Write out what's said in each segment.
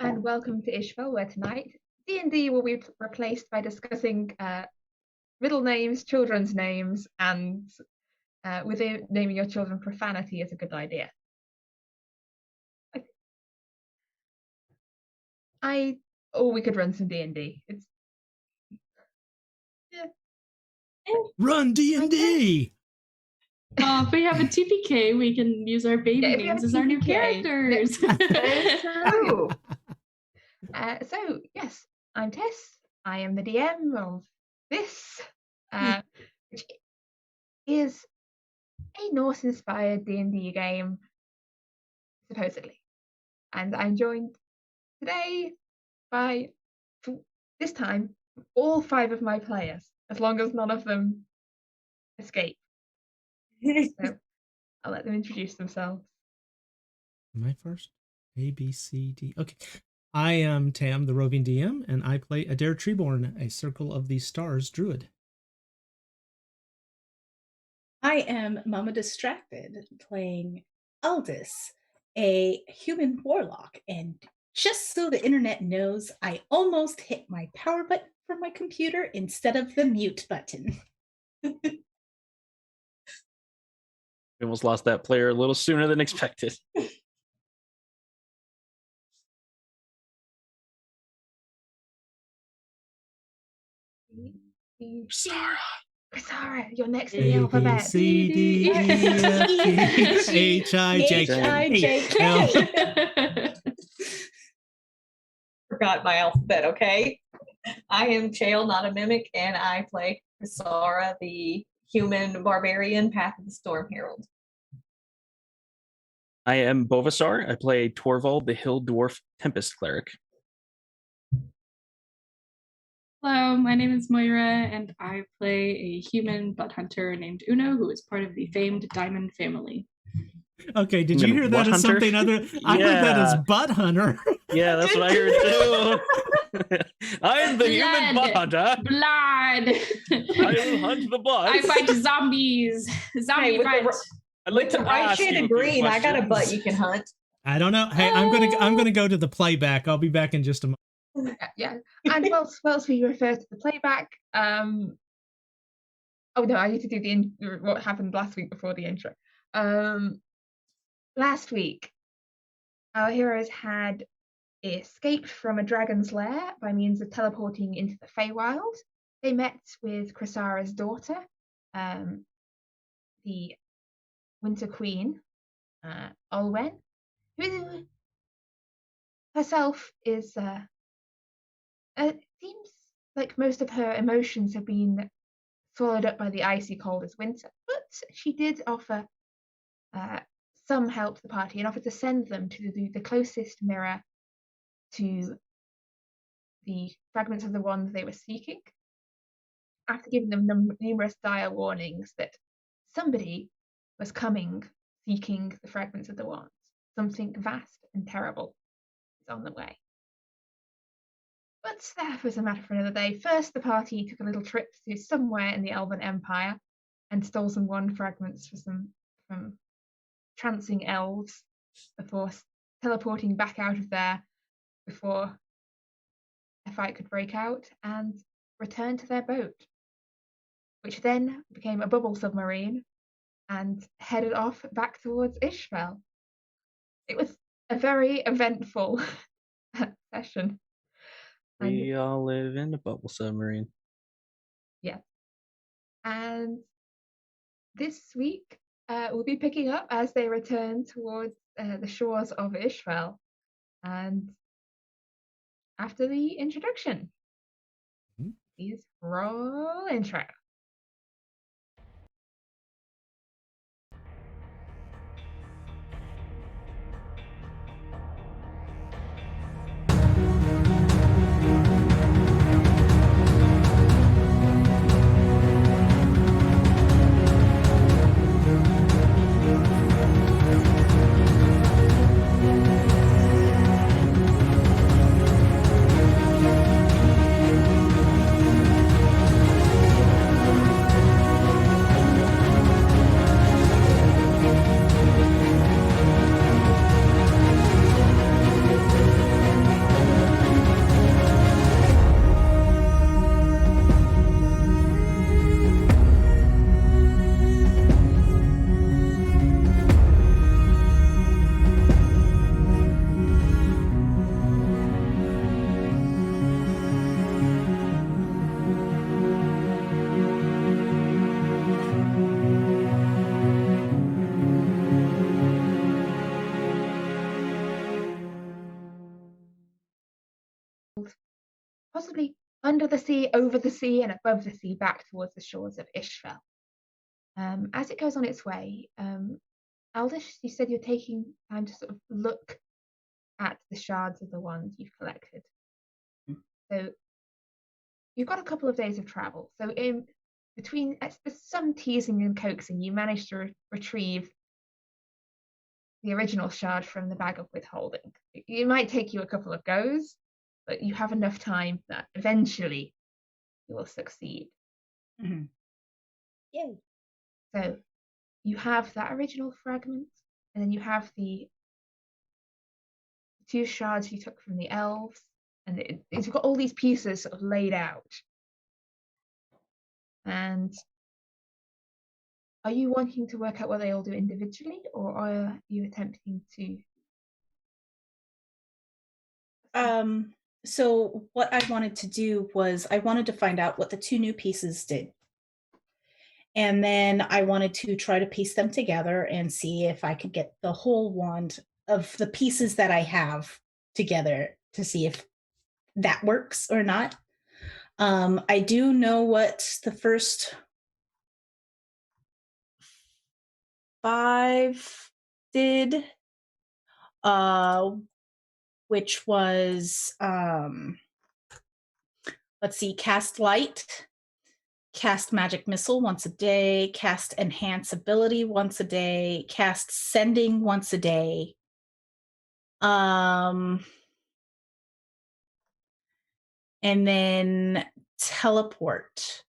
and welcome to Isfjell, where tonight D&D will be replaced by discussing middle names, children's names, and within naming your children profanity is a good idea. We could run some D&D. It's Run D&D! If we have a TPK, we can use our baby names as our new characters. So, yes, I'm Tess. I am the DM of this, which is a Norse-inspired D&D game, supposedly. And I'm joined today by, this time, all 5 of my players, as long as none of them escape. So I'll let them introduce themselves. Am I first? A, B, C, D. Okay. I am Tam, the roving DM, and I play Adair Treeborn, a Circle of the Stars druid. I am Mama Distracted, playing Aldous, a human warlock. And just so the internet knows, I almost hit my power button for my computer instead of the mute button. We almost lost that player a little sooner than expected. Sarah, you're next in the alphabet. C, D, E, F, G, H, I, J, K. Forgot my alphabet, okay? I am Chael, not a mimic, and I play Sarah, the human barbarian, Path of the Storm Herald. I am Bovassar. I play Torvald, the hill dwarf Tempest cleric. Hello, my name is Moira, and I play a human butt hunter named Uno, who is part of the famed Diamond family. Okay, did you hear that as something other? I heard that as butt hunter. Yeah, that's what I heard too. I am the human butt hunter. Blood. I will hunt the butt. I fight zombies. Zombie fight. I'd like to right ask shade you of a few green. I got a butt questions. you can hunt. I don't know. Hey, I'm gonna go to the playback. I'll be back in just a moment. Yeah. And whilst we refer to the playback, oh no, I need to do what happened last week before the intro. Last week, our heroes had escaped from a dragon's lair by means of teleporting into the Feywild. They met with Chrysara's daughter, the Winter Queen, Olwen, who herself is seems like most of her emotions have been swallowed up by the icy cold as winter, but she did offer some help to the party and offered to send them to the closest mirror to the fragments of the wand they were seeking, after giving them numerous dire warnings that somebody was coming seeking the fragments of the wands. Something vast and terrible is on the way. But that was a matter for another day. First, the party took a little trip to somewhere in the Elven Empire and stole some wand fragments from trancing elves before teleporting back out of there before a fight could break out, and returned to their boat, which then became a bubble submarine and headed off back towards Isfjell. It was a very eventful session. We all live in a bubble submarine. Yeah. And this week, we'll be picking up as they return towards the shores of Isfjell. And after the introduction, please roll intro. possibly under the sea, over the sea, and above the sea, back towards the shores of Isfjell. As it goes on its way, Aldous, you said you're taking time to sort of look at the shards of the ones you've collected. So you've got a couple of days of travel. So in between some teasing and coaxing, you manage to retrieve the original shard from the bag of withholding. It might take you a couple of goes, but you have enough time that eventually you will succeed. Mm-hmm. Yay. So you have that original fragment, and then you have the 2 shards you took from the elves, and it's got all these pieces sort of laid out. And are you wanting to work out what they all do individually, or are you attempting to? So what I wanted to do was I wanted to find out what the 2 new pieces did. And then I wanted to try to piece them together and see if I could get the whole wand of the pieces that I have together to see if that works or not. I do know what the first 5 did, which was, let's see, cast light, cast magic missile once a day, cast enhance ability once a day, cast sending once a day. And then teleport.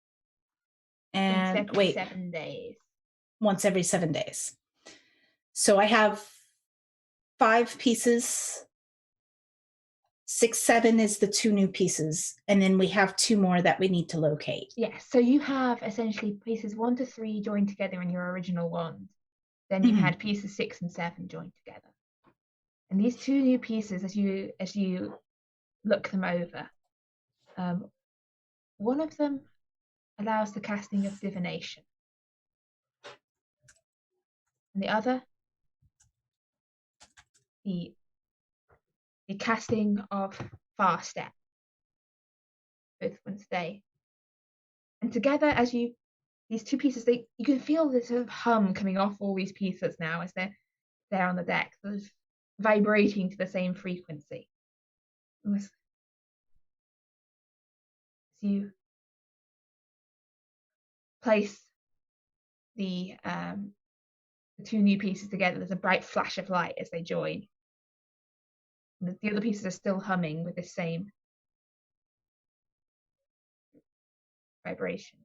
And Once every 7 days. Once every 7 days. So I have 5 pieces. 6, 7 is the 2 new pieces, and then we have 2 more that we need to locate. Yes, so you have essentially pieces 1 to 3 joined together in your original wand. Then you had pieces 6 and 7 joined together. And these 2 new pieces, as you look them over, one of them allows the casting of divination, and the other, the casting of far step, both once a day. And together, as these 2 pieces, you can feel this sort of hum coming off all these pieces now as they're there on the deck, sort of vibrating to the same frequency. As you place the 2 new pieces together, there's a bright flash of light as they join. And the other pieces are still humming with the same vibration.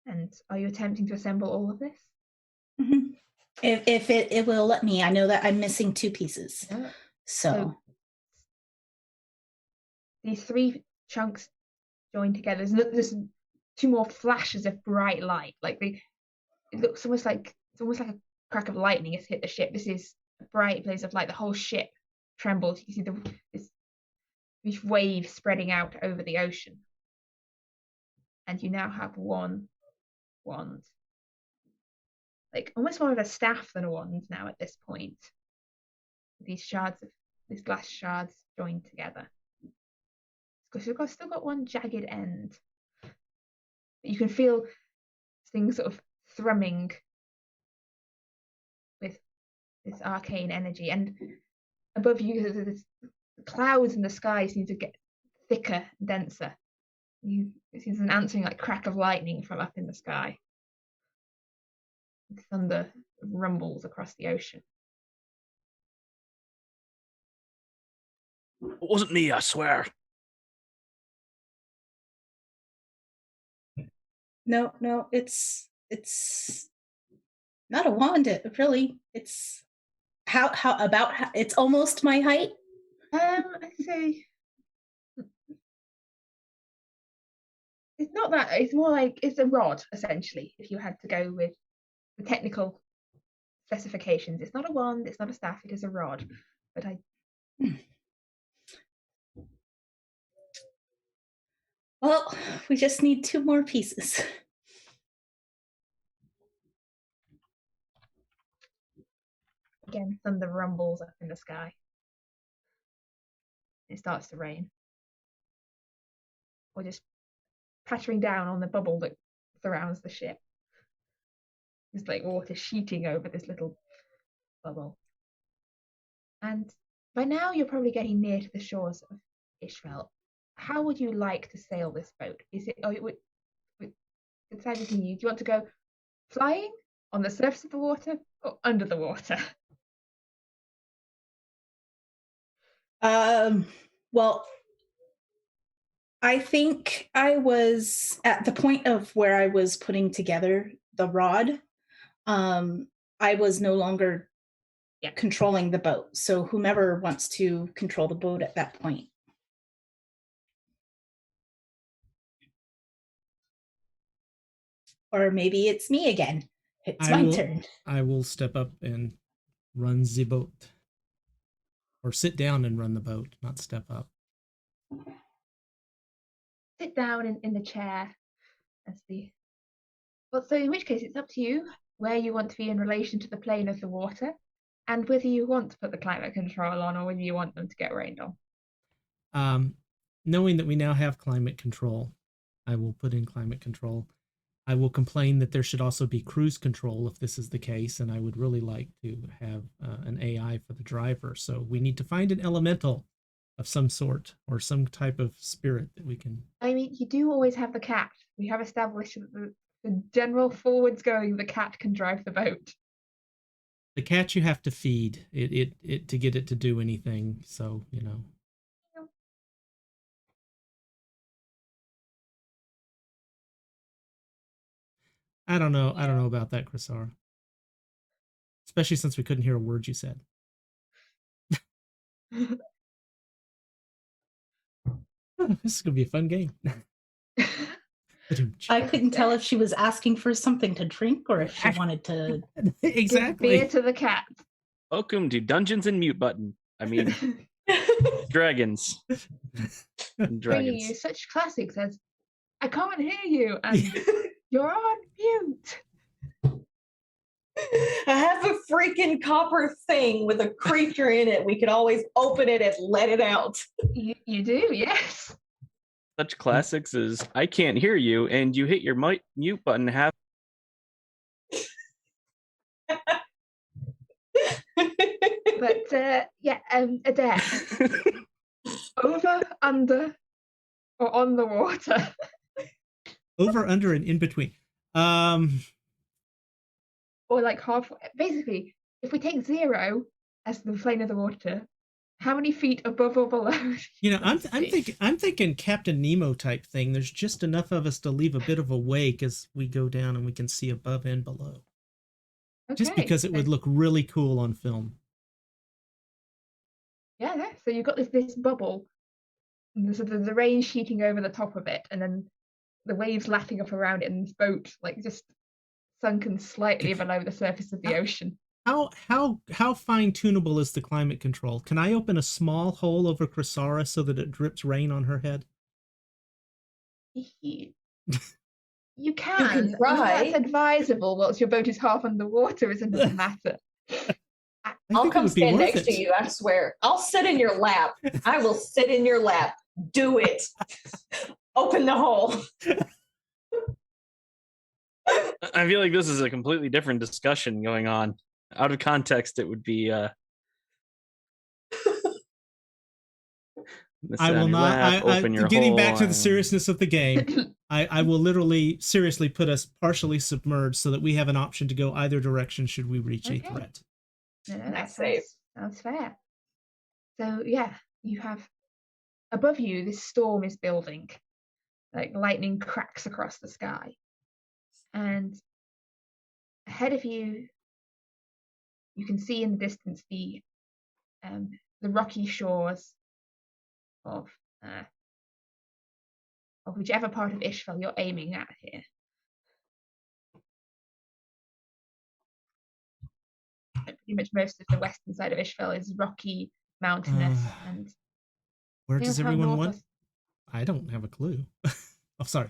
And are you attempting to assemble all of this? Mm-hmm. If it will let me. I know that I'm missing 2 pieces. Yeah. So these 3 chunks join together. There's 2 more flashes of bright light. It looks almost like a crack of lightning has hit the ship. This is a bright blaze of light. The whole ship trembles. You can see these waves spreading out over the ocean. And you now have 1 wand. Like almost more of a staff than a wand now at this point. These glass shards joined together. Because you've still got 1 jagged end. But you can feel things sort of thrumming with this arcane energy. And above you, the clouds in the sky seem to get thicker and denser. It seems an answering like crack of lightning from up in the sky. Thunder rumbles across the ocean. It wasn't me, I swear. No, it's not a wand. Really, it's how it's almost my height. I'd say it's not that. It's more like it's a rod, essentially. If you had to go with the technical specifications, it's not a wand, it's not a staff, it is a rod. But Well, we just need 2 more pieces. Again, thunder rumbles up in the sky. It starts to rain. Or just pattering down on the bubble that surrounds the ship. There's like water sheeting over this little bubble. And by now you're probably getting near to the shores of Isfjell. How would you like to sail this boat? Is it decided to you. Do you want to go flying on the surface of the water or under the water? Well, I think I was at the point of where I was putting together the rod. I was no longer controlling the boat. So whomever wants to control the boat at that point. Or maybe it's me again. It's my turn. I will step up and run the boat. Or sit down and run the boat, not step up. Sit down in the chair as the. Well, so in which case it's up to you where you want to be in relation to the plane of the water, and whether you want to put the climate control on or whether you want them to get rained on. Knowing that we now have climate control, I will put in climate control. I will complain that there should also be cruise control if this is the case, and I would really like to have an AI for the driver. So we need to find an elemental of some sort or some type of spirit that we can. I mean, you do always have the cat. We have established that the general forwards going, the cat can drive the boat. The cat you have to feed it to get it to do anything. So, you know. I don't know about that, Chrisara. Especially since we couldn't hear a word you said. This is going to be a fun game. I couldn't tell if she was asking for something to drink or if she wanted to exactly give beer to the cat. Welcome to Dungeons and Mute Button. I mean, dragons. And Bringing you dragons. such classics as "I can't hear you" and "You're on mute." I have a freaking copper thing with a creature in it. We could always open it and let it out. You do, yes. Such classics as "I can't hear you" and "You hit your mute button half." But Adair, over, under, or on the water? Over, under, and in between. Or like halfway. Basically, if we take 0 as the plane of the water, how many feet above or below? You know, I'm thinking Captain Nemo type thing. There's just enough of us to leave a bit of a wake as we go down and we can see above and below. Okay, just because it would look really cool on film. Yeah, so you've got this bubble, and there's the rain sheeting over the top of it, and then the waves lapping up around it, and this boat like just sunken slightly below the surface of the ocean. How fine tunable is the climate control? Can I open a small hole over Chrisara so that it drips rain on her head? You can try. That's advisable whilst your boat is half underwater is another matter. I'll come stand next to you, I swear. I'll sit in your lap. I will sit in your lap. Do it. Open the hole. I feel like this is a completely different discussion going on. Out of context, it would be I will not. Getting back to the and... seriousness of the game, I will literally seriously put us partially submerged so that we have an option to go either direction should we reach a threat. No, that sounds fair. So yeah, you have above you this storm is building, like lightning cracks across the sky, and ahead of you, you can see in the distance the rocky shores of whichever part of Isfjell you're aiming at here. Pretty much most of the western side of Isfjell is rocky, mountainous, and where does everyone want? I don't have a clue. Oh, sorry.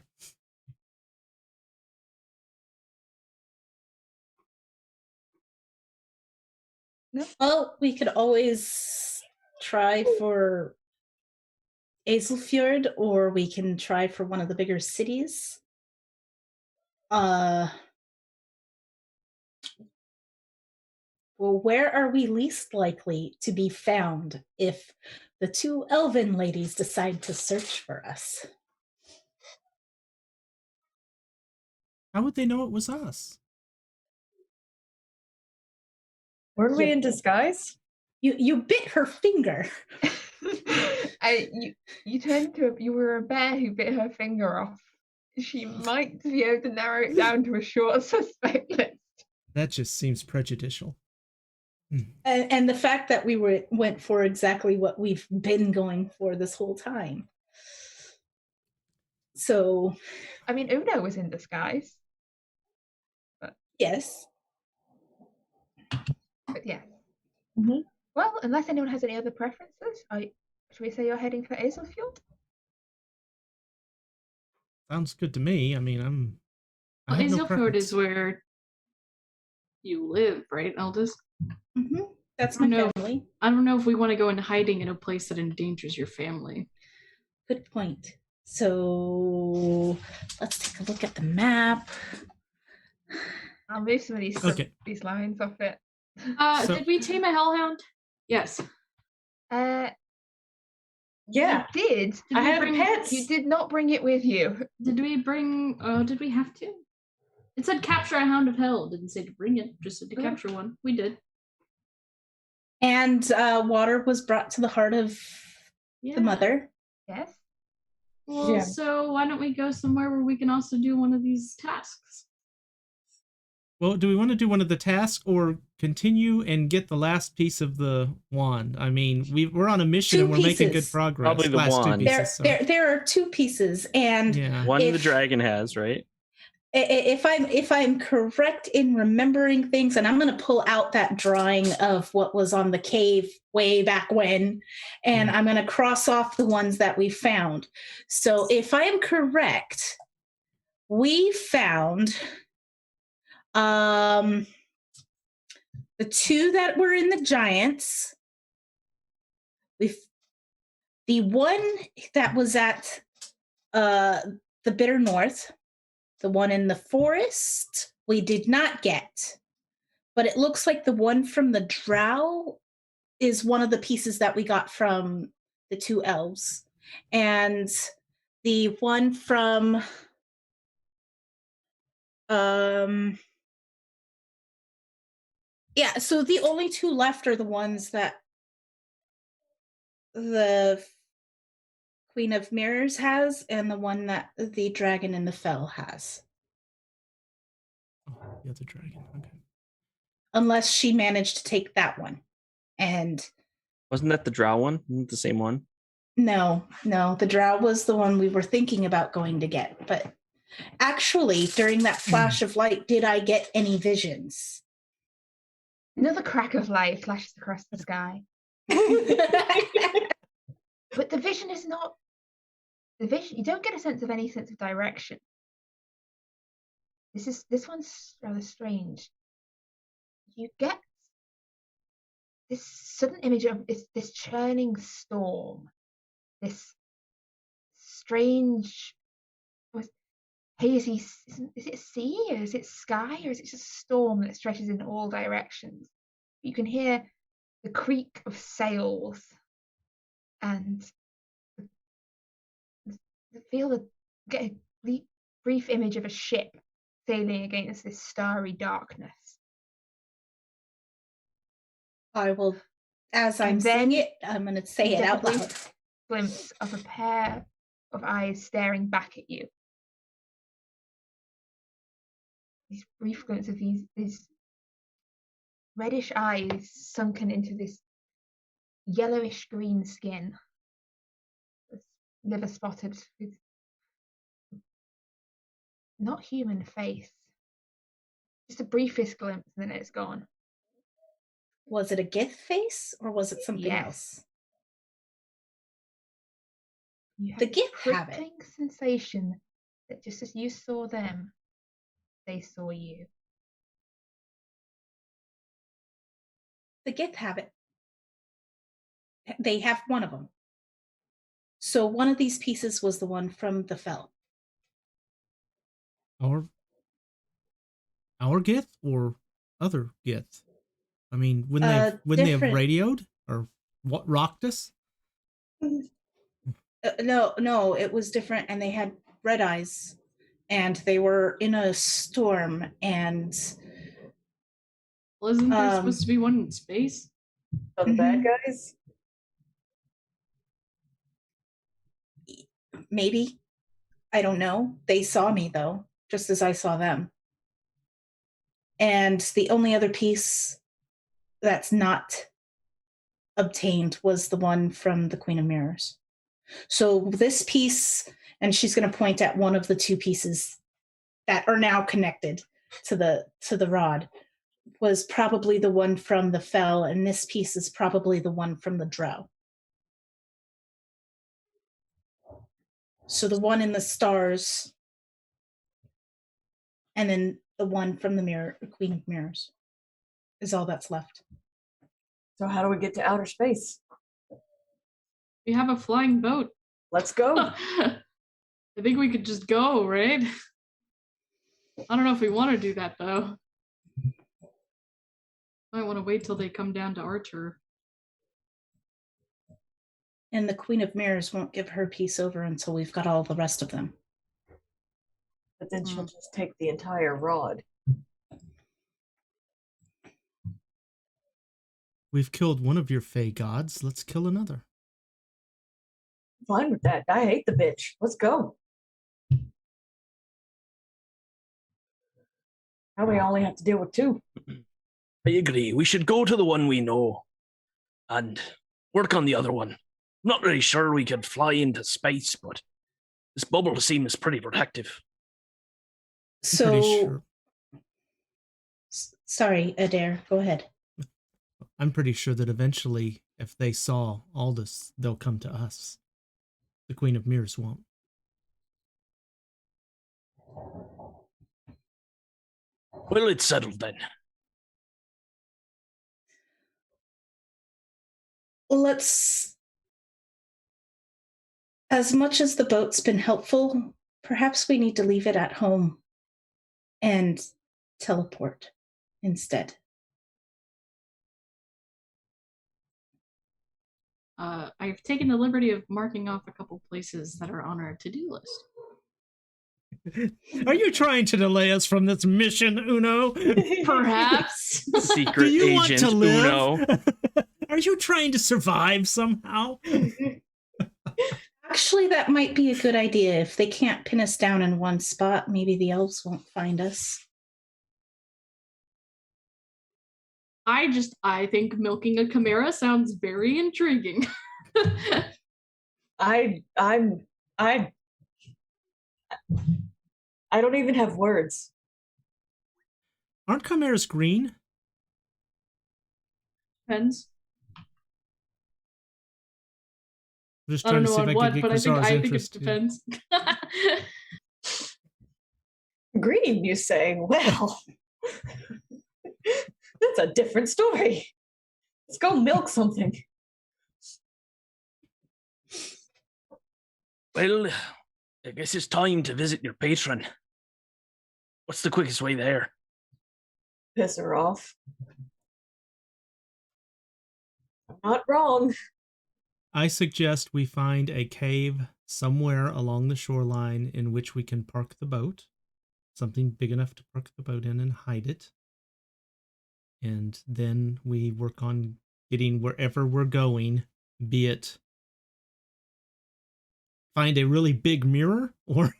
No? Well, we could always try for Isfjell, or we can try for one of the bigger cities. Well, where are we least likely to be found if the two elven ladies decide to search for us? How would they know it was us? Weren't we in disguise? You bit her finger. You were a bear who bit her finger off. She might be able to narrow it down to a short suspect list. That just seems prejudicial. And the fact that we went for exactly what we've been going for this whole time. So, I mean, Uno was in disguise. Yes. But yeah. Mhm. Well, unless anyone has any other preferences, should we say you're heading for Isfjell? Sounds good to me. I mean, I Well, have no Isfjell preference. is where you live, right, Eldest? Mm-hmm. That's my family. I don't know if we want to go into hiding in a place that endangers your family. Good point. So let's take a look at the map. I'll move some of these lines off it. Did we tame a hellhound? Yes. Yeah. You did. I have pets. You did not bring it with you. Did we bring? Did we have to? It said capture a hound of hell. It didn't say to bring it. Just said to capture one. We did. And water was brought to the heart of the mother. Yes. Well, so why don't we go somewhere where we can also do one of these tasks? Well, do we want to do one of the tasks or continue and get the last piece of the wand? I mean, we're on a mission and we're making good progress. Probably the wand. There are two pieces, and one the dragon has, right? If I'm correct in remembering things, and I'm going to pull out that drawing of what was on the cave way back when, and I'm going to cross off the ones that we found. So if I'm correct, we found the two that were in the giants. The one that was at the Bitter North. The one in the forest we did not get, but it looks like the one from the drow is one of the pieces that we got from the two elves. And the one from so the only two left are the ones that the Queen of Mirrors has and the one that the Dragon in the Fell has. Oh, the other dragon. Okay. Unless she managed to take that one. And wasn't that the drow one? Isn't it the same one? No, the drow was the one we were thinking about going to get. But actually, during that flash of light, did I get any visions? Another crack of light flashes across the sky. But the vision is not the vision. You don't get a sense of any sense of direction. This one's rather strange. You get this sudden image of this churning storm, this strange, hazy. Is it sea or is it sky or is it just a storm that stretches in all directions? You can hear the creak of sails and get a brief image of a ship sailing against this starry darkness. I will, as I'm saying it, I'm going to say it out loud. Glimpse of a pair of eyes staring back at you. These brief glimpses of these reddish eyes sunken into this yellowish green skin, liver spotted with not human face. Just a briefest glimpse and then it's gone. Was it a Gith face or was it something else? You have the Gith have it. Sensation that just as you saw them, they saw you. The Gith have it. They have one of them. So one of these pieces was the one from the fell. Our Gith or other Gith? I mean, when they have Different. radioed or what rocked us? No, it was different, and they had red eyes, and they were in a storm, and Well, isn't there supposed to be one in space? So the bad guys? maybe. I don't know. They saw me, though, just as I saw them. And the only other piece that's not obtained was the one from the Queen of Mirrors. So this piece, and she's going to point at one of the two pieces that are now connected to the rod, was probably the one from the fell, and this piece is probably the one from the drow. So the one in the stars, and then the one from the Queen of Mirrors, is all that's left. So how do we get to outer space? We have a flying boat. Let's go. I think we could just go, right? I don't know if we want to do that, though. Might want to wait till they come down to Archer. And the Queen of Mirrors won't give her piece over until we've got all the rest of them. But then she'll just take the entire rod. We've killed one of your Fey gods. Let's kill another. Fine with that. I hate the bitch. Let's go. Now we only have to deal with two. I agree. We should go to the one we know and work on the other one. I'm not really sure we could fly into space, but this bubble seems pretty protective. So, Sure. Sorry, Adair, go ahead. I'm pretty sure that eventually, if they saw Aldous, they'll come to us. The Queen of Mirrors won't. Well, it's settled then. Well, let's... As much as the boat's been helpful, perhaps we need to leave it at home and teleport instead. I've taken the liberty of marking off a couple places that are on our to-do list. Are you trying to delay us from this mission, Uno? Perhaps. Secret Do you agent want to live? Uno. Are you trying to survive somehow? Actually, that might be a good idea. If they can't pin us down in one spot, maybe the elves won't find us. I think milking a chimera sounds very intriguing. I don't even have words. Aren't chimeras green? Depends. I'm just I trying don't to know see on if what, I can but get I think it interest. depends. Green, you say? Well, that's a different story. Let's go milk something. Well, I guess it's time to visit your patron. What's the quickest way there? Piss her off. I'm not wrong. I suggest we find a cave somewhere along the shoreline in which we can park the boat. Something big enough to park the boat in and hide it. And then we work on getting wherever we're going, be it find a really big mirror or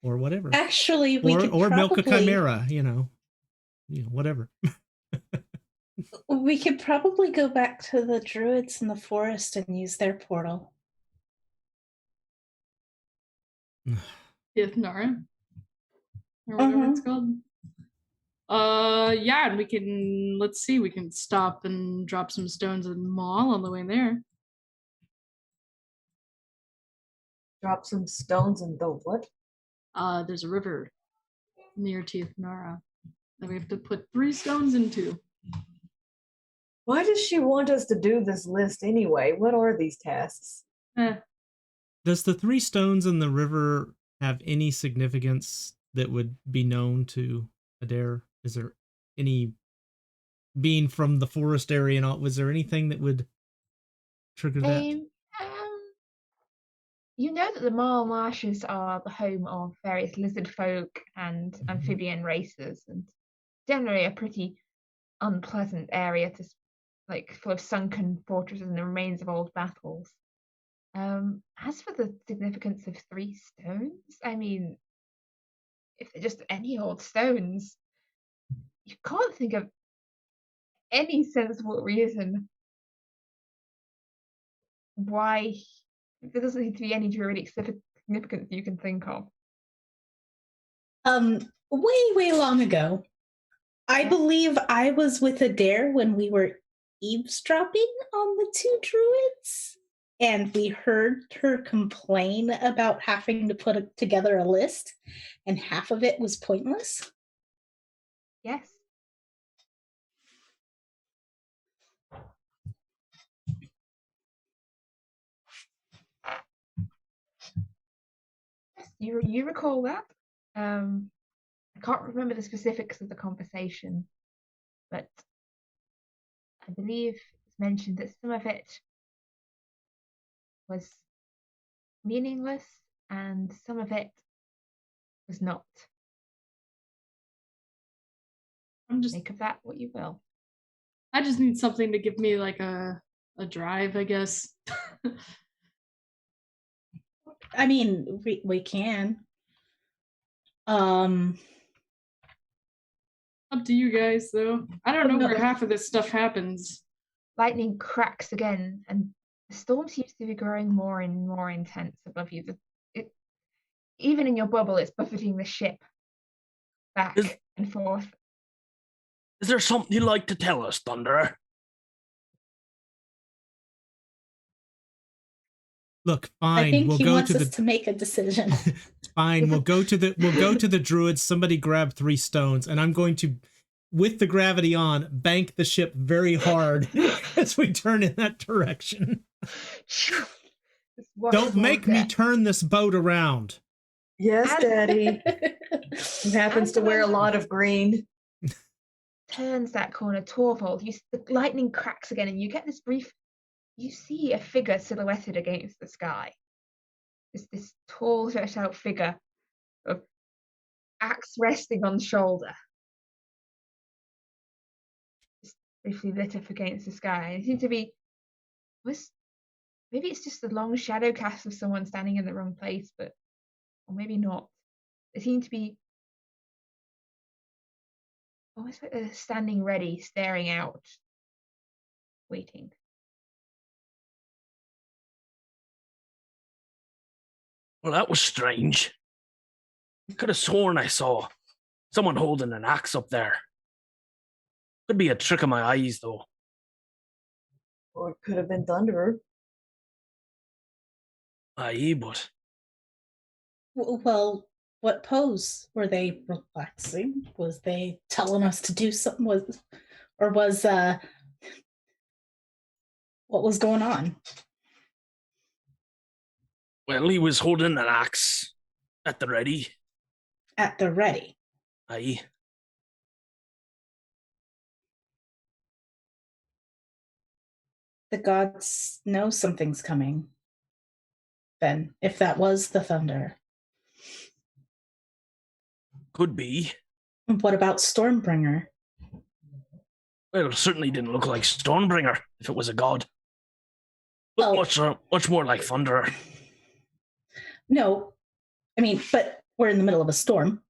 or whatever. Actually, we could milk a probably... chimera, whatever. We could probably go back to the druids in the forest and use their portal. Ithnara? Or whatever it's called. Yeah, and we can stop and drop some stones in the mall on the way there. Drop some stones and the what? There's a river near Ithnara that we have to put 3 stones into. Why does she want us to do this list anyway? What are these tasks? Does the 3 stones in the river have any significance that would be known to Adair? Is there any, being from the forest area and all, was there anything that would trigger that? You know that the Marl Marshes are the home of various lizard folk and amphibian races, and generally a pretty unpleasant area to full of sunken fortresses and the remains of old battles. As for the significance of 3 stones, I mean, if they're just any old stones, you can't think of any sensible reason why there doesn't need to be any druidic significance you can think of. Way long ago, I believe I was with Adair when we were eavesdropping on the 2 druids, and we heard her complain about having to put together a list, and half of it was pointless. Yes. You recall that? I can't remember the specifics of the conversation, but I believe it's mentioned that some of it was meaningless and some of it was not. Make of that what you will. I just need something to give me like a drive, I guess. I mean, we can. Up to you guys, though. I don't know where half of this stuff happens. Lightning cracks again, and the storm seems to be growing more and more intense above you. Even in your bubble, it's buffeting the ship back and forth. Is there something you'd like to tell us, Thunderer? Look, fine. I think he wants us to make a decision. Fine. We'll go to the druids. Somebody grab 3 stones, and I'm going to, with the gravity on, bank the ship very hard as we turn in that direction. Don't make me turn this boat around. Yes, Daddy. He happens to wear a lot of green. Turns that corner, Torvald. The lightning cracks again, and you get this brief. You see a figure silhouetted against the sky. This tall, stretched out figure of axe resting on shoulder. Just briefly lit up against the sky. And it seemed to be maybe it's just a long shadow cast of someone standing in the wrong place, or maybe not. It seemed to be almost like they're standing ready, staring out, waiting. Well, that was strange. I could have sworn I saw someone holding an axe up there. Could be a trick of my eyes, though. Or it could have been Thunderer. Aye, but... Well, what pose were they relaxing? Was they telling us to do something? What was going on? Well, he was holding an axe at the ready. At the ready? Aye. The gods know something's coming. Then, if that was the thunder. Could be. What about Stormbringer? Well, it certainly didn't look like Stormbringer if it was a god. Looked much more like Thunderer. No, I mean, but we're in the middle of a storm.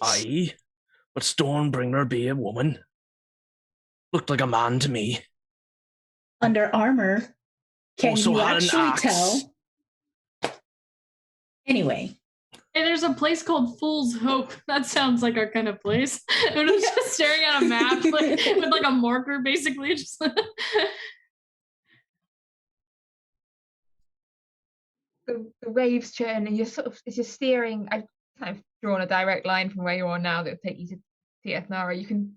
Aye, but Stormbringer be a woman. Looked like a man to me. Under armor, can you actually tell? Anyway. Hey, there's a place called Fool's Hope. That sounds like our kind of place. I'm just staring at a map with like a marker, basically. Just the waves churn, and you're steering. I've kind of drawn a direct line from where you are now that will take you to Tiathnara. You can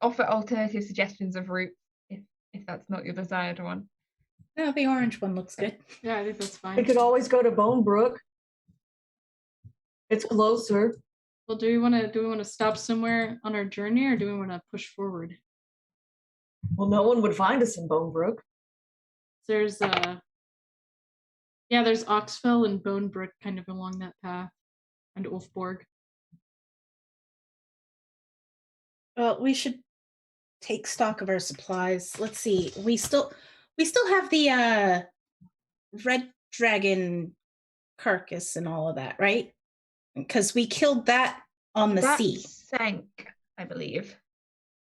offer alternative suggestions of routes if that's not your desired one. No, the orange one looks good. Yeah, I think that's We fine. could always go to Bone Brook. It's closer. Well, do we want to stop somewhere on our journey, or do we want to push forward? Well, no one would find us in Bone Brook. There's there's Oxfell and Bonebrook kind of along that path, and Ulfborg. Well, we should take stock of our supplies. Let's see. We still have the red dragon carcass and all of that, right? Because we killed that on the sea. Sank, I believe.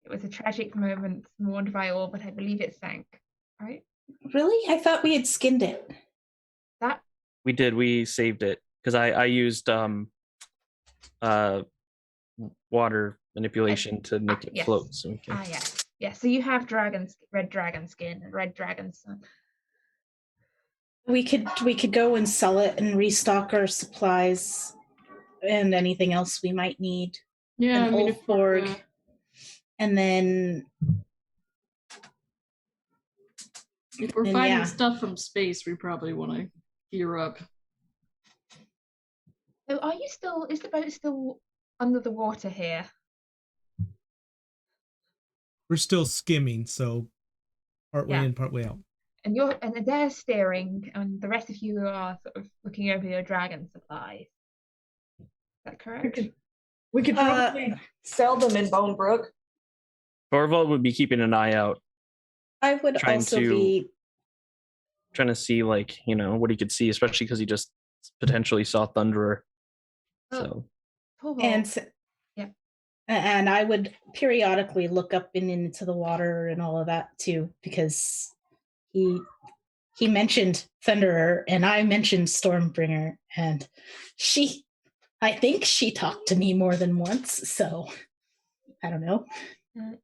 It was a tragic moment mourned by all, but I believe it sank. Right? Really? I thought we had skinned it. That We did. We saved it because I used water manipulation to make it yes. float. So we can. yes. So you have red dragon skin and red dragons. We could go and sell it and restock our supplies and anything else we might need. Yeah, an Ulfborg, and then if we're finding stuff from space, we probably want to gear up. So are you still? Is the boat still under the water here? We're still skimming, so part way in, part way out. And they're steering, and the rest of you are sort of looking over your dragon supplies. Is that correct? We could probably sell them in Bone Brook. Thorvald would be keeping an eye out. I would also be trying to see, like, what he could see, especially because he just potentially saw Thunderer. So. And I would periodically look up and into the water and all of that too, because he mentioned Thunderer and I mentioned Stormbringer, and I think she talked to me more than once, so I don't know.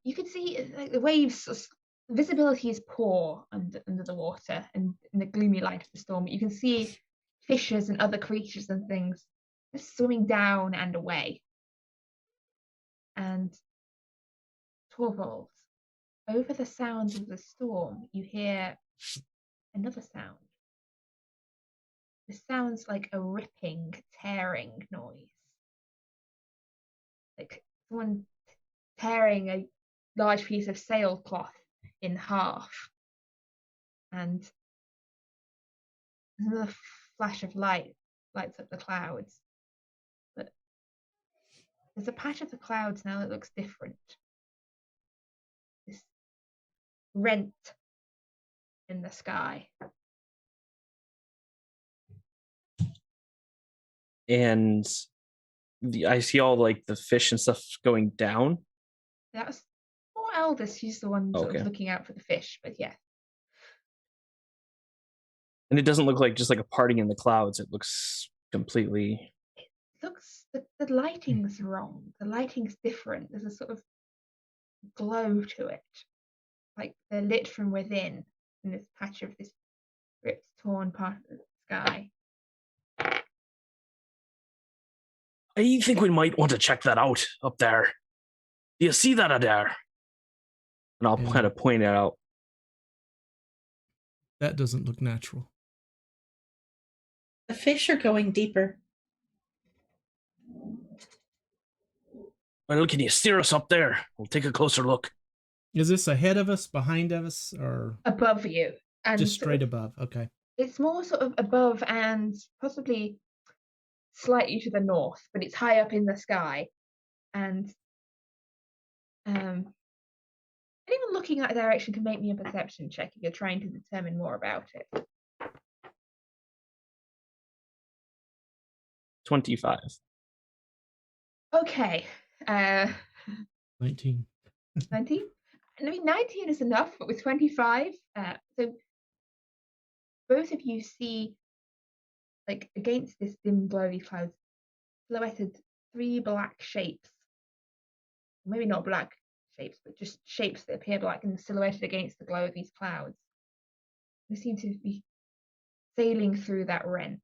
You can see the waves. Visibility is poor under the water and in the gloomy light of the storm. You can see fishes and other creatures and things just swimming down and away. And Torvald, over the sounds of the storm, you hear another sound. This sounds like a ripping, tearing noise. Like someone tearing a large piece of sailcloth in half. And another flash of light lights up the clouds. But there's a patch of the clouds now that looks different. This rent in the sky. And I see all like the fish and stuff going down. That was poor Aldous. She's the one sort of looking out for the fish, but yeah. And it doesn't look like just like a parting in the clouds. It looks completely. It looks the lighting's wrong. The lighting's different. There's a sort of glow to it, like they're lit from within in this patch of this ripped, torn part of the sky. I think we might want to check that out up there. Do you see that there? And I'll kind of point it out. That doesn't look natural. The fish are going deeper. Well, can you steer us up there? We'll take a closer look. Is this ahead of us, behind of us, or above you? And just straight above? Okay. It's more sort of above and possibly slightly to the north, but it's high up in the sky. And anyone looking at that direction can make me a perception check if you're trying to determine more about it. 25. Okay. 19. 19? I mean, 19 is enough, but with 25, so both of you see, like, against this dim glowy clouds, silhouetted 3 black shapes. Maybe not black shapes, but just shapes that appear black and silhouetted against the glow of these clouds. They seem to be sailing through that rent.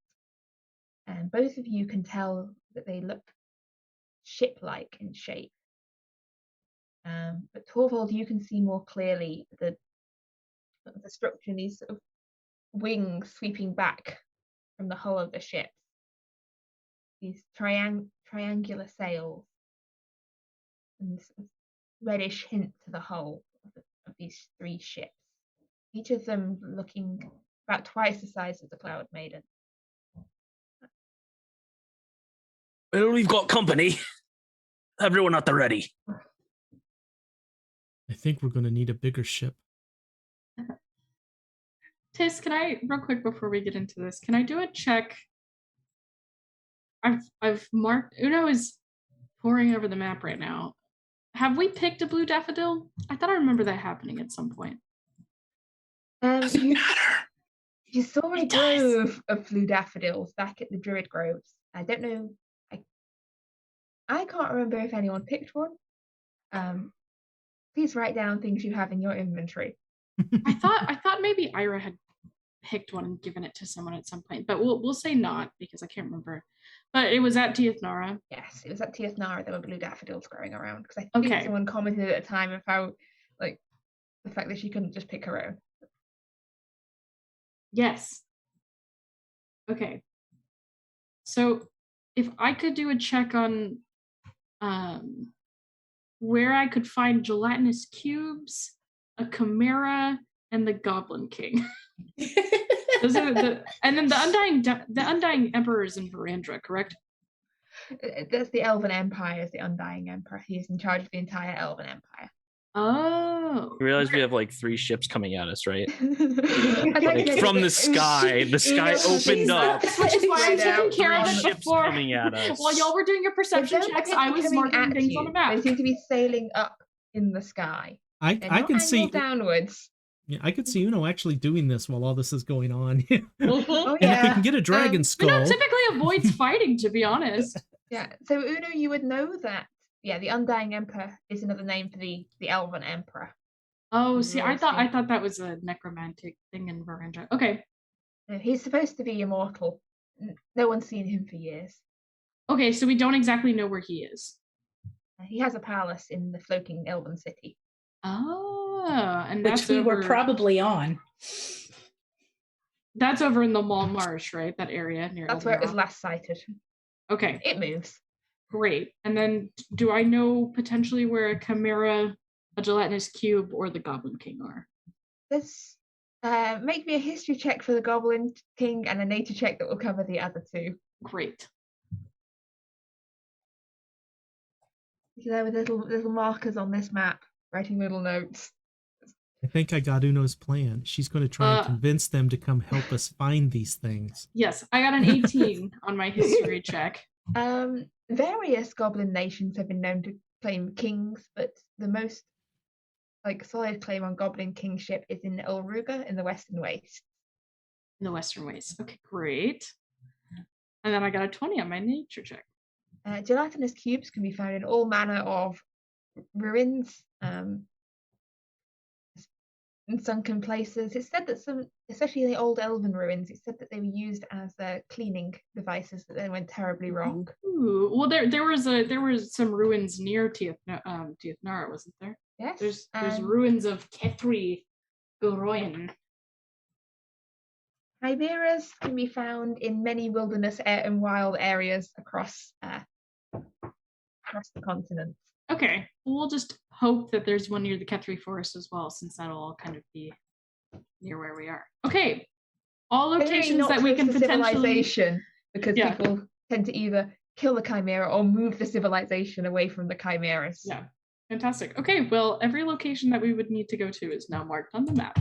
And both of you can tell that they look ship-like in shape. But Torvald, you can see more clearly the structure and these sort of wings sweeping back from the hull of the ship. These triangular sails and sort of reddish hint to the hull of these 3 ships. Each of them looking about twice the size of the Cloud Maiden. Well, we've got company. Everyone at the ready. I think we're going to need a bigger ship. Tis, can I, real quick before we get into this, can I do a check? I've marked, Uno is poring over the map right now. Have we picked a blue daffodil? I thought I remember that happening at some point. Doesn't matter. You saw a grove of blue daffodils back at the Druid Groves. I don't know. I can't remember if anyone picked one. Please write down things you have in your inventory. I thought maybe Ira had picked one and given it to someone at some point, but we'll say not because I can't remember. But it was at Tiathnara. Yes, it was at Tiathnara there were blue daffodils growing around because I think someone commented at the time of how, like, the fact that she couldn't just pick her own. Yes. Okay. So if I could do a check on where I could find gelatinous cubes, a chimera, and the Goblin King. Those are and then the Undying Emperor is in Verandra, correct? That's the Elven Empire, is the Undying Emperor. He's in charge of the entire Elven Empire. Oh. You realize we have like 3 ships coming at us, right? Like from the sky opened up. Which is why I'm taking care of it Ships before. coming at us. While y'all were doing your perception checks, I was marking things on the map. They seem to be sailing up in the sky. I can see downwards. Yeah, I could see Uno actually doing this while all this is going on. Oh, And if we can get a dragon skull. Uno typically avoids fighting, to be honest. Yeah. So Uno, you would know that. Yeah, the Undying Emperor is another name for the Elven Emperor. Oh, see, I thought that was a necromantic thing in Verandra. Okay. No, he's supposed to be immortal. No one's seen him for years. Okay, so we don't exactly know where he is. He has a palace in the floating Elven city. Oh, and which that's we were probably on. That's over in the Mall Marsh, right? That area near. That's where it was last sighted. Okay. It moves. Great. And then do I know potentially where a chimera, a gelatinous cube, or the Goblin King are? Let's make me a history check for the Goblin King and a nature check that will cover the other 2. Great. There were little markers on this map, writing little notes. I think I got Uno's plan. She's going to try and convince them to come help us find these things. Yes, I got an 18 on my history check. Various goblin nations have been known to claim kings, but the most solid claim on goblin kingship is in Elruga in the Western Wastes. In the Western Wastes. Okay, great. And then I got a 20 on my nature check. Gelatinous cubes can be found in all manner of ruins, in sunken places. It's said that some, especially the old elven ruins, it's said that they were used as cleaning devices that then went terribly wrong. Ooh, well, there was some ruins near Tiathnara, wasn't there? Yes. There's ruins of Kethri Goroyan. Chimeras can be found in many wilderness and wild areas across the continent. Okay, we'll just hope that there's one near the Kethri Forest as well, since that'll all kind of be near where we are. Okay, all locations that we can potentially... civilization, because people tend to either kill the chimera or move the civilization away from the chimeras. Yeah, fantastic. Okay, well, every location that we would need to go to is now marked on the map.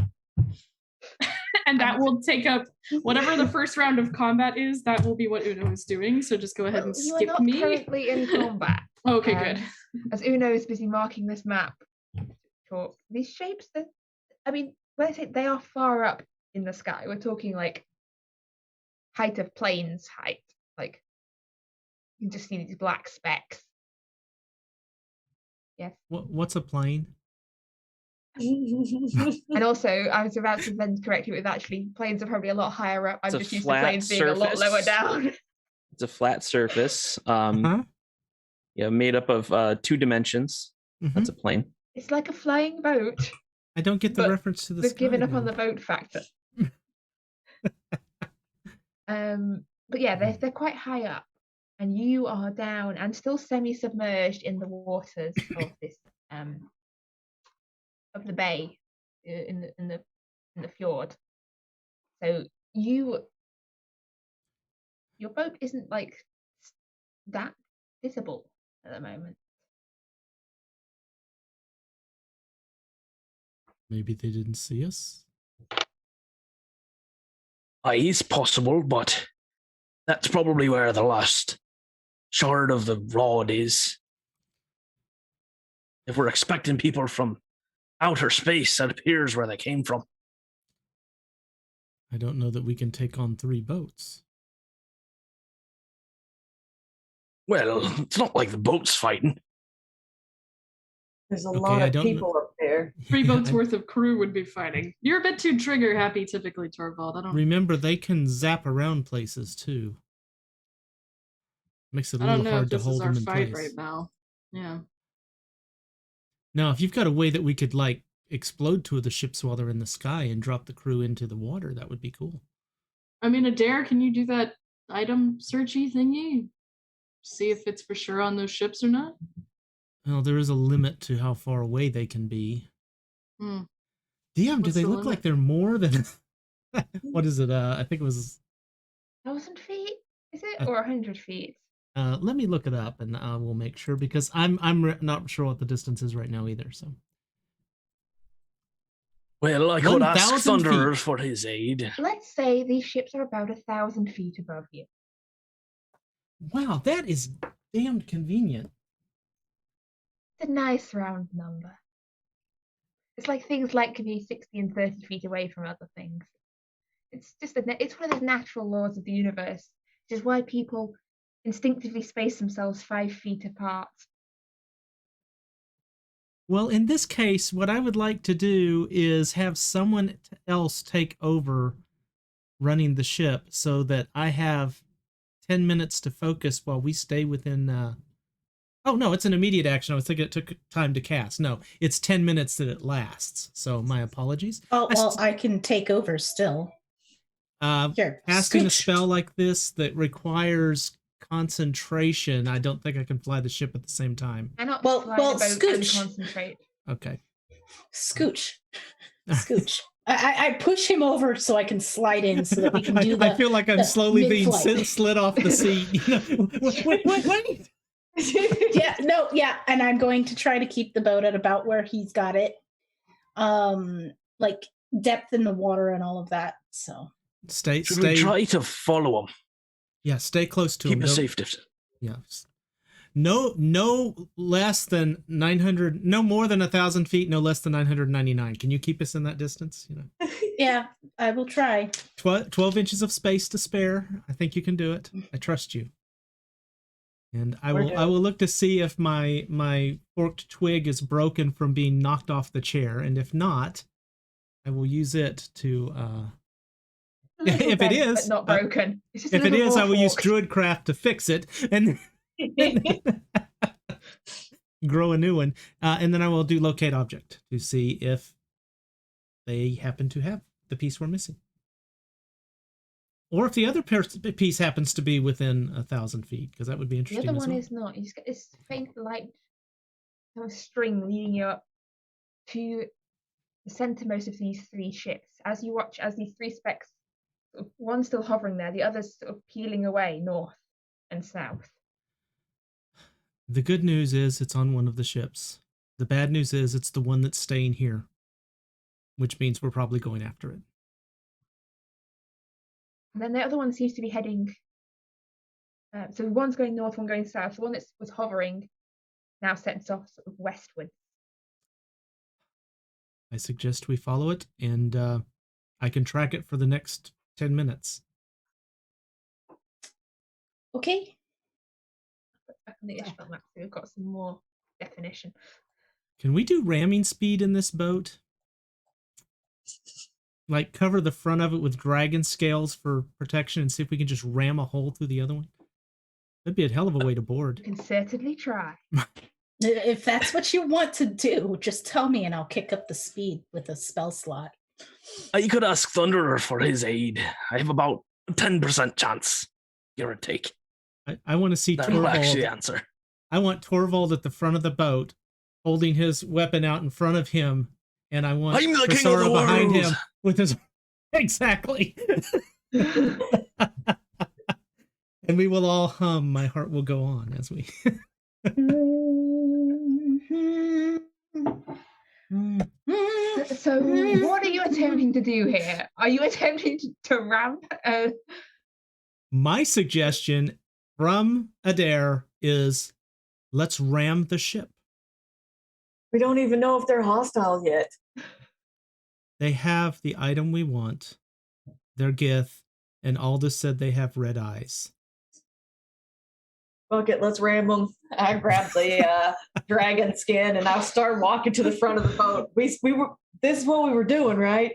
And that will take up whatever the first round of combat is. That will be what Uno is doing. So just go ahead and skip you are not me. Currently in combat. Okay, good. As Uno is busy marking this map, these shapes, I mean, when I say they are far up in the sky, we're talking like height of planes height. Like you just see these black specks. Yes. What's a plane? And also, I was about to then correct you with actually planes are probably a lot higher up. I'm just used to planes being a lot lower down. It's a flat surface. Yeah, made up of 2 dimensions. That's a plane. It's like a flying boat. I don't get the But reference to the They've sky. given up on though. the boat factor. But yeah, they're quite high up, and you are down and still semi-submerged in the waters of this of the bay in the fjord. So your boat isn't like that visible at the moment. Maybe they didn't see us. It's possible, but that's probably where the last shard of the rod is. If we're expecting people from outer space, that appears where they came from. I don't know that we can take on 3 boats. Well, it's not like the boat's fighting. There's a Okay, lot I of don't people up there. 3 boats I- worth of crew would be fighting. You're a bit too trigger happy typically, Torvald. I don't Remember, they can zap around places too. Makes it a I don't little know hard if to this is hold our them in fight place. right now. Yeah. Now, if you've got a way that we could like explode 2 of the ships while they're in the sky and drop the crew into the water, that would be cool. I mean, Adair, can you do that item searchy thingy? See if it's for sure on those ships or not? Well, there is a limit to how far away they can be. Hmm. Damn, do What's they the look limit? like they're more than... What is it? I think it was... 1,000 feet, is it, Uh, or 100 feet? let me look it up and I will make sure, because I'm not sure what the distance is right now either, so... Well, I could ask 1,000 Thunderer feet. for his aid. Let's say these ships are about 1,000 feet above you. Wow, that is damned convenient. It's a nice round number. It's like things like can be 60 and 30 feet away from other things. It's just it's one of those natural laws of the universe, which is why people instinctively space themselves 5 feet apart. Well, in this case, what I would like to do is have someone else take over running the ship so that I have 10 minutes to focus while we stay within... Oh, no, it's an immediate action. I was thinking it took time to cast. No, it's 10 minutes that it lasts. So my apologies. Oh, well, I can take over still. Here, Casting a scooch. spell like this that requires concentration, I don't think I can fly the ship at the same time. Cannot Well, fly the boat and scooch. concentrate. Okay. Scooch. Scooch. I push him over so I can slide in so that we can do I feel like I'm the slowly being mid-flight. slid off the seat. Wait. Yeah, no, yeah, and I'm going to try to keep the boat at about where he's got it. Like depth in the water and all of that. So Should we try to follow him? Yeah, stay close to Keep him. a safe distance. Yeah. No less than 900, no more than 1,000 feet, no less than 999. Can you keep us in that distance? You know, yeah, I will try. 12 inches of space to spare. I think you can do it. I trust you. And I will look to see if my forked twig is broken from being knocked off the chair, and if not, I will use it to. If it is, but not broken. It's just if it is, I will use forked. Druidcraft to fix it and grow a new one, and then I will do locate object to see if they happen to have the piece we're missing, or if the other piece happens to be within 1,000 feet, because that would be The interesting. other as one well. is not. You just get this faint light kind of string leading you up to the centermost of these 3 ships. As you watch, as these 3 specks, one's still hovering there, the other's sort of peeling away north and south. The good news is it's on one of the ships. The bad news is it's the one that's staying here, which means we're probably going after it. And then the other one seems to be heading. So one's going north, one going south. The one that was hovering now sets off sort of westward. I suggest we follow it, and I can track it for the next 10 minutes. Okay. Back on the Isfjell map, so we've got some more definition. Can we do ramming speed in this boat? Like cover the front of it with dragon scales for protection and see if we can just ram a hole through the other one? That'd be a hell of a way to board. You can certainly try. If that's what you want to do, just tell me and I'll kick up the speed with a spell slot. I could ask Thunderer for his aid. I have about a 10% chance, give or take. I want to see That will actually Torvald. answer. I want Torvald at the front of the boat, holding his weapon out in front of him, and I want I'm the king of Prisara the behind world. him with his exactly. And we will all hum "My Heart Will Go On" as we. So, what are you attempting to do here? Are you attempting to ramp? My suggestion from Adair is, let's ram the ship. We don't even know if they're hostile yet. They have the item we want. They're Gith, and Aldous said they have red eyes. Fuck it, let's ram them. I grab the dragon skin and I'll start walking to the front of the boat. We were. This is what we were doing, right?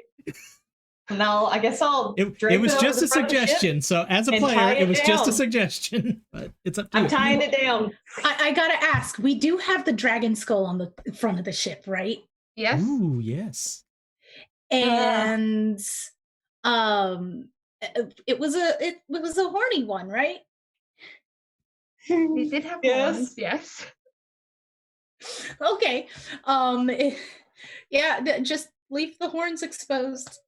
And I guess I'll. It was just a suggestion. So as a player, it was just a suggestion. But it's up to you. I'm tying it down. I gotta ask. We do have the dragon skull on the front of the ship, right? Yes. Ooh, yes. And it was a horny one, right? They did have horns, yes. Okay. Just leave the horns exposed.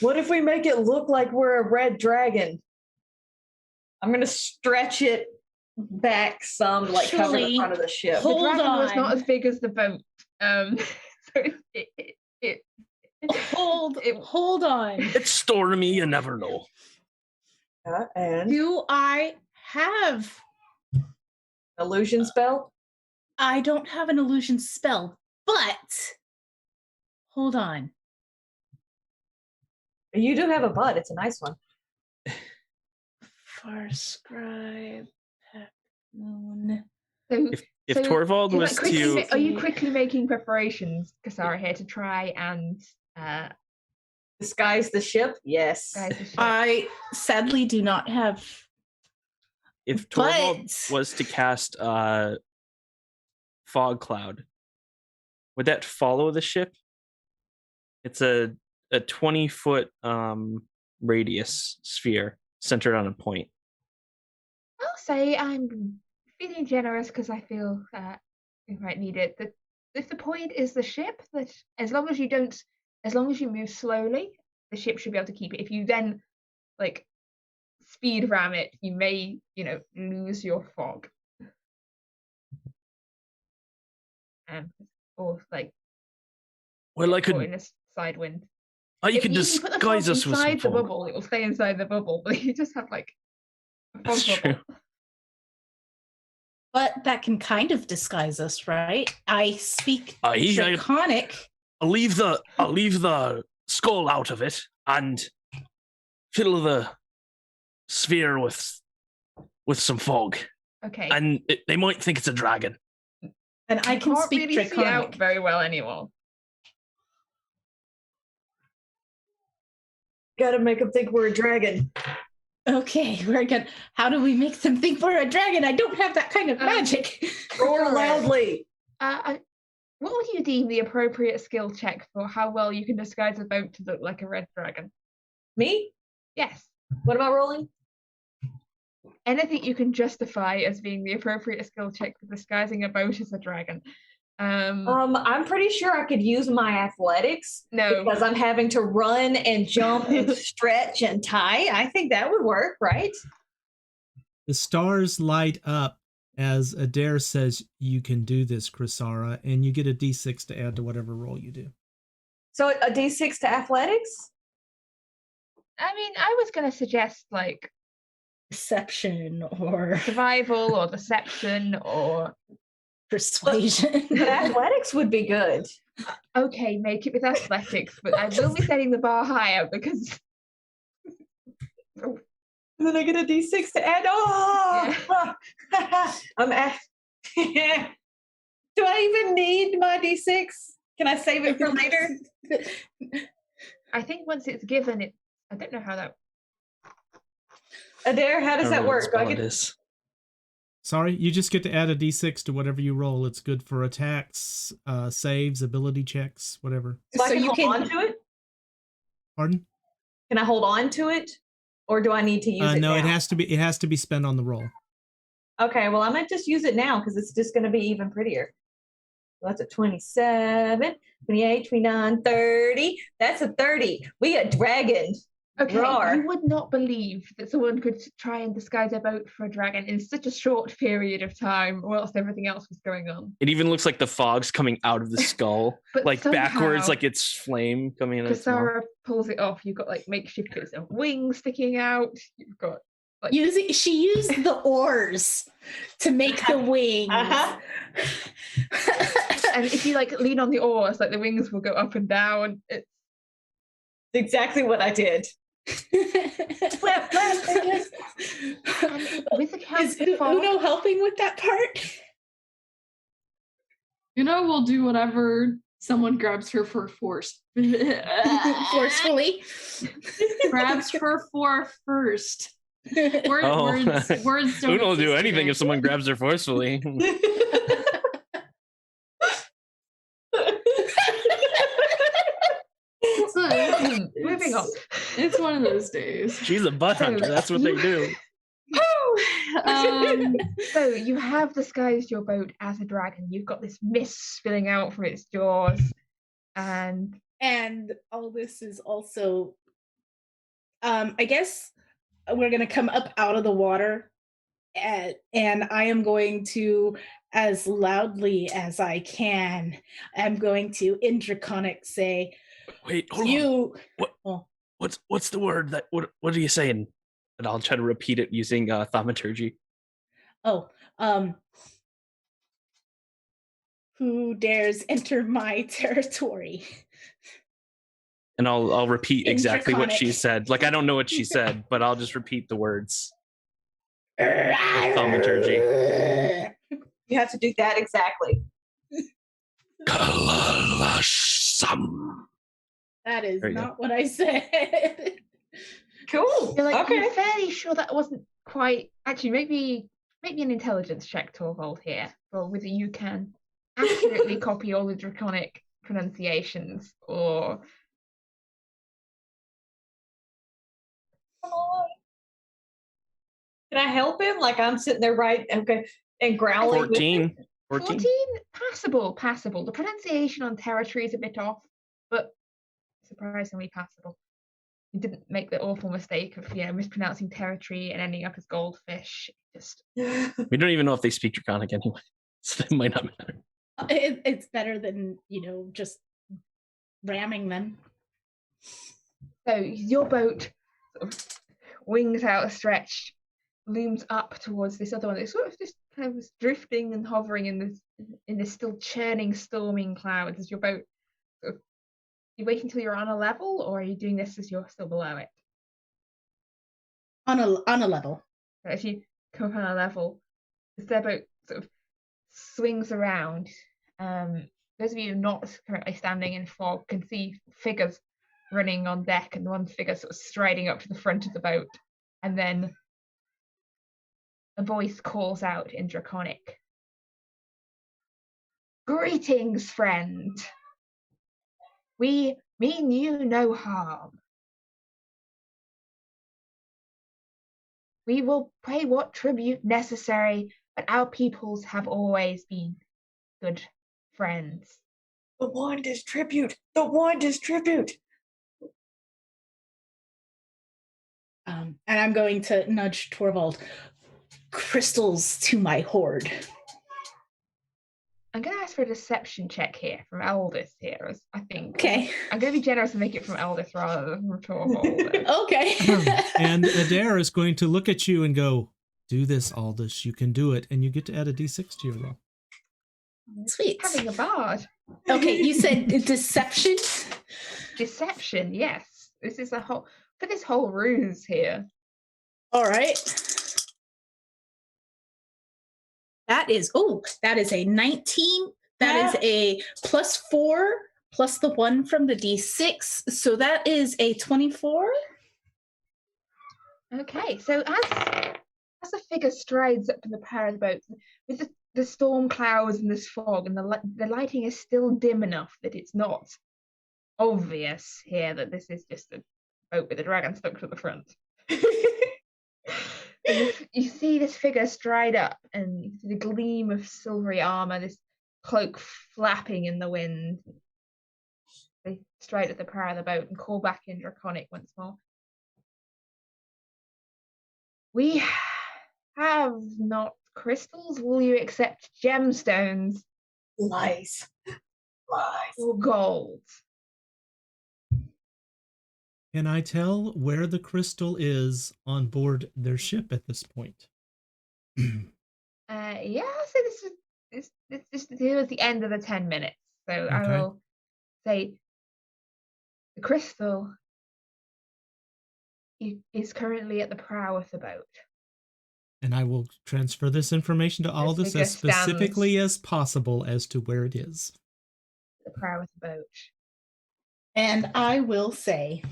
What if we make it look like we're a red dragon? I'm gonna stretch it back some, like cover the front of the ship. The dragon was not as big as the boat. So hold on. It's stormy, you never know. And do I have illusion spell? I don't have an illusion spell, but hold on. You do have a bud. It's a nice one. Far scribe, moon. If Torvald was to, are you quickly making preparations, Kasara, here to try and disguise the ship? Yes. disguise the ship? I sadly do not have. if Torvald was to cast fog cloud, would that follow the ship? It's a 20-foot radius sphere centered on a point. I'll say I'm feeling generous because I feel that we might need it. If the point is the ship, that as long as you move slowly, the ship should be able to keep it. If you then speed ram it, you may, lose your fog. Or well, I could in a side wind. I could disguise us with some inside the fog. bubble. It will stay inside the bubble, but you just have a fog That's bubble. true. But that can kind of disguise us, right? I speak Draconic. I'll leave the skull out of it and fill the sphere with some fog. Okay. And they might think it's a dragon. And I can can't speak really see out Draconic. very well anymore. Gotta make them think we're a dragon. Okay, we're good. How do we make them think we're a dragon? I don't have that kind of magic. Roar loudly. What would you deem the appropriate skill check for how well you can disguise a boat to look like a red dragon? Me? Yes. What am I rolling? Anything you can justify as being the appropriate skill check for disguising a boat as a dragon. I'm pretty sure I could use my athletics. No. Because I'm having to run and jump and stretch and tie. I think that would work, right? The stars light up as Adair says, "You can do this, Krisara," and you get a D6 to add to whatever roll you do. So a D6 to athletics? I mean, I was going to suggest Deception or survival or deception or persuasion. Athletics would be good. okay, make it with athletics, but I will be setting the bar higher because And then I get a D6 to add. Oh, yeah. I'm at. Do I even need my D6? Can I save it for later? I think once it's given, I don't know how that. Adair, how does that work? Do I It get is. Sorry, you just get to add a d6 to whatever you roll. It's good for attacks, saves, ability checks, whatever. So I can hold on to it? Pardon? Can I hold on to it? Or do I need to use it no, now? it has to be spent on the roll. Okay, well, I might just use it now because it's just going to be even prettier. So that's a 27, 28, 29, 30. That's a 30. We got dragon. Okay, Roar. you would not believe that someone could try and disguise a boat for a dragon in such a short period of time whilst everything else was going on. It even looks like the fog's coming out of the skull, But like somehow, backwards, like it's flame coming in. Kasara pulls it off. You've got like makeshift bits of wings sticking out. You've got like She used the oars to make the wings. and if you like lean on the oars, like the wings will go up and down. It's exactly what I did. flap, flap, and with the Is Uno helping with that part? We'll do whatever someone grabs her for force. Forcefully. Grabs her for first. Words don't Uno will do exist anything today. if someone grabs her forcefully. moving on. It's one of those days. She's a butt hunter. That's what they do. So you have disguised your boat as a dragon. You've got this mist spilling out from its jaws, and all this is also, I guess we're gonna come up out of the water, and I am going to, as loudly as I can, I'm going to in Draconic say, Wait, hold on. What? Oh. What's the word that? What are you saying? And I'll try to repeat it using thaumaturgy. Who dares enter my territory? And I'll repeat In exactly what she Draconic. said. Like I don't know what she said, but I'll just repeat the words. Thaumaturgy. You have to do that exactly. Kalasam. That is There you not what I said. Cool. you're like okay. you're fairly sure that wasn't quite. Actually, maybe an intelligence check, Torvald here, or whether you can accurately copy all the Draconic pronunciations, or Come on. Can I help him? Like I'm sitting there, right? Okay, and growling. with him? 14. 14, passable. The pronunciation on territory is a bit off, but surprisingly passable. You didn't make the awful mistake of mispronouncing territory and ending up as goldfish. Just We don't even know if they speak Draconic anyway, so that might not matter. It's better than, just ramming them. so your boat, sort of wings outstretched, looms up towards this other one. It's sort of just kind of drifting and hovering in this still churning, storming clouds. As your boat, you wait until you're on a level, or are you doing this as you're still below it? On a level. So if you come up on a level, as their boat sort of swings around, those of you not currently standing in fog can see figures running on deck, and one figure sort of striding up to the front of the boat, and then a voice calls out in Draconic, "Greetings, friend. We mean you no harm. We will pay what tribute necessary, but our peoples have always been good friends." The wand is tribute. The wand is tribute. And I'm going to nudge Torvald. Crystals to my hoard. I'm going to ask for a deception check here from Eldith here, I think. Okay. I'm going to be generous and make it from Eldith rather than from Torvald. Okay. And Adair is going to look at you and go, "Do this, Aldous. You can do it." And you get to add a d6 to your roll. Sweet. Having a bard. Okay, you said deception? Deception, yes. This is for this whole ruse here. All right. That is a 19. That is a +4 plus the 1 from the d6. So that is a 24. Okay, so as as the figure strides up to the prow of the boat, with the storm clouds and this fog, and the lighting is still dim enough that it's not obvious here that this is just a boat with a dragon stuck to the front. You see this figure stride up, and you see the gleam of silvery armor, this cloak flapping in the wind. They stride at the prow of the boat and call back in Draconic once more. We have not crystals. Will you accept gemstones? Lies. Or gold? Can I tell where the crystal is on board their ship at this point? Yeah, so this is the end of the 10 minutes. So Okay. I will say the crystal is currently at the prow of the boat. And I will transfer this information to Aldous figure as specifically as possible as to where it is. The prow of the boat. And I will say,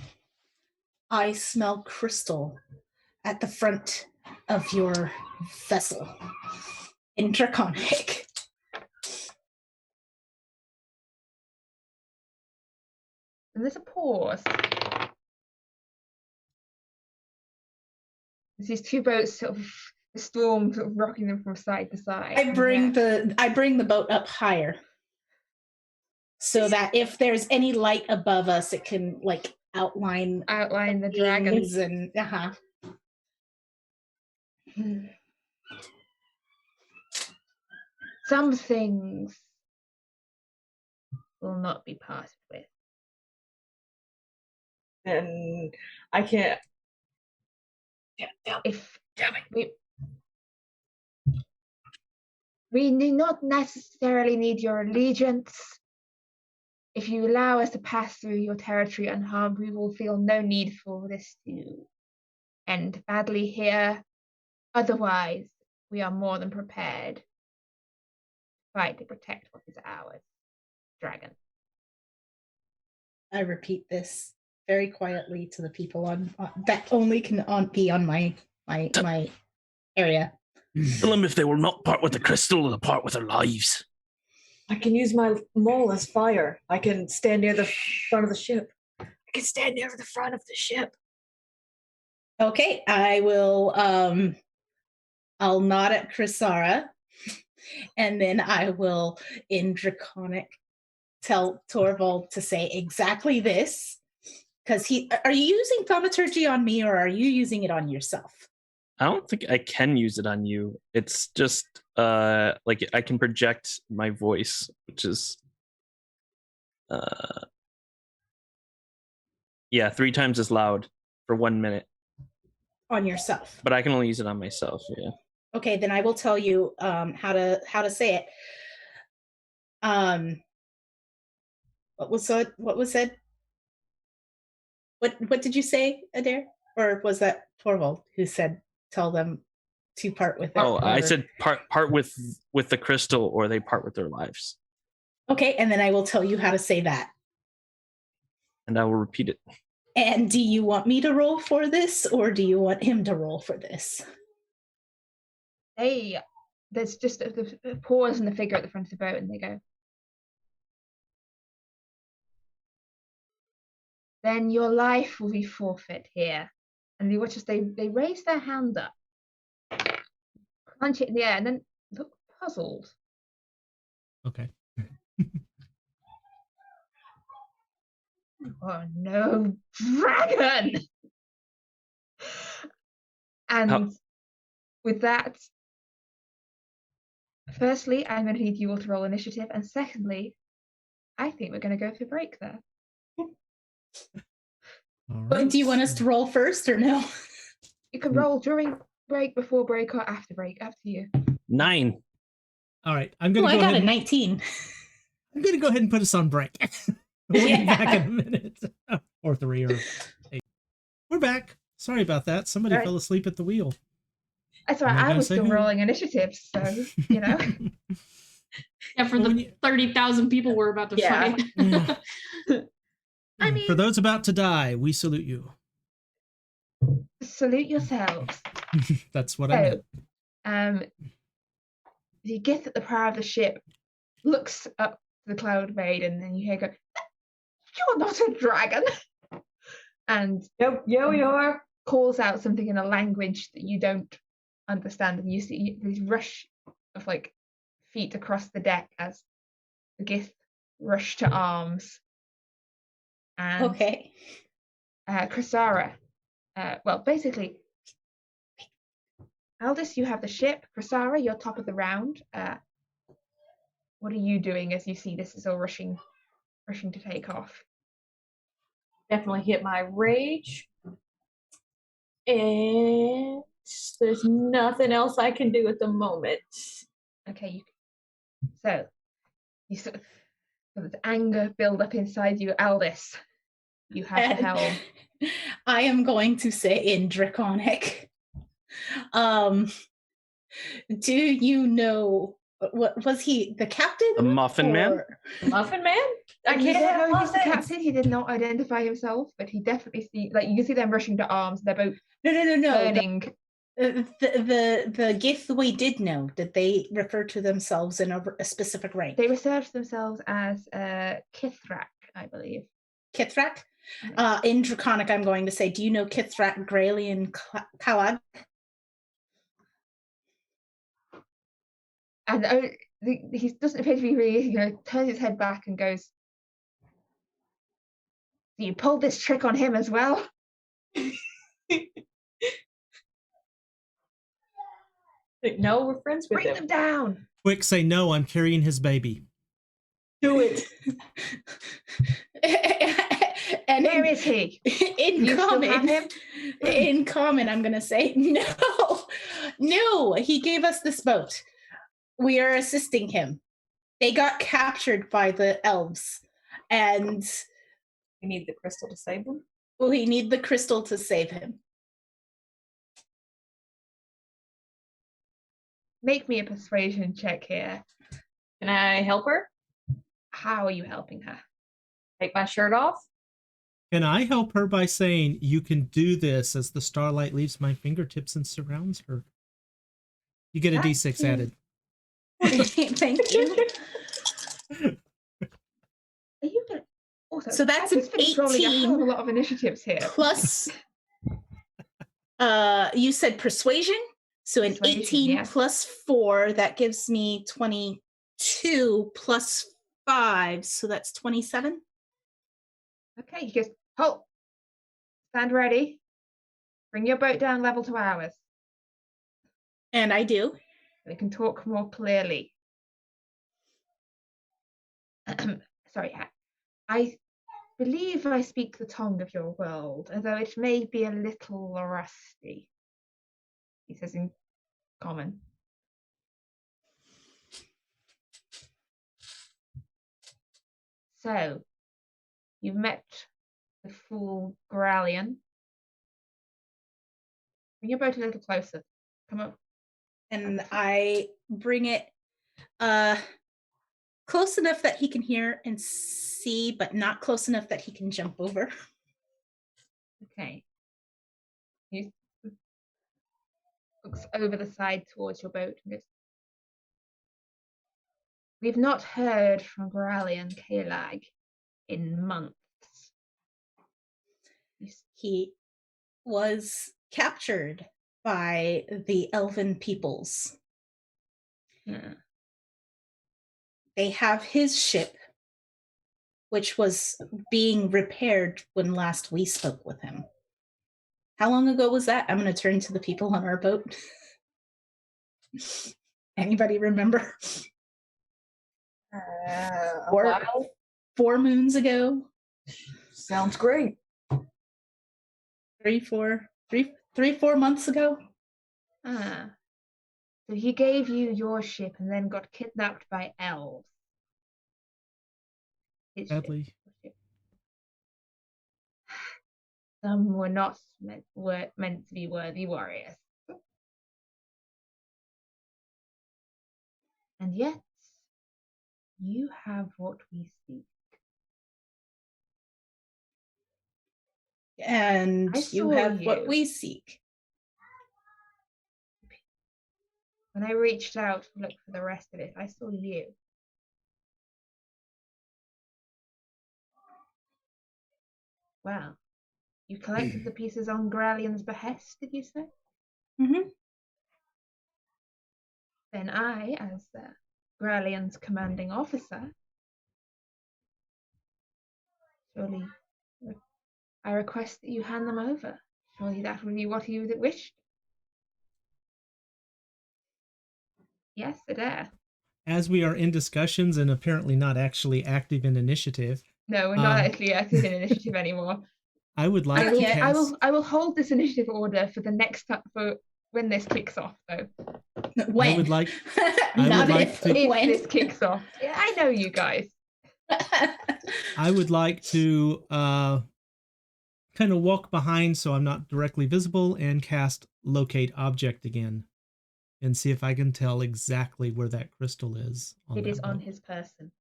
I smell crystal at the front of your vessel in Draconic. And there's a pause. There's these two boats, sort of the storm sort of rocking them from side to side. I bring the boat up higher, so that if there's any light above us, it can like outline the dragons and Some things will not be parted with. And I can't. If we do not necessarily need your allegiance. If you allow us to pass through your territory unharmed, we will feel no need for this to end badly here. Otherwise, we are more than prepared to fight to protect what is ours. Dragon. I repeat this very quietly to the people on that only can be on my area. Tell them if they will not part with the crystal, they'll part with their lives. I can use my maul as fire. I can stand near the front of the ship. Okay, I will. I'll nod at Chrysara, and then I will, in Draconic, tell Torvald to say exactly this. Because are you using thaumaturgy on me, or are you using it on yourself? I don't think I can use it on you. It's just like I can project my voice, which is 3 times as loud for 1 minute. On yourself. But I can only use it on myself, yeah. Okay, then I will tell you how to say it. What was said? What did you say, Adair? Or was that Torvald who said tell them to part with it? Oh, I said part with the crystal, or they part with their lives. Okay, and then I will tell you how to say that. And I will repeat it. And do you want me to roll for this, or do you want him to roll for this? There's just a pause in the figure at the front of the boat, and they go, then your life will be forfeit here. And you watch as they raise their hand up, clench it in the air, and then look puzzled. Okay. Oh no, dragon! And with that, firstly, I'm going to need you all to roll initiative, and secondly, I think we're going to go for break there. Right. Do you want us to roll first or no? You can roll during break, before break, or after break. Up to you. 9. All right. I'm gonna. I got a 19. I'm gonna go ahead and put us on break. We'll be back in a minute. Or 3 or 8. We're back. Sorry about that. Somebody fell asleep at the wheel. That's right. I was still rolling initiative, so you know. Yeah, for the 30,000 people we're about to fight. I mean, for those about to die, we salute you. Salute yourselves. That's what I meant. The Gith at the prow of the ship looks up to the Cloud Maiden, and you hear go, "You're not a dragon!" And Yep, yeah, we are. calls out something in a language that you don't understand, and you see this rush of like feet across the deck as the Gith rush to arms. And Okay. Chrysara, well, basically, Aldous, you have the ship. Chrysara, you're top of the round. What are you doing as you see this is all rushing to take off? Definitely hit my rage. And there's nothing else I can do at the moment. Okay, so you sort of feel this anger build up inside you, Aldous. You have the helm. I am going to say in Draconic. Do you know what was he the captain? The Muffin Man? Muffin Man? I You can't don't know have he's the muffins. captain. He did not identify himself, but he definitely you can see them rushing to arms. They're both No. burning. The Gith we did know. Did they refer to themselves in a specific rank? They refer to themselves as Kithrak, I believe. Kithrak? In Draconic, I'm going to say, do you know Kithrak, Graelian, Kalag? And he doesn't appear to be really, turns his head back and goes, "So you pulled this trick on him as well?" No, we're friends with Bring him. them down. Quick, say no, I'm carrying his baby. Do it. And Where is he? In You still have him? in common, I'm going to say, no, he gave us this boat. We are assisting him. They got captured by the elves, and We need the crystal to save them. we need the crystal to save him. Make me a persuasion check here. Can I help her? How are you helping her? Take my shirt off? Can I help her by saying, "You can do this," as the starlight leaves my fingertips and surrounds her? You get a D6 added. Thank you. Are you gonna also? So that's an rolling a hell of a 18 lot of initiatives here. plus. You said persuasion, so an Persuasion, 18 yes. plus 4, that gives me 22 plus 5, so that's 27. Okay, he goes, "Halt! Stand ready. Bring your boat down level to ours. And I do. We can talk more clearly." Sorry, I believe I speak the tongue of your world, although it may be a little rusty, he says in common. So, you've met the fool Gralian. Bring your boat a little closer. Come on. And I bring it close enough that he can hear and see, but not close enough that he can jump over. Okay. He looks over the side towards your boat and goes, "We've not heard from Gralian Kalag in months." He was captured by the elven peoples. Yeah. They have his ship, which was being repaired when last we spoke with him. How long ago was that? I'm going to turn to the people on our boat. Anybody remember? A while. 4 moons ago? Sounds great. 4 months ago? So he gave you your ship and then got kidnapped by elves. His ship. Sadly. Some were not meant to be worthy warriors. And yet, you have what we seek. and I you saw have what you. we seek. When I reached out to look for the rest of it, I saw you. Well, you collected the pieces on Gralian's behest, did you say? Mm-hmm. Then I, as Gralian's commanding officer, surely I request that you hand them over. Surely that would be what you wished. Yes, I dare. As we are in discussions and apparently not actually active in initiative, No, we're not actually active in initiative anymore. I would like to cast... I will hold this initiative order for the next time, for when this kicks off, though. When? I would like Not if, If when. this kicks off. Yeah, I know you guys. I would like to kind of walk behind so I'm not directly visible and cast Locate Object again and see if I can tell exactly where that crystal is. It is on boat. his person.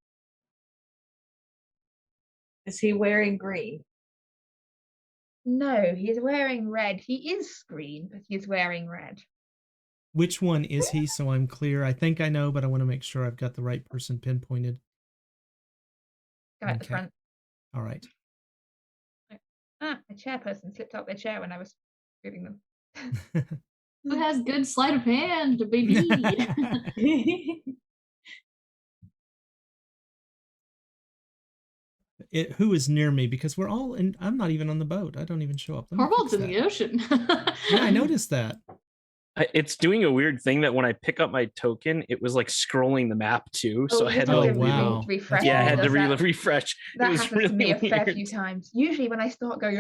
Is he wearing green? No, he is wearing red. He is green, but he is wearing red. Which one is he, so I'm clear? I think I know, but I want to make sure I've got the right person pinpointed. Guy at the front. All right. A chairperson slipped out their chair when I was moving them. Who has good sleight of hand, baby? Who is near me? Because we're all in. I'm not even on the boat. I don't even show up. Corval's in the ocean. Yeah, I noticed that. It's doing a weird thing that when I pick up my token, it was like scrolling the map too. So I had to like refresh. Yeah, I had to refresh. That it was happens really to me a fair weird. few times. Usually when I start going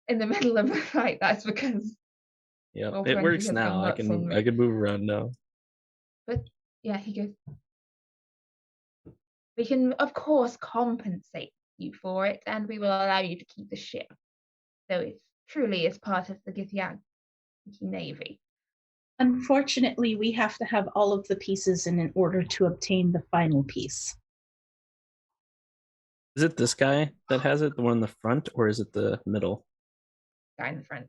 in the middle of a fight, that's because Yeah, it works now. I can move around now. But yeah, he goes. We can of course compensate you for it, and we will allow you to keep the ship, though it truly is part of the Gith Navy. Unfortunately, we have to have all of the pieces in order to obtain the final piece. Is it this guy that has it, the one in the front, or is it the middle? Guy in the front.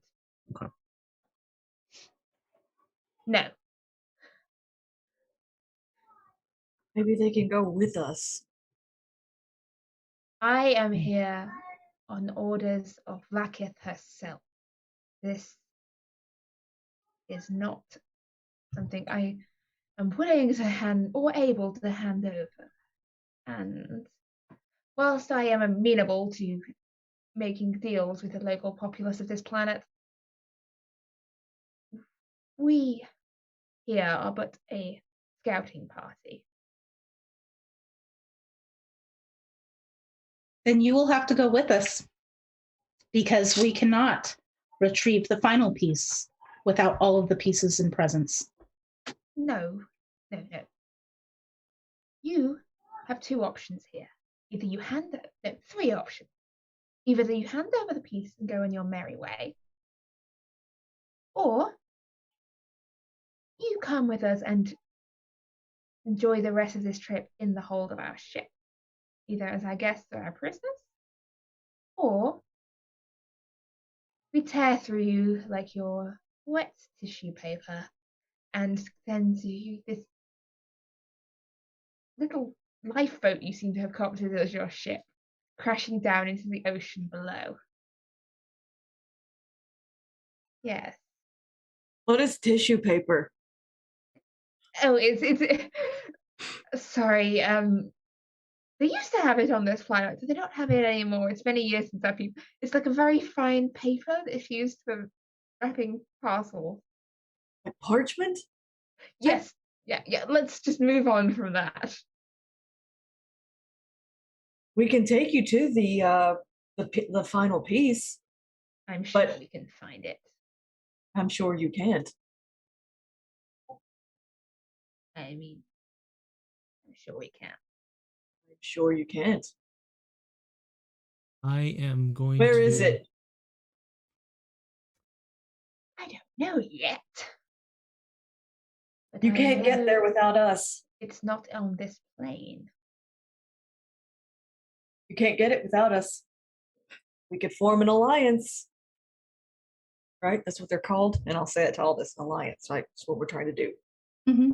Okay. No. Maybe they can go with us. I am here on orders of Lakith herself. This is not something I am willing to hand or able to hand over. And whilst I am amenable to making deals with the local populace of this planet, we here are but a scouting party. Then you will have to go with us, because we cannot retrieve the final piece without all of the pieces in presence. No. You have two options here. Either you three options. Either you hand over the piece and go on your merry way, or you come with us and enjoy the rest of this trip in the hold of our ship, either as our guests or our prisoners, or we tear through you like your wet tissue paper and send you this little lifeboat you seem to have copied as your ship, crashing down into the ocean below. Yes. What is tissue paper? Oh, it's sorry. They used to have it on this planet, but they don't have it anymore. It's many years since that people. It's like a very fine paper that's used for wrapping parcels. Like parchment? Yes. Yeah. Let's just move on from that. We can take you to the final piece. I'm sure we can find it. I'm sure you can't. I mean, I'm sure we can. I'm sure you can't. I am going Where is it? I don't know yet. But You can't get there without us. It's not on this plane. You can't get it without us. We could form an alliance. right? That's what they're called. And I'll say it to all this alliance. Like, that's what we're trying to do. Mm-hmm.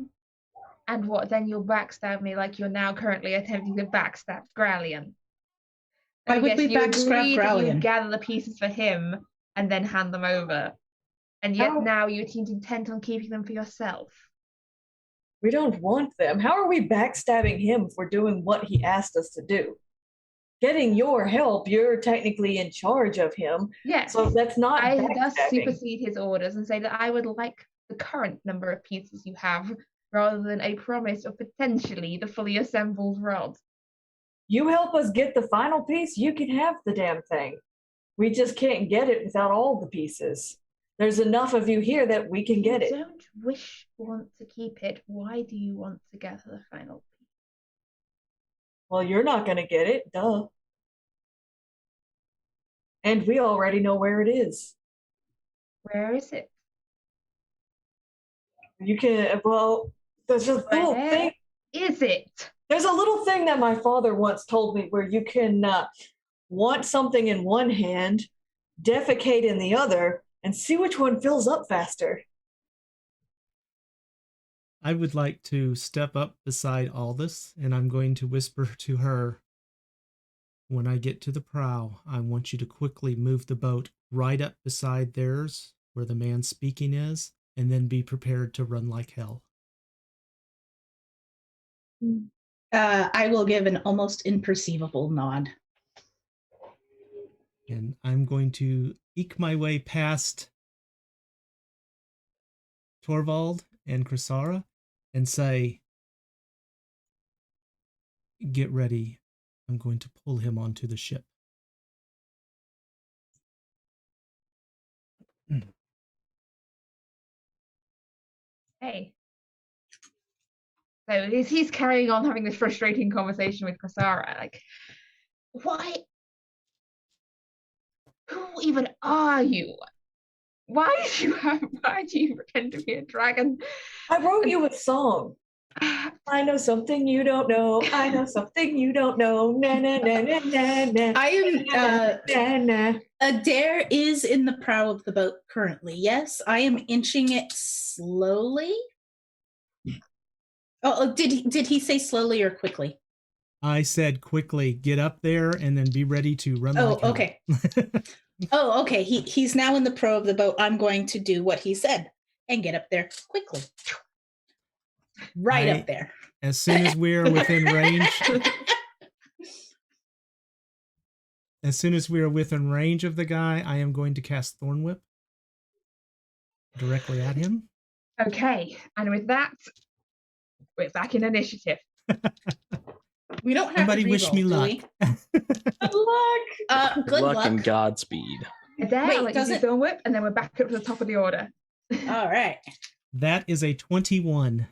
And what, then you'll backstab me like you're now currently attempting to backstab Grallian? Why would we backstab Grallian? You gather the pieces for him and then hand them over. And yet now you seem intent on keeping them for yourself. We don't want them. How are we backstabbing him for doing what he asked us to do? Getting your help, you're technically in charge of him. Yes. So that's not I backstabbing. thus supersede his orders and say that I would like the current number of pieces you have, rather than a promise of potentially the fully assembled rod. You help us get the final piece, you can have the damn thing. We just can't get it without all the pieces. There's enough of you here that we can get it. You don't want to keep it. Why do you want to gather the final piece? Well, you're not going to get it, duh. And we already know where it is. Where is it? You can, well, there's a little thing. Is it? There's a little thing that my father once told me where you can want something in one hand, defecate in the other, and see which one fills up faster. I would like to step up beside Aldous, and I'm going to whisper to her, when I get to the prow, I want you to quickly move the boat right up beside theirs, where the man speaking is, and then be prepared to run like hell. I will give an almost imperceivable nod. And I'm going to eke my way past Torvald and Chrysara and say, get ready. I'm going to pull him onto the ship. Hey. So he's carrying on having this frustrating conversation with Chrysara. Like, why? Who even are you? Why do you pretend to be a dragon? I wrote you a song. I know something you don't know. I know something you don't know. Na na na na na na. I am Adair is in the prow of the boat currently. Yes, I am inching it slowly. Oh, did he say slowly or quickly? I said quickly, get up there and then be ready to run. Oh, like hell. okay. Oh, okay. He's now in the prow of the boat. I'm going to do what he said and get up there quickly. Right up there. As soon as we're within range. As soon as we are within range of the guy, I am going to cast Thorn Whip directly at him. Okay, and with that, we're back in initiative. We don't have Somebody wish me luck. Good luck. Good luck and Godspeed. Adair, I'll let you do Thorn Whip, and then we're back up to the top of the order. All right. That is a 21.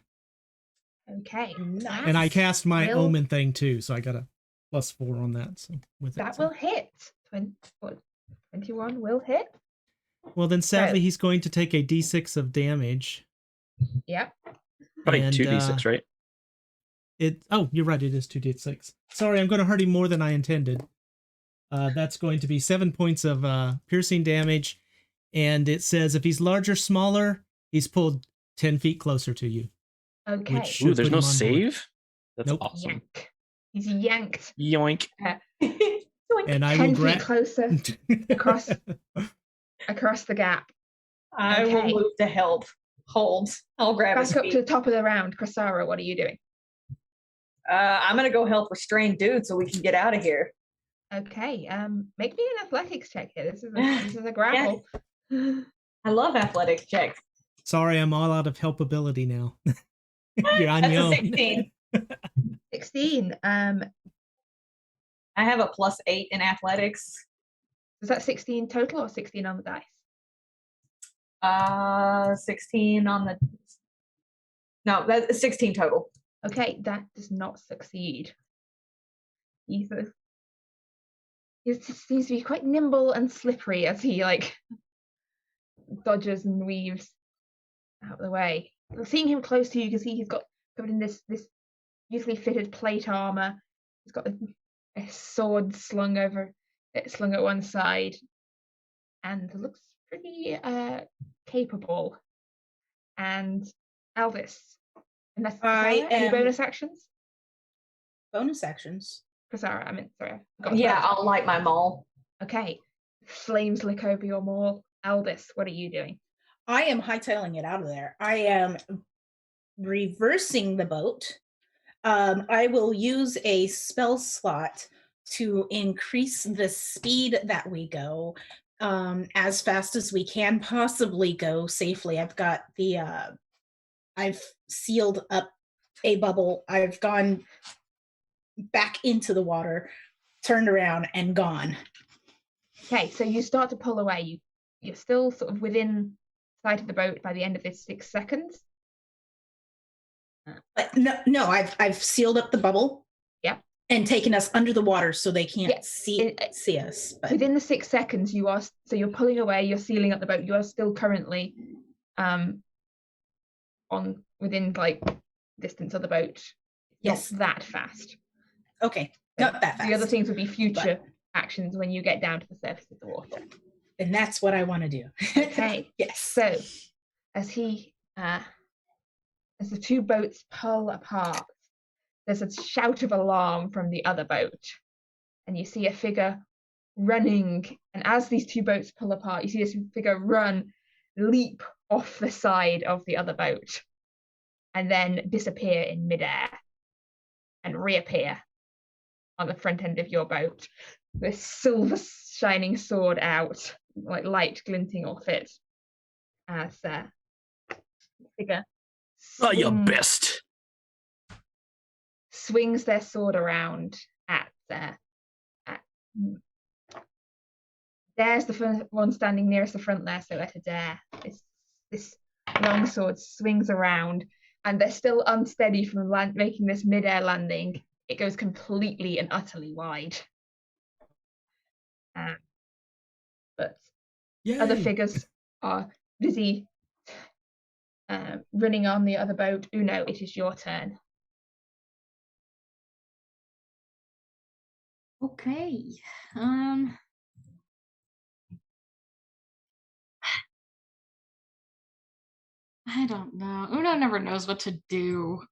Okay. Nice. And I cast my Omen thing too, so I got a +4 on that. So with that will hit. 21 will hit. Well, then sadly he's going to take a d6 of damage. Yep. Probably 2d6, right? Oh, you're right. It is 2d6. Sorry, I'm going to hurt him more than I intended. That's going to be 7 points of piercing damage, and it says if he's larger, smaller, he's pulled 10 feet closer to you. Okay. Ooh, there's no save? That's awesome. Yank. He's yanked. Yoink. And I 10 will feet closer across the gap. I will move to help. Hold. I'll grab his back up feet. to the top of the round. Chrysara, what are you doing? I'm gonna go help restrain dude so we can get out of here. Okay. Make me an athletics check here. This is a grapple. Yes. I love athletics checks. Sorry, I'm all out of helpability now. You're on That's your a own. 16. 16. I have a +8 in athletics. Was that 16 total or 16 on the dice? 16 on the. No, that's 16 total. Okay, that does not succeed. He seems to be quite nimble and slippery as he dodges and weaves out of the way. Seeing him close to you, you can see he's got covered in this beautifully fitted plate armor. He's got a sword slung at one side, and looks pretty capable. And Elvis, unless any bonus actions? Bonus actions. Sorry, I meant sorry. I'll light my maul. Okay. Flames lick over your maul. Elvis, what are you doing? I am hightailing it out of there. I am reversing the boat. I will use a spell slot to increase the speed that we go as fast as we can possibly go safely. I've got I've sealed up a bubble. I've gone back into the water, turned around, and gone. Okay, so you start to pull away. You're still sort of within sight of the boat by the end of this 6 seconds. No, I've sealed up the bubble. Yeah. And taken us under the water so they can't see us. But within the 6 seconds, you're pulling away. You're sealing up the boat. You are still currently within like distance of the boat. Yes. Not that fast. Okay, not that fast. The other things would be future actions when you get down to the surface of the water. And that's what I want to do. Okay. Yes. So as the 2 boats pull apart, there's a shout of alarm from the other boat, and you see a figure running. And as these 2 boats pull apart, you see this figure leap off the side of the other boat, and then disappear in midair and reappear on the front end of your boat, with silver shining sword out, like light glinting off it, as the figure Your best. swings their sword around at there's the one standing nearest the front there, so at Adair. This long sword swings around, and they're still unsteady from making this mid-air landing. It goes completely and utterly wide. But Yay. other figures are busy running on the other boat. Uno, it is your turn. Okay. I don't know. Uno never knows what to do.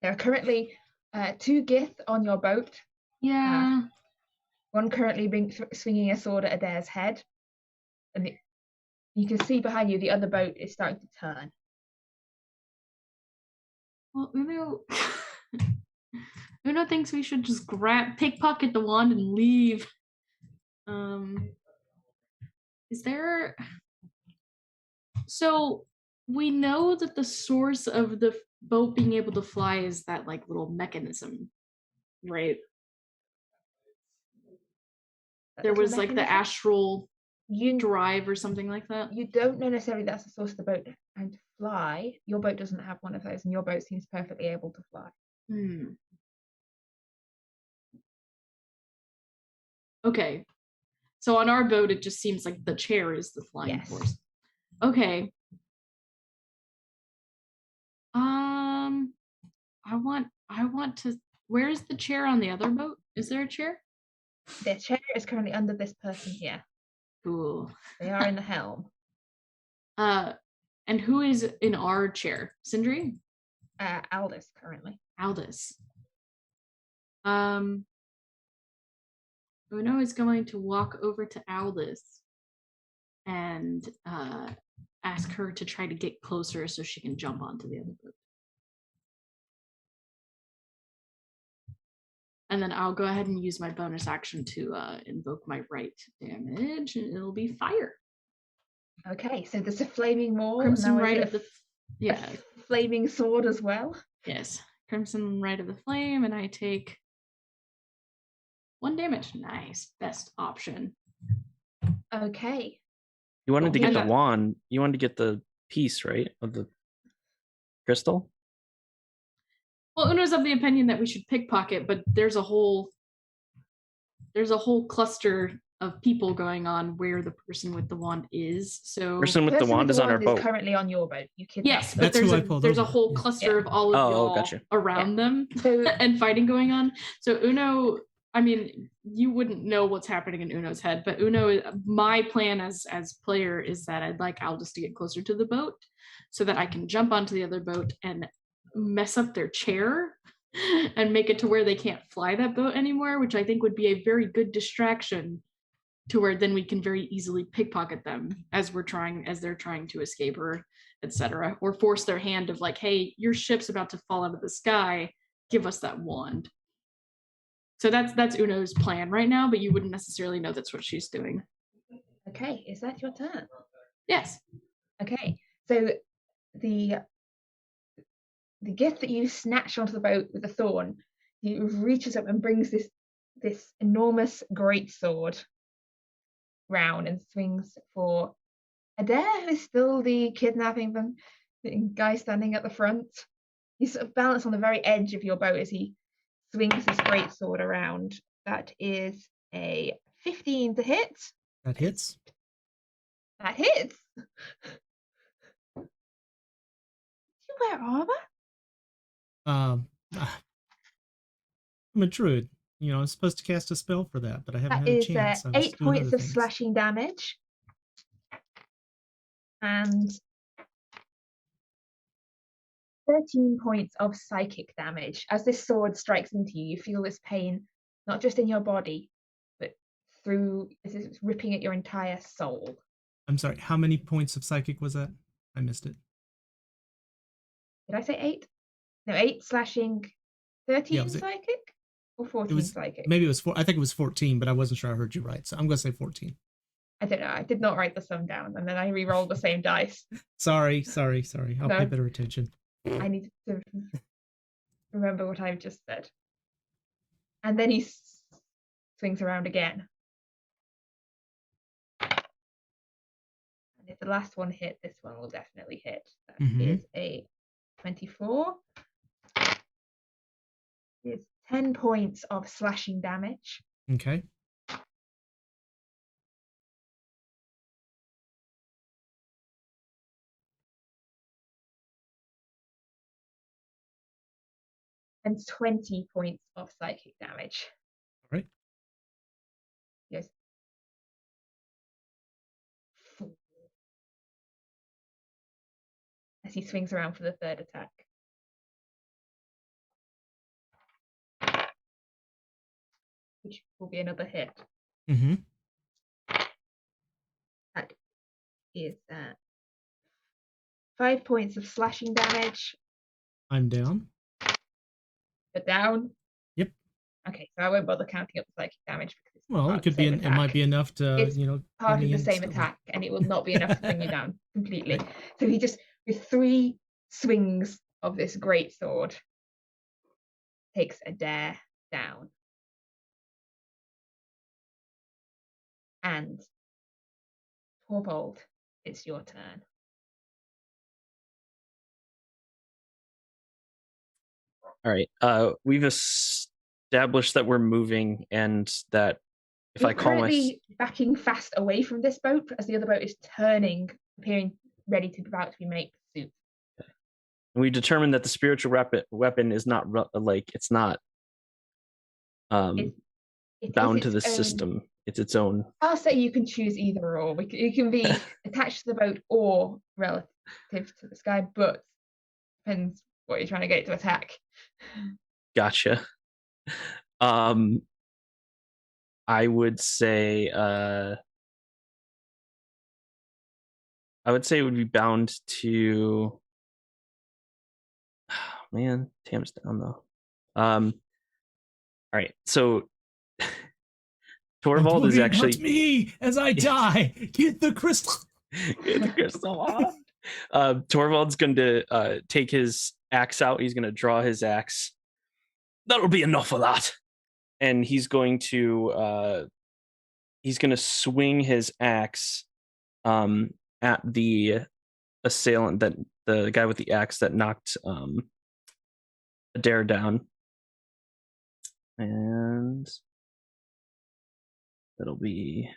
There are currently 2 Gith on your boat. Yeah. One currently swinging a sword at Adair's head. And you can see behind you the other boat is starting to turn. Well, Uno thinks we should just pickpocket the wand and leave. Is there... So we know that the source of the boat being able to fly is that like little mechanism, right? There was like the astral drive or something like that. You don't know necessarily that's the source of the boat and to fly. Your boat doesn't have one of those, and your boat seems perfectly able to fly. Okay. So on our boat, it just seems like the chair is the flying force. Okay. I want to. Where is the chair on the other boat? Is there a chair? The chair is currently under this person here. Cool. They are in the helm. And who is in our chair? Sindri? Aldous currently. Aldous. Uno is going to walk over to Aldous and ask her to try to get closer so she can jump onto the other boat. And then I'll go ahead and use my bonus action to invoke my right damage, and it'll be fire. Okay, so there's a flaming maul. Crimson now right of the a flaming sword as well. Yes, crimson right of the flame, and I take 1 damage. Nice, best option. Okay. You wanted to get the wand. You wanted to get the piece, right, of the crystal? Well, Uno's of the opinion that we should pickpocket, but there's a whole cluster of people going on where the person with the wand is. So person with the wand is on our boat. Currently on your boat. You yes, but there's a whole cluster of all of y'all gotcha. around them and fighting going on. So Uno, I mean, you wouldn't know what's happening in Uno's head, but my plan as player is that I'd like Aldous to get closer to the boat so that I can jump onto the other boat and mess up their chair and make it to where they can't fly that boat anymore, which I think would be a very good distraction to where then we can very easily pickpocket them as they're trying to escape, or etc., or force their hand of like, hey, your ship's about to fall out of the sky, give us that wand. So that's Uno's plan right now, but you wouldn't necessarily know that's what she's doing. Okay, is that your turn? Yes. Okay, so the Gith that you snatched onto the boat with the thorn, he reaches up and brings this enormous great sword round and swings for Adair, who's still the kidnapping them guy standing at the front. He's sort of balanced on the very edge of your boat as he swings his great sword around. That is a 15 to hit. That hits. That hits. Do you wear armor? I'm a druid. You know, I'm supposed to cast a spell for that, but I haven't That had a is chance. 8 points of slashing damage. And 13 points of psychic damage. As this sword strikes into you, you feel this pain, not just in your body, but through, it's ripping at your entire soul. I'm sorry, how many points of psychic was that? I missed it. Did I say 8? No, 8 slashing, 13 psychic? Or 14 psychic? Maybe it was 4. I think it was 14, but I wasn't sure I heard you right. So I'm going to say 14. I don't know. I did not write the sum down, and then I re-rolled the same dice. Sorry. I'll pay better attention. I need to remember what I've just said. And then he swings around again. And if the last one hit, this one will definitely hit. That is a 24. It's 10 points of slashing damage. Okay. And 20 points of psychic damage. All right. Yes. As he swings around for the third attack. Which will be another hit. That is 5 points of slashing damage. I'm down. You're down? Yep. Okay, so I won't bother counting up the psychic damage because it could be. It might be enough to it's part of the same attack, and it will not be enough to bring you down completely. Right. So he just, with 3 swings of this great sword, takes Adair down. And Torvald, it's your turn. All right. We've established that we're moving, and that if You're I call currently backing fast away from this boat as the other boat is turning, appearing ready to about to be made pursuit. And we determined that the spiritual weapon is not it's not bound to the system. It's its own. I'll say you can choose either or. It can be attached to the boat or relative to the sky, but depends what you're trying to get it to attack. Gotcha. I would say it would be bound to. Oh, man, Tam's down though. All right, so Torvald is actually me as I die. Get the crystal. Get the crystal on. Torvald's going to take his axe out. He's going to draw his axe. That'll be enough of that. And he's going to swing his axe at the assailant, that the guy with the axe that knocked Adair down. And that'll be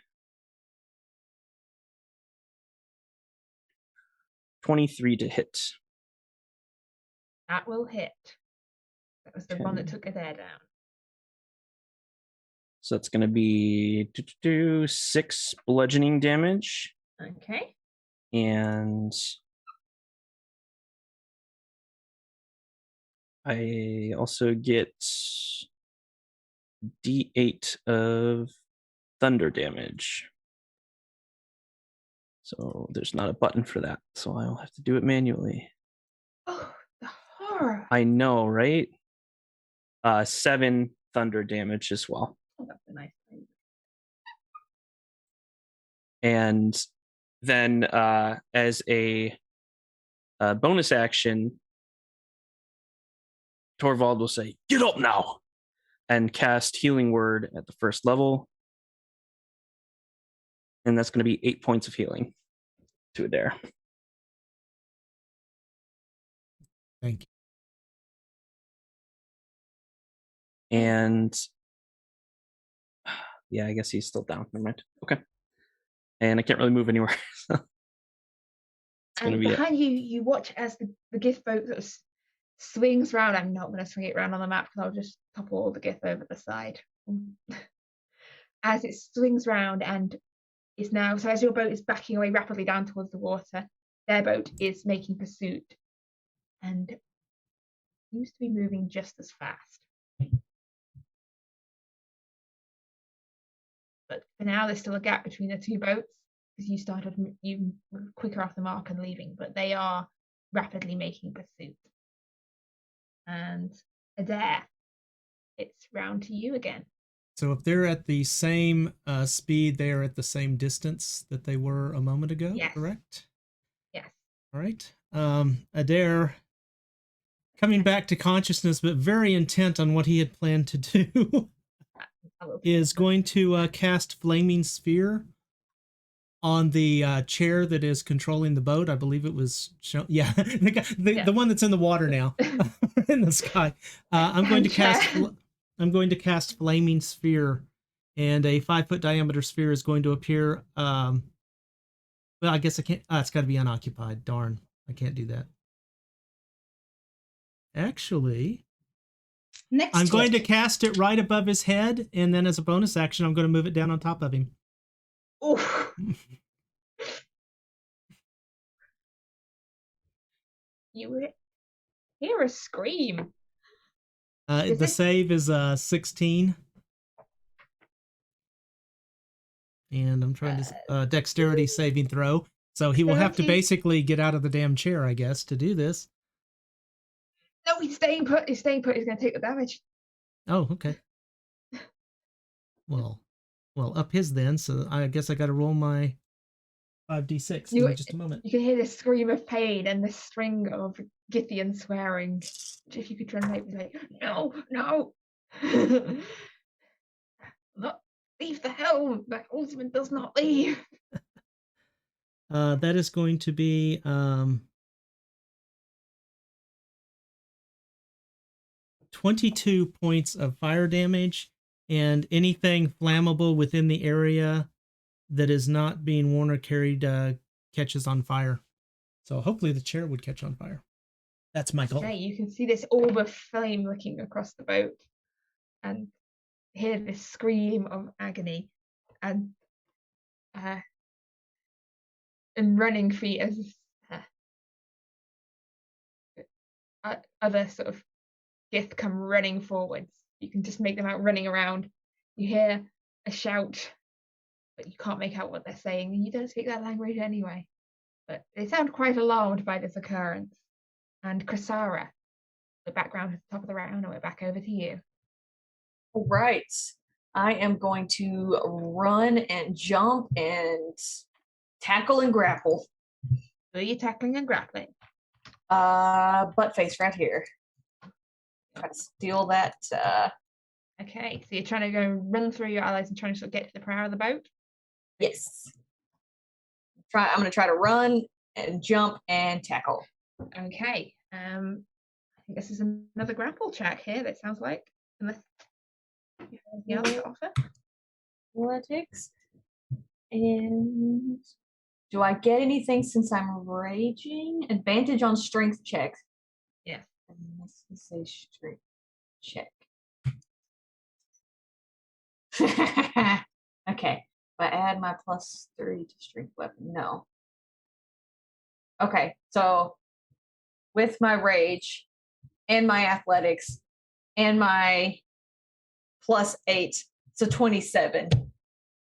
23 to hit. That will hit. That was the one that took Adair down. So that's going to be 6 bludgeoning damage. Okay. And I also get D8 of thunder damage. So there's not a button for that. So I'll have to do it manually. Oh, the horror. I know, right? 7 thunder damage as well. Oh, that's a nice thing. And then as a bonus action, Torvald will say, "Get up now," and cast Healing Word at the first level. And that's going to be 8 points of healing to Adair. Thank you. And yeah, I guess he's still down. Never mind. Okay. And I can't really move anywhere. So it's going to And be behind you, you watch as the Gith boat sort of swings round. I'm not going to swing it around on the map because I'll just topple all the Gith over the side. As it swings round and is now, so as your boat is backing away rapidly down towards the water, their boat is making pursuit and seems to be moving just as fast. But for now, there's still a gap between the two boats because you were quicker off the mark and leaving, but they are rapidly making pursuit. And Adair, it's round to you again. So if they're at the same speed, they are at the same distance that they were a moment ago, Yes. correct? Yes. All right. Adair, coming back to consciousness, but very intent on what he had planned to do, is going to cast Flaming Sphere on the chair that is controlling the boat. I believe it was shown. Yeah, the one that's in the water now, in the sky. I'm going to cast Flaming Sphere, and a 5-foot diameter sphere is going to appear. Well, I guess I can't. It's got to be unoccupied. Darn, I can't do that. Actually, I'm going to cast it right above his head, and then as a bonus action, I'm going to move it down on top of him. Oh. You hear a scream. The save is 16. And I'm trying to dexterity saving throw. So he will have to basically get out of the damn chair, I guess, to do this. No, he's staying put. He's staying put. He's going to take the damage. Oh, okay. Well, up his then. So I guess I got to roll my 5d6 in just a moment. You can hear this scream of pain and this string of Githian swearing. Which if you could translate, be like, no, no. Look, leave the helm. My oarsman does not leave. That is going to be 22 points of fire damage, and anything flammable within the area that is not being worn or carried catches on fire. So hopefully the chair would catch on fire. That's my goal. Okay, you can see this orb of flame looking across the boat and hear this scream of agony and running feet as other sort of Gith come running forwards. You can just make them out running around. You hear a shout, but you can't make out what they're saying. You don't speak that language anyway. But they sound quite alarmed by this occurrence. And Chrysara, the background at the top of the round, and we're back over to you. All right. I am going to run and jump and tackle and grapple. So you're tackling and grappling. Butt face right here. Try to steal that. Okay, so you're trying to go run through your allies and trying to sort of get to the prow of the boat? Yes. I'm going to try to run and jump and tackle. Okay. I think this is another grapple check here, that sounds like. Unless you have anything else to offer. Athletics. And do I get anything since I'm raging? Advantage on strength checks. Yes. Let's say strength check. Okay. If I add my +3 to strength weapon, no. Okay, so with my rage and my athletics and my +8, so 27.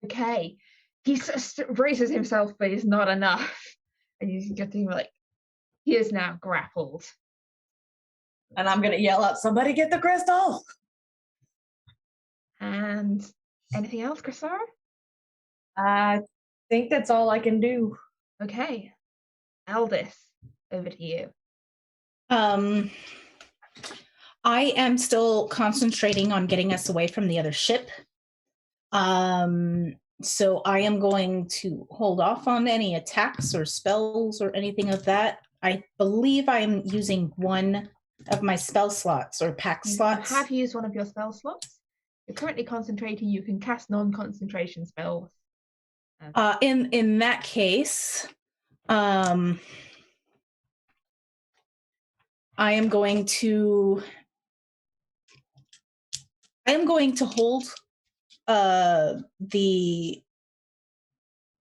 Okay. He braces himself, but it's not enough. And he's getting like, he is now grappled. And I'm gonna yell out, somebody get the crystal! And anything else, Grisara? I think that's all I can do. Okay. Aldous, over to you. I am still concentrating on getting us away from the other ship. So I am going to hold off on any attacks or spells or anything of that. I believe I am using one of my spell slots or pack slots. You have used one of your spell slots. You're currently concentrating. You can cast non-concentration spells. In that case, I am going to hold the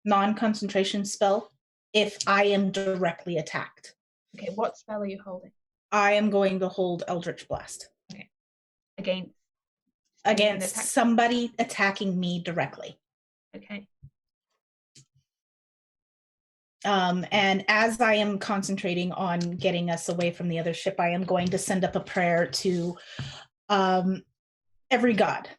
non-concentration spell if I am directly attacked. Okay, what spell are you holding? I am going to hold Eldritch Blast. Okay. Against somebody attacking me directly. Okay. And as I am concentrating on getting us away from the other ship, I am going to send up a prayer to every god.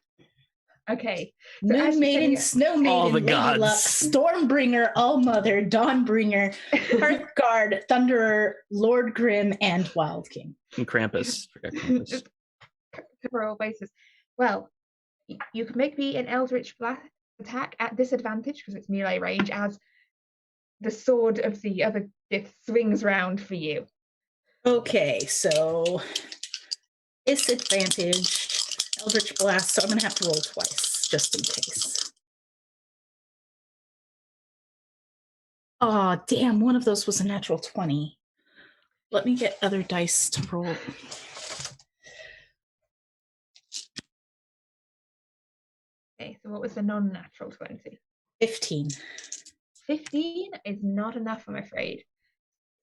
Okay. So Moon Maiden, Snow Maiden, all the Lady gods. Luck, Stormbringer, All-Mother, Dawnbringer, Hearthguard, Thunderer, Lord Grim, and Wild King. And Krampus. Forget Krampus. Just cover all bases. Well, you can make me an Eldritch Blast attack at disadvantage because it's melee range as the sword of the other Gith swings round for you. Okay, so disadvantage, Eldritch Blast, so I'm going to have to roll twice, just in case. Oh, damn, one of those was a natural 20. Let me get other dice to roll. Okay, so what was the non-natural 20? 15. 15 is not enough, I'm afraid.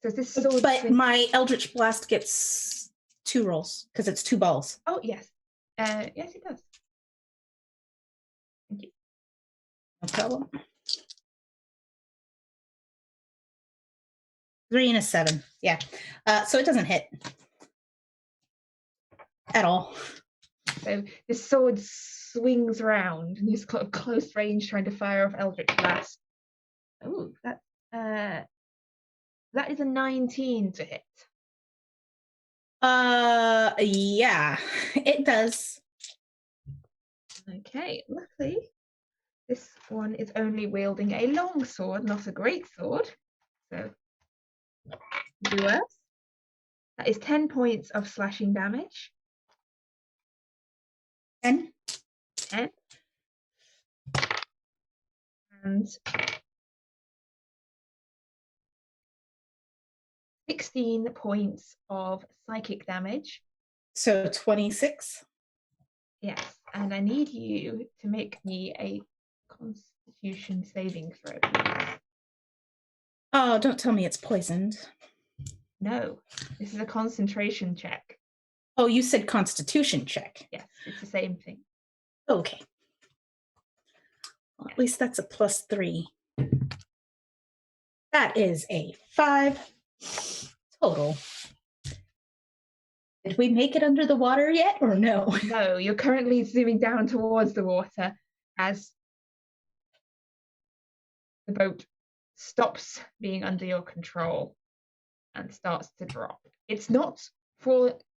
So this sword But my Eldritch Blast gets 2 rolls, because it's 2 balls. Oh, yes. Yes, it does. Thank you. No problem. 3 and a 7. Yeah. So it doesn't hit. At all. So this sword swings round and he's got a close range trying to fire off Eldritch Blast. Oh, that is a 19 to hit. Yeah, it does. Okay, luckily this one is only wielding a long sword, not a great sword. So do worse. That is 10 points of slashing damage. 10. 10. And 16 points of psychic damage. So 26. Yes, and I need you to make me a Constitution saving throw, please. Oh, don't tell me it's poisoned. No, this is a concentration check. Oh, you said Constitution check. Yes, it's the same thing. Okay. Well, at least that's a +3. That is a 5 total. Did we make it under the water yet or no? No, you're currently zooming down towards the water as the boat stops being under your control and starts to drop. It's not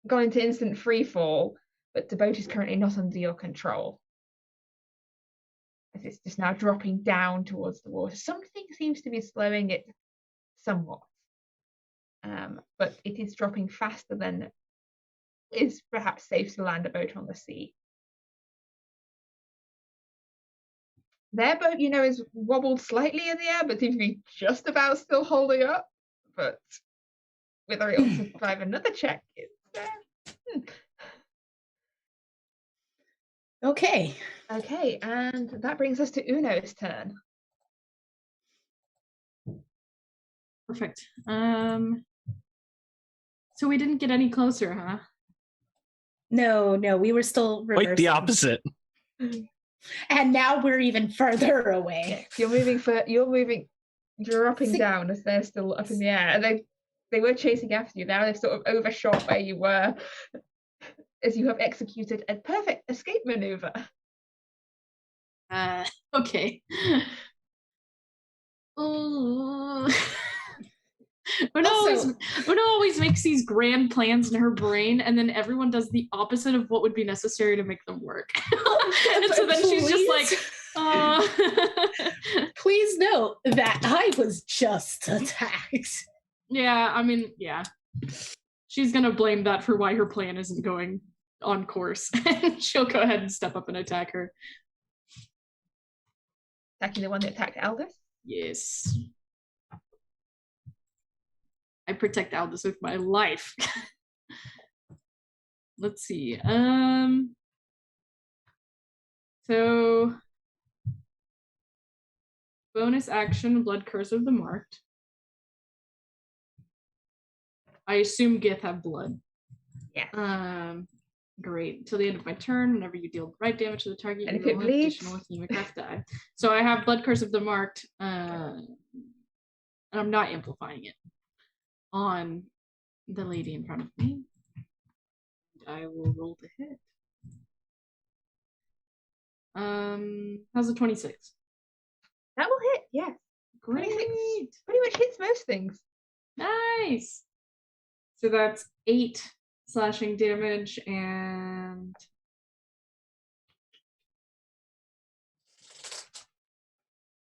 going to instant free fall, but the boat is currently not under your control. As it's just now dropping down towards the water. Something seems to be slowing it somewhat. But it is dropping faster than is perhaps safe to land a boat on the sea. Their boat, is wobbled slightly in the air, but seems to be just about still holding up. But whether it will survive another check is Okay. Okay, and that brings us to Uno's turn. Perfect. So we didn't get any closer, huh? No, we were still reversing. Quite the opposite. And now we're even further away. You're dropping down as they're still up in the air. And they were chasing after you. Now they've sort of overshot where you were as you have executed a perfect escape maneuver. Okay. Una always makes these grand plans in her brain, and then everyone does the opposite of what would be necessary to make them work. And so then she's just like, Please note that I was just attacked. Yeah, I mean, yeah. She's gonna blame that for why her plan isn't going on course. And she'll go ahead and step up and attack her. Attacking the one that attacked Aldous? Yes. I protect Aldous with my life. Let's see. So bonus action, Blood Curse of the Marked. I assume Gith have blood. Yeah. Great. Till the end of my turn, whenever you deal right damage to the target, and you if it roll an bleeds, additional Hemocraft die. So I have Blood Curse of the Marked, and I'm not amplifying it on the lady in front of me. I will roll to hit. How's a 26? that will hit. Yes. Great. 26 pretty much hits most things. Nice. So that's 8 slashing damage and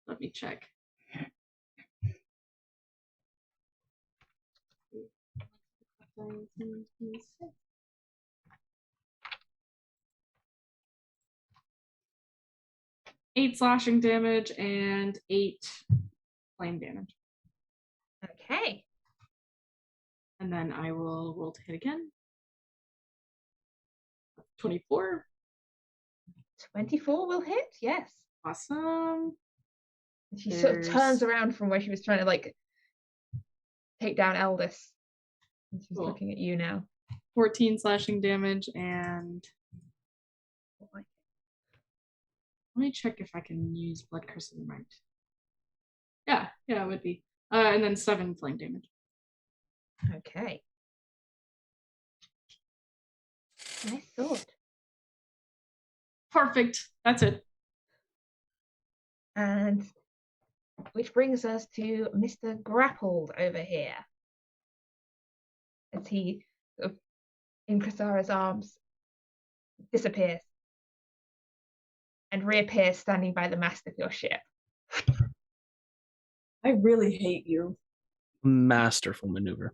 let me check. Eight slashing damage and 8 flame damage. Okay. And then I will roll to hit again. 24. 24 will hit, yes. Awesome. And she sort of turns around from where she was trying to like take down Aldous. And she's looking at you now. 14 slashing damage and let me check if I can use Blood Curse of the Marked. Yeah, it would be. And then 7 flame damage. Okay. Nice sword. Perfect. That's it. And which brings us to Mr. Grappled over here. As he sort of in Krasara's arms disappears and reappears standing by the mast of your ship. I really hate you. Masterful maneuver.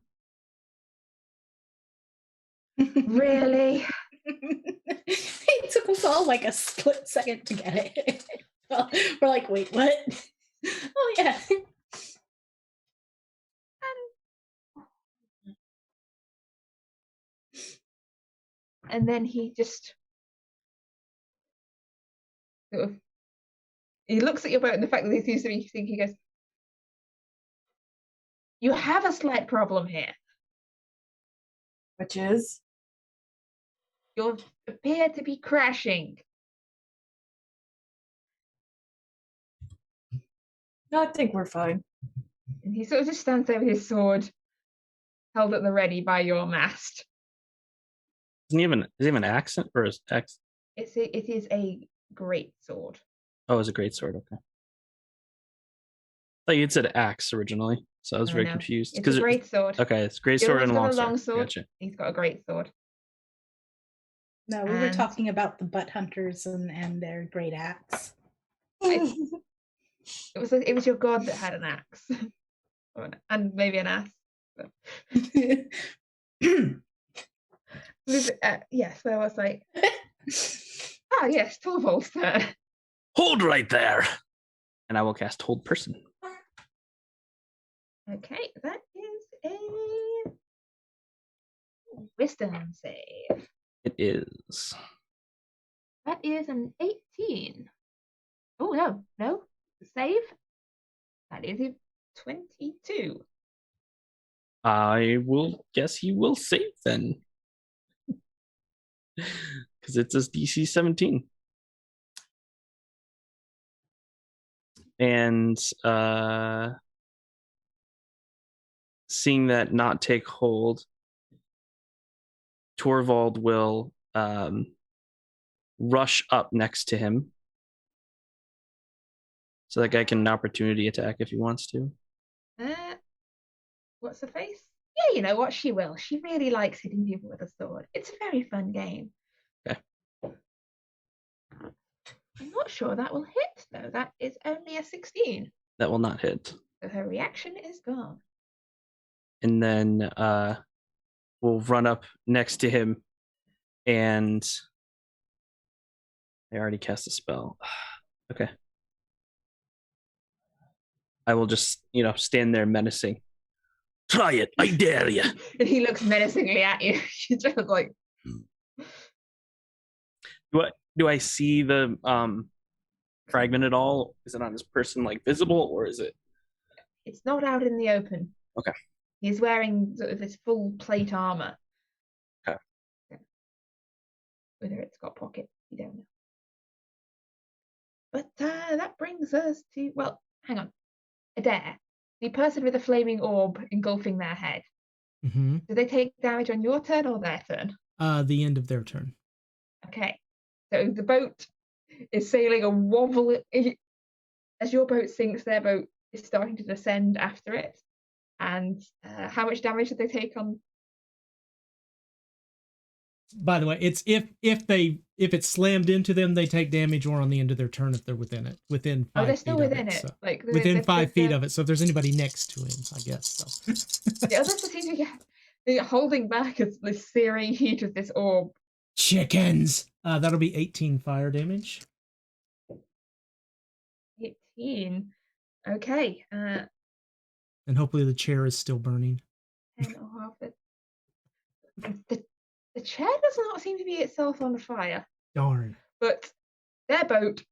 Really? It took us all like a split second to get it. We're like, wait, what? Oh, yeah. And then he just sort of he looks at your boat and the fact that he seems to be thinking, he goes, you have a slight problem here. Which is? You appear to be crashing. No, I think we're fine. And he sort of just stands there with his sword held at the ready by your mast. Does he have an accent or his X? It is a great sword. Oh, it's a great sword. Okay. I thought you'd said axe originally, so I was very confused. It's a great sword. Okay, it's great sword and long sword. Gotcha. He's got a great sword. No, we were talking about the butt hunters and their great axe. It was your god that had an axe, and maybe an ass. Yes, where was I? Yes, Torvald's turn. Hold right there, and I will cast Hold Person. Okay, that is a wisdom save. It is. That is an 18. Oh, no. Save. That is a 22. I will guess he will save then. Because it's a DC 17. And seeing that not take hold, Torvald will rush up next to him. So that guy can an opportunity attack if he wants to. What's her face? Yeah, you know what? She will. She really likes hitting people with a sword. It's a very fun game. Okay. I'm not sure that will hit, though. That is only a 16. That will not hit. So her reaction is gone. And then we'll run up next to him, and I already cast a spell. Okay. I will just, stand there menacing. Try it, I dare you. And he looks menacingly at you. She's just like... Do I see the fragment at all? Is it on his person, visible, or is it? It's not out in the open. Okay. He's wearing sort of this full plate armor. Okay. Yeah. Whether it's got pockets, we don't know. But that brings us to, well, hang on. Adair, the person with a flaming orb engulfing their head. Mm-hmm. Do they take damage on your turn or their turn? The end of their turn. Okay. So the boat is sailing a wobble. As your boat sinks, their boat is starting to descend after it. And how much damage did they take on? By the way, it's if it's slammed into them, they take damage, or on the end of their turn if they're within it, within 5 feet. Oh, they're still within it. it. So Like within 5 feet of it. So if there's anybody next to him, I guess so. The others seem to be holding back as the searing heat of this orb. Chickens. That'll be 18 fire damage. 18. Okay. And hopefully the chair is still burning. 10 or half it. The chair does not seem to be itself on fire. Darn. But their boat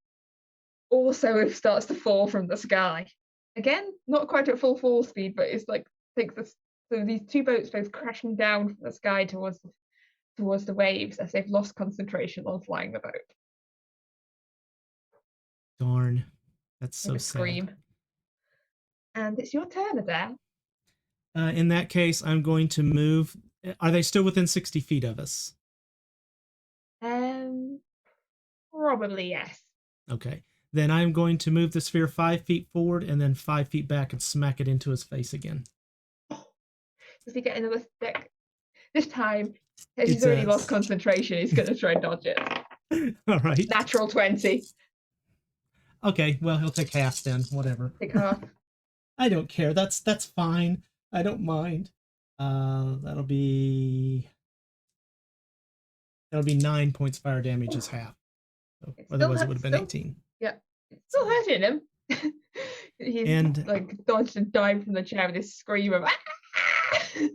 also starts to fall from the sky. Again, not quite at full fall speed, but it's so these two boats both crashing down from the sky towards the waves as they've lost concentration on flying the boat. Darn. That's so sad. Scream. And it's your turn, Adair. In that case, I'm going to move. Are they still within 60 feet of us? Probably yes. Okay. Then I'm going to move the sphere 5 feet forward and then 5 feet back and smack it into his face again. Does he get another stick? This time, as he's already lost concentration, he's going to try and dodge it. All right. Natural 20. Okay, well, he'll take half then. Whatever. Take half. I don't care. That's fine. I don't mind. That'll be 9 points fire damage is half. So otherwise it would have been 18. Yeah. It's still hurting him. He's dodged and dived from the chair with this scream of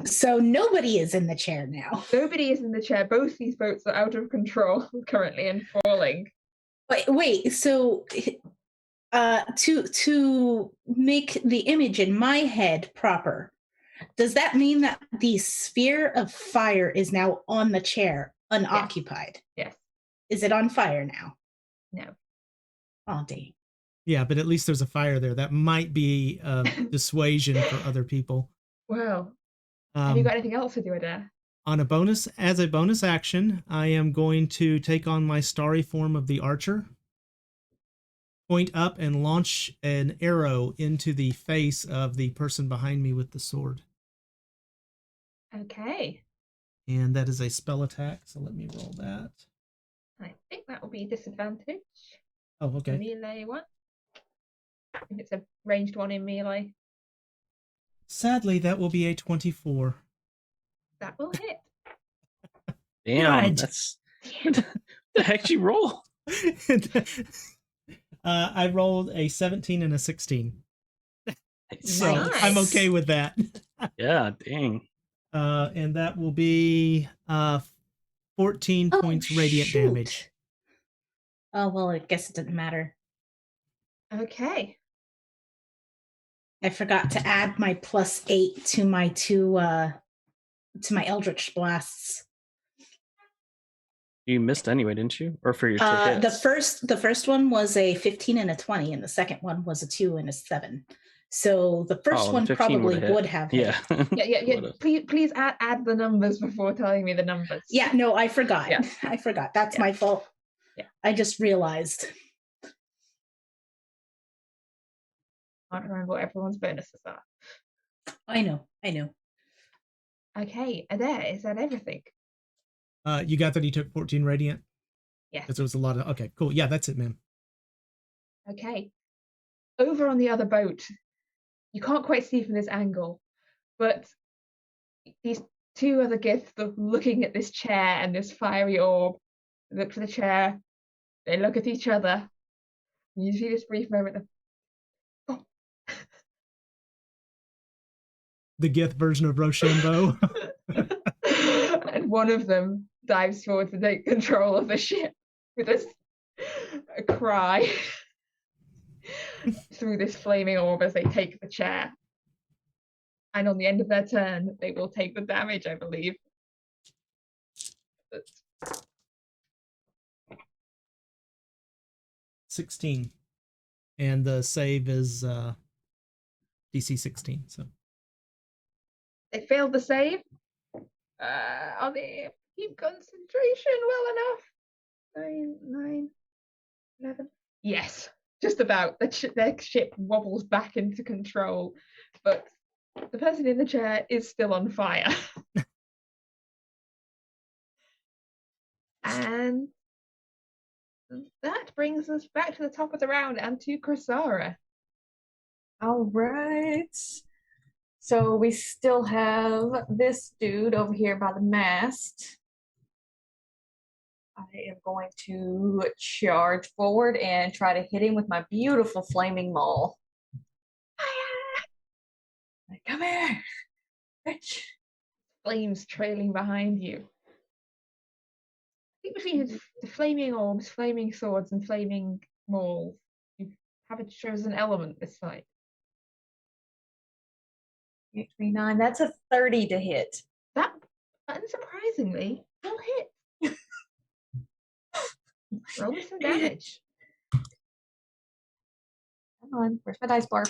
So nobody is in the chair now. Nobody is in the chair. Both these boats are out of control currently and falling. Wait, so to make the image in my head proper, does that mean that the sphere of fire is now on the chair, unoccupied? Yes. Is it on fire now? No. Oh, dang. Yeah, but at least there's a fire there. That might be dissuasion for other people. Well, have you got anything else to do, Adair? As a bonus action, I am going to take on my starry form of the archer, point up and launch an arrow into the face of the person behind me with the sword. Okay. And that is a spell attack, so let me roll that. I think that will be disadvantage. Oh, okay. Melee one. If it's a ranged one in melee. Sadly, that will be a 24. That will hit. Damn, that's the heck you roll. I rolled a 17 and a 16. So Nice. I'm okay with that. Yeah, dang. And that will be 14 points radiant damage. Oh, well, I guess it didn't matter. Okay. I forgot to add my +8 to my to my Eldritch Blasts. You missed anyway, didn't you? Or for your two hits? The first one was a 15 and a 20, and the second one was a 2 and a 7. So the first one probably would have hit. Yeah. Please add the numbers before telling me the numbers. Yeah, no, I forgot. Yeah. I forgot. That's my fault. Yeah. I just realized. I can't remember what everyone's bonuses are. I know. Okay, Adair, is that everything? You got that he took 14 radiant? Yes. Because there was a lot of... Okay, cool. Yeah, that's it, ma'am. Okay. Over on the other boat, you can't quite see from this angle, but these two other Giths are looking at this chair and this fiery orb. They look for the chair. They look at each other. And you see this brief moment of, oh. The Gith version of Rochambeau. And one of them dives forward to take control of the ship with a cry through this flaming orb as they take the chair. And on the end of their turn, they will take the damage, I believe. But 16. And the save is DC 16. So they failed the save. Are they keep concentration well enough? 9, 11. Yes, just about. Their ship wobbles back into control, but the person in the chair is still on fire. And that brings us back to the top of the round and to Chrysara. All right. So we still have this dude over here by the mast. I am going to charge forward and try to hit him with my beautiful flaming maul. Come here, bitch. Flames trailing behind you. I think between the flaming orbs, flaming swords, and flaming mauls, you have a chosen element this fight. 8, 3, 9. That's a 30 to hit. That, unsurprisingly, will hit. Roll me some damage. Come on, where's my dice bar?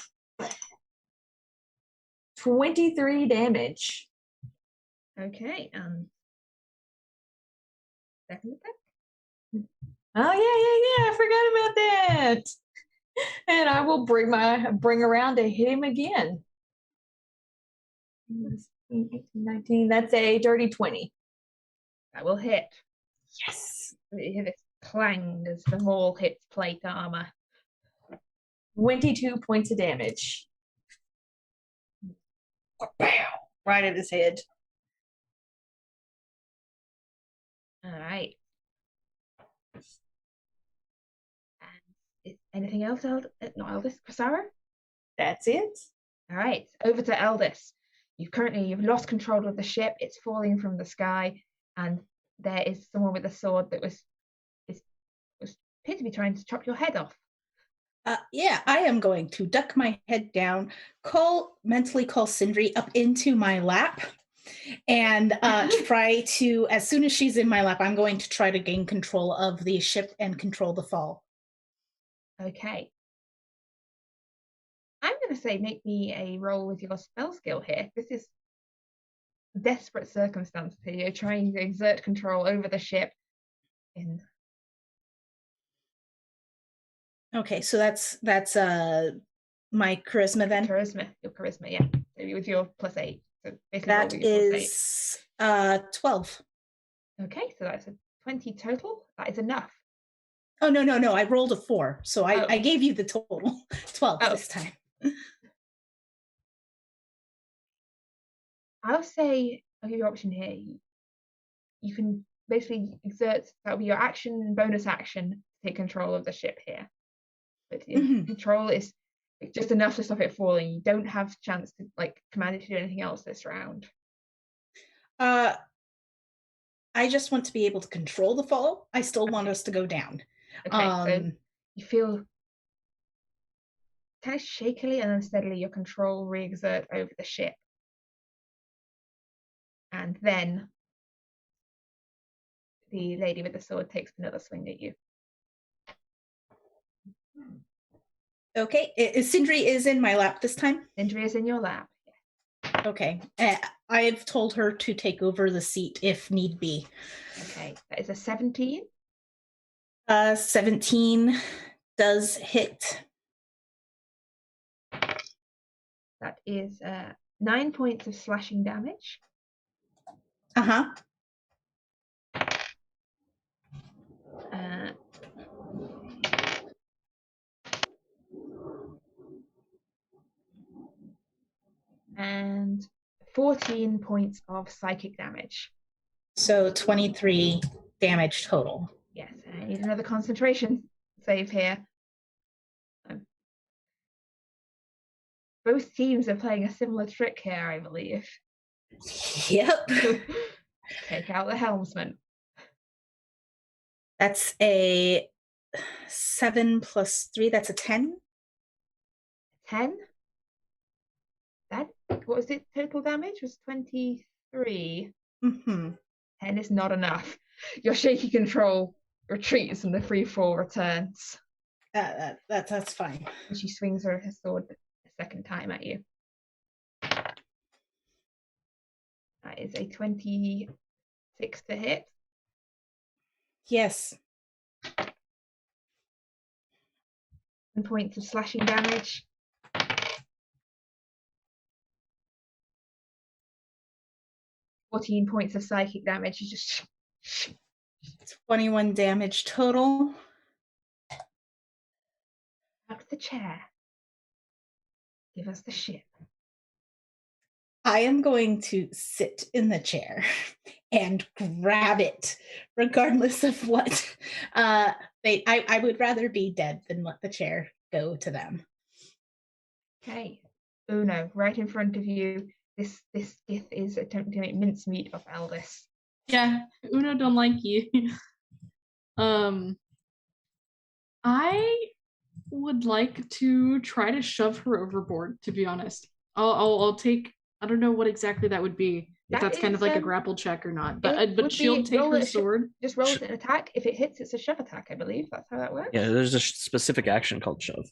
23 damage. Okay, second attack. Oh yeah, I forgot about that. And I will bring around to hit him again. 18, 19. That's a dirty 20. That will hit. Yes. You hear this clang as the maul hits plate armor. 22 points of damage. Right at his head. All right. And anything else, not Eldis? Chrysara? That's it. All right, over to Eldis. You've lost control of the ship. It's falling from the sky, and there is someone with a sword that was appeared to be trying to chop your head off. Yeah, I am going to duck my head down, mentally call Sindri up into my lap, and try to, as soon as she's in my lap, I'm going to try to gain control of the ship and control the fall. Okay. I'm going to say make me a roll with your spell skill here. This is desperate circumstance here. You're trying to exert control over the ship. Okay, so that's my charisma then. Your charisma, yeah. Maybe with your +8. So that is 12. Okay, so that's a 20 total. That is enough. Oh no! I rolled a 4, so I gave you the total 12 this time. I'll say I'll give you an option here. You can basically exert, that'll be your action and bonus action to take control of the ship here. But control is just enough to stop it falling. You don't have a chance to command it to do anything else this round. I just want to be able to control the fall. I still want us to go down. Okay, so you feel kind of shakily and then steadily your control re-exert over the ship. And then the lady with the sword takes another swing at you. Okay, Sindri is in my lap this time. Sindri is in your lap. Okay, I've told her to take over the seat if need be. Okay, that is a 17. 17 does hit. That is 9 points of slashing damage. Uh-huh. And 14 points of psychic damage. So 23 damage total. Yes, I need another concentration save here. Both teams are playing a similar trick here, I believe. Yep. Take out the helmsman. That's a 7 plus 3. That's a 10. 10? That, what was it? Total damage was 23. 10 is not enough. Your shaky control retreats and the free fall returns. That's fine. And she swings her sword a second time at you. That is a 26 to hit. Yes. 10 points of slashing damage. 14 points of psychic damage. You just 21 damage total. back to the chair. Give us the ship. I am going to sit in the chair and grab it, regardless of what. I would rather be dead than let the chair go to them. Okay. Uno, right in front of you. This Gith is attempting to make mincemeat of Aldous. Yeah, Uno don't like you. I would like to try to shove her overboard, to be honest. I'll take, I don't know what exactly that would be. If that's kind of like a grapple check or not. But she'll take her sword. Just roll it an attack. If it hits, it's a shove attack, I believe. That's how that works. Yeah, there's a specific action called shove.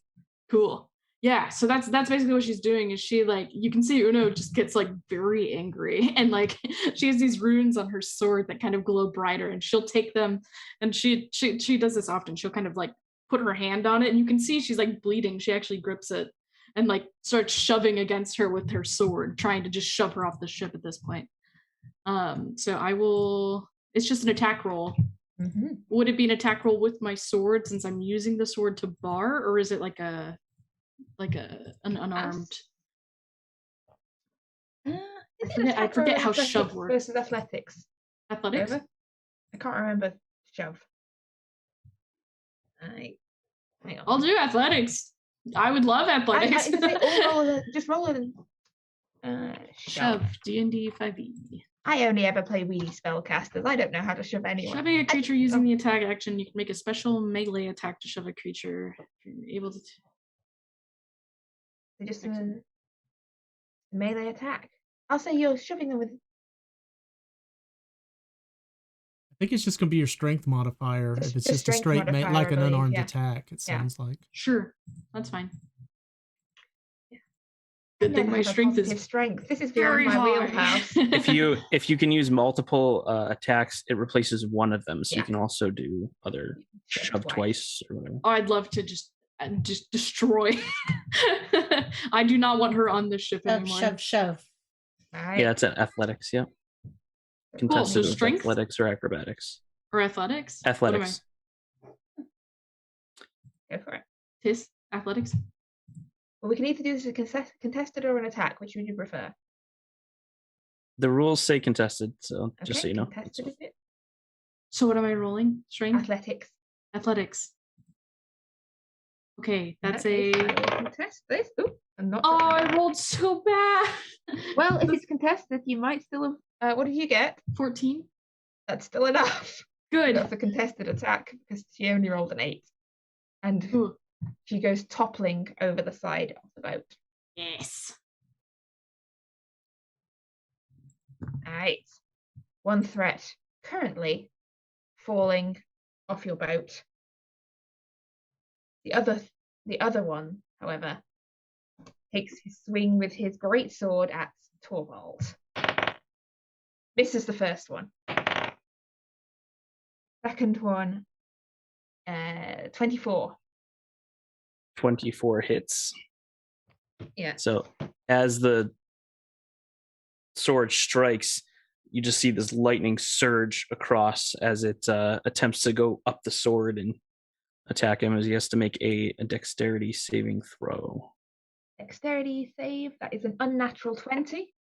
Cool. Yeah, so that's basically what she's doing. Is she, like, you can see Uno just gets like very angry, and like she has these runes on her sword that kind of glow brighter, and she'll take them, and she does this often. She'll kind of like put her hand on it, and you can see she's like bleeding. She actually grips it and like starts shoving against her with her sword, trying to just shove her off the ship at this point. So I will. It's just an attack roll. Mm-hmm. Would it be an attack roll with my sword since I'm using the sword to bar, or is it like an unarmed? I forget how shove works. Versus athletics. Athletics? Over? I can't remember shove. Hang on. I'll do athletics. I would love athletics. Just roll it. Shove. D&D 5e. I only ever play weedy spellcasters. I don't know how to shove anyone. Shoving a creature using the attack action, you can make a special melee attack to shove a creature. If you're able to. Just a melee attack. I'll say you're shoving them with. I think it's just going to be your strength modifier. If it's just a straight, like an unarmed attack, it sounds like. Sure, that's fine. Good thing my strength is strength. This is very my wheelhouse. if you can use multiple attacks, it replaces one of them. So you can also do other shove twice or whatever. Oh, I'd love to just destroy. I do not want her on this ship anymore. Shove. Right. Yeah, it's an athletics. Yeah. Cool. So strength, athletics, or acrobatics, or athletics. Athletics. Go for it. Tis athletics. Well, we can either do this as a contested or an attack. Which would you prefer? The rules say contested, so just so you know. Contested is it? So what am I rolling? Strength? Athletics. Athletics. Okay, that's I will contest this. Ooh, I'm not. Oh, I rolled so bad. Well, if it's contested, you might still have. What did you get? 14. That's still enough. Good. That's a contested attack because she only rolled an 8. And Ooh. she goes toppling over the side of the boat. Yes. Alright. One threat currently falling off your boat. The other one, however, takes his swing with his great sword at Torvald. Misses the first one. Second one, 24. 24 hits. Yeah. So as the sword strikes, you just see this lightning surge across as it attempts to go up the sword and attack him, as he has to make a dexterity saving throw. Dexterity save. That is an unnatural 20.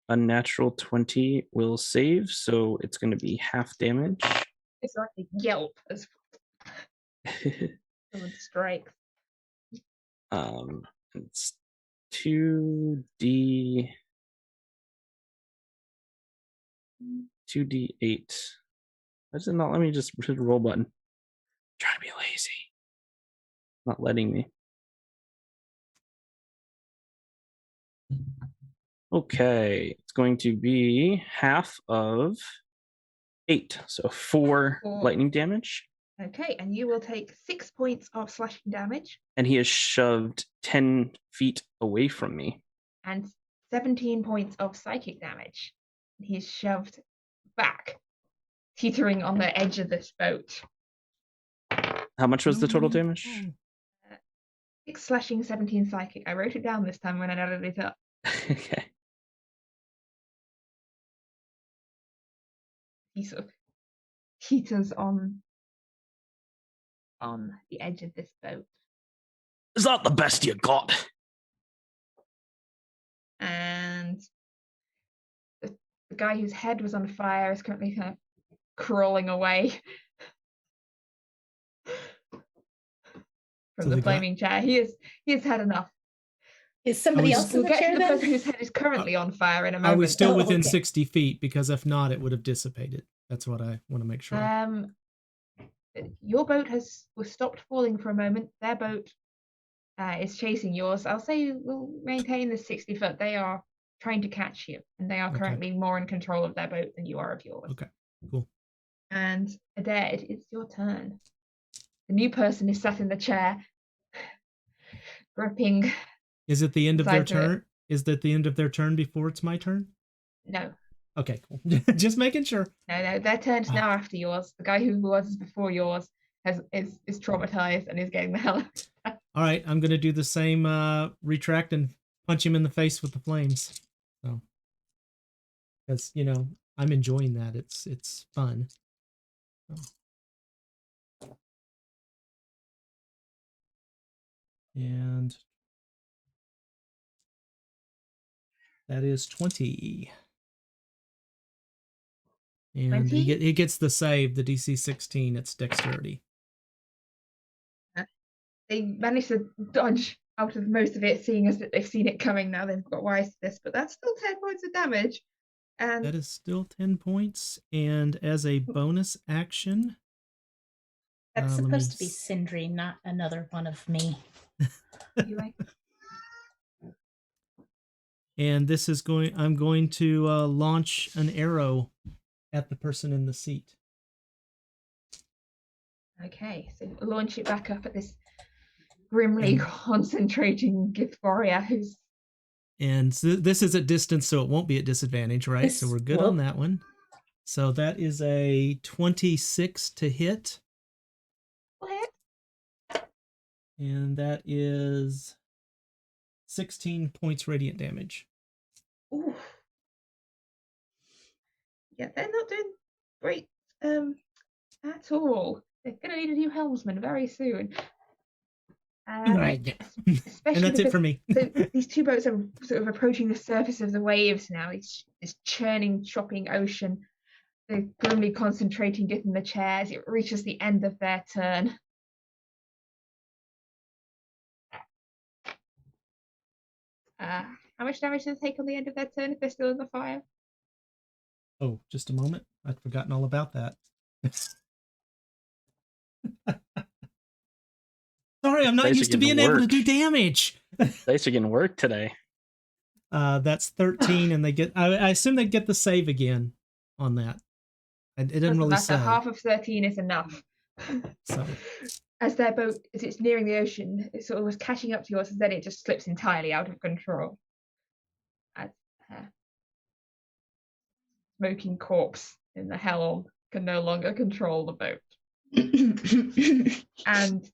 Unnatural 20 will save, so it's going to be half damage. It's like a yelp as someone strikes. It's 2d8. Why does it not let me just hit the roll button? I'm trying to be lazy. Not letting me. Okay, it's going to be half of 8, so 4 lightning damage. Okay, and you will take 6 points of slashing damage. And he is shoved 10 feet away from me. And 17 points of psychic damage. He's shoved back, teetering on the edge of this boat. How much was the total damage? 6 slashing, 17 psychic. I wrote it down this time when I added it up. Okay. He sort of teeters on the edge of this boat. Is that the best you got? And the guy whose head was on fire is currently kind of crawling away from the flaming chair. He has had enough. Is somebody else in We'll the get chair to the then? person whose head is currently on fire in a moment. Are we still within okay. 60 feet? Because if not, it would have dissipated. That's what I want to make sure. Your boat was stopped falling for a moment. Their boat is chasing yours. I'll say we'll maintain the 60 foot. They are trying to catch you, and they are currently more in control of their boat than you are of yours. Okay, cool. And Adair, it is your turn. The new person is sat in the chair, gripping. Is it the end of their Besides turn? Is that the end of their turn before it's my turn? No. Okay, cool. Just making sure. No, their turn's now after yours. The guy who was before yours is traumatized and is getting the hell out. All right, I'm going to do the same retract and punch him in the face with the flames. So, because, you know, I'm enjoying that. It's fun. So. And that is 20. And 20? he gets the save, the DC 16. It's dexterity. They managed to dodge out of most of it, seeing as that they've seen it coming now. They've got wise to this, but that's still 10 points of damage. And that is still 10 points. And as a bonus action, that's supposed to be Sindri, not another one of me. And this is I'm going to launch an arrow at the person in the seat. Okay, so launch it back up at this grimly concentrating Gith warrior who's. And so this is at distance, so it won't be at disadvantage, right? So we're good on that one. So that is a 26 to hit. And that is 16 points radiant damage. Ooh. Yeah, they're not doing great at all. They're going to need a new helmsman very soon. Right. And that's it for me. So these two boats are sort of approaching the surface of the waves now. It's this churning, chopping ocean. They're grimly concentrating, getting the chairs. It reaches the end of their turn. How much damage do they take on the end of their turn if they're still in the fire? Oh, just a moment. I'd forgotten all about that. Sorry, I'm not Dice are used to getting being able to work. do damage. Dice are getting work today. That's 13, and they get. I assume they get the save again on that. It didn't Doesn't really matter. say. Half of 13 is enough. So As their boat, as it's nearing the ocean, it sort of was catching up to yours, and then it just slips entirely out of control. As smoking corpse in the helm can no longer control the boat. And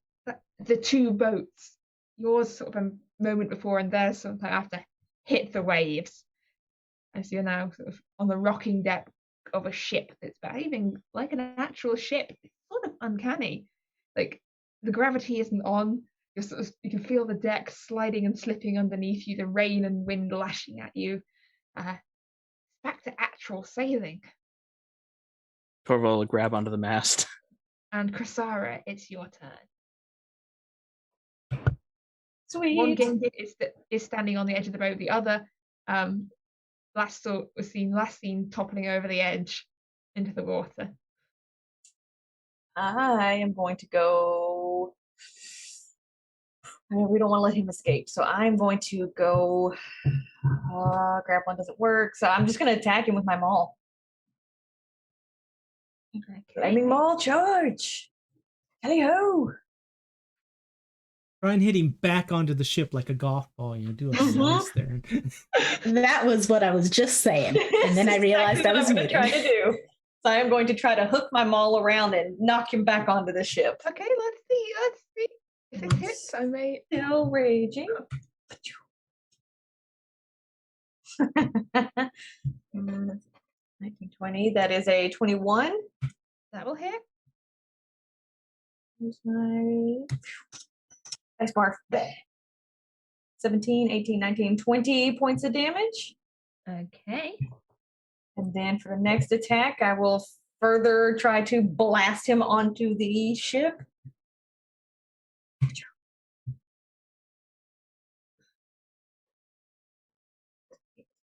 the two boats, yours sort of a moment before and theirs sometime after, hit the waves. As you're now sort of on the rocking deck of a ship that's behaving like an actual ship. It's sort of uncanny. Like the gravity isn't on. You're sort of, you can feel the deck sliding and slipping underneath you, the rain and wind lashing at you. Back to actual sailing. Torvald will grab onto the mast. And Chrysara, it's your turn. Sweet. One Gambit is standing on the edge of the boat. The other, last seen toppling over the edge into the water. I am going to go. We don't want to let him escape, so I'm going to go. Grab one doesn't work, so I'm just going to attack him with my maul. Flaming maul charge! Tally ho! try and hit him back onto the ship like a golf ball. Do a slice there. That was what I was just saying. And then I realized I was trying to do. So I am going to try to hook my maul around and knock him back onto the ship. Okay, let's see. If it hits, I may. Still raging. 1920, that is a 21. That will hit. Here's my dice bar. 17, 18, 19, 20 points of damage. Okay. And then for the next attack, I will further try to blast him onto the ship.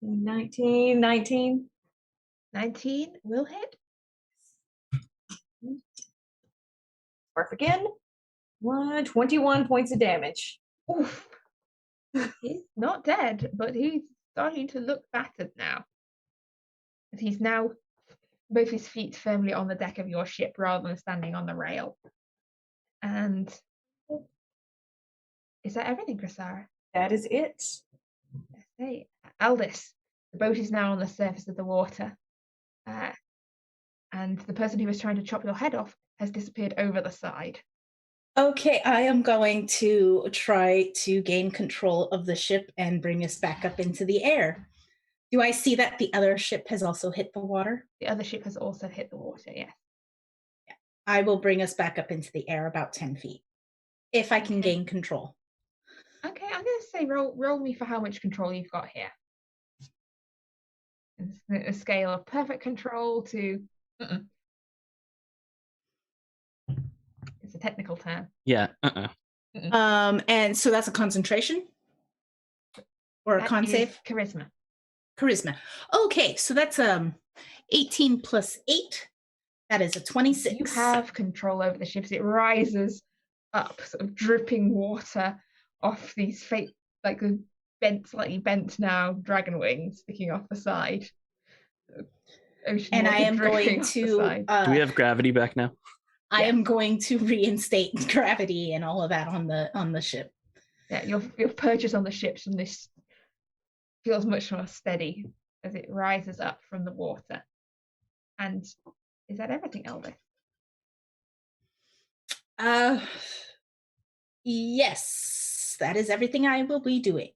19 will hit. Barf again. 21 points of damage. Oof. He's not dead, but he's starting to look battered now. And he's now both his feet firmly on the deck of your ship rather than standing on the rail. And is that everything, Chrysara? That is it. Okay. Aldous, the boat is now on the surface of the water. And the person who was trying to chop your head off has disappeared over the side. Okay, I am going to try to gain control of the ship and bring us back up into the air. Do I see that the other ship has also hit the water? The other ship has also hit the water, yes. Yeah. I will bring us back up into the air about 10 feet, if I can gain control. Okay, I'm going to say roll me for how much control you've got here. It's a scale of perfect control to... It's a technical term. Yeah. And so that's a concentration? Or a con save? Charisma. Charisma. Okay, so that's 18 plus 8. That is a 26. You have control over the ship as it rises up, sort of dripping water off these fake, like the slightly bent now dragon wings sticking off the side. And I am going to... Do we have gravity back now? I am going to reinstate gravity and all of that on the ship. Yeah, your purchase on the ships from this feels much more steady as it rises up from the water. And is that everything, Elvis? Yes, that is everything I will be doing.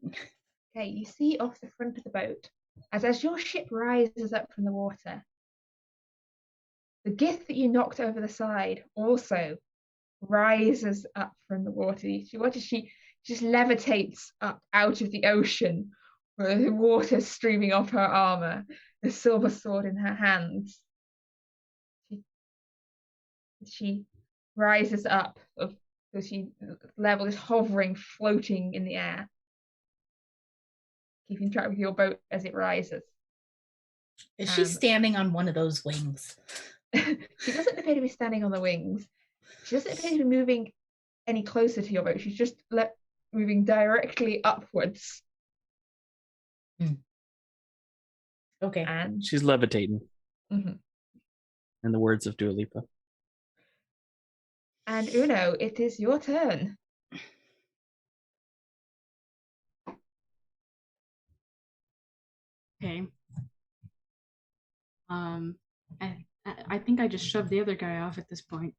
Okay, you see off the front of the boat, as your ship rises up from the water, the Gith that you knocked over the side also rises up from the water. She just levitates up out of the ocean with the water streaming off her armor, the silver sword in her hands. She rises up, so she level is hovering, floating in the air, keeping track with your boat as it rises. Is she standing on one of those wings? She doesn't appear to be standing on the wings. She doesn't appear to be moving any closer to your boat. She's just moving directly upwards. Okay. And She's levitating, mhm. in the words of Dua Lipa. And Uno, it is your turn. Okay. I think I just shoved the other guy off at this point.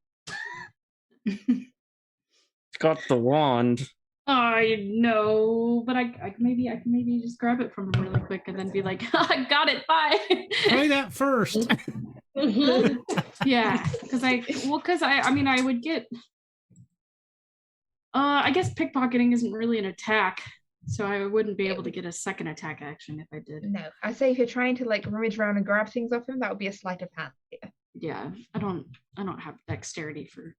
It's got the wand. I know, but I can maybe just grab it from him really quick and then be like, I got it, bye. Try that first. Yeah, because I would get. I guess pickpocketing isn't really an attack, so I wouldn't be able to get a second attack action if I did. No, I'd say if you're trying to like rummage around and grab things off him, that would be a sleight of hand. Yeah, I don't have dexterity for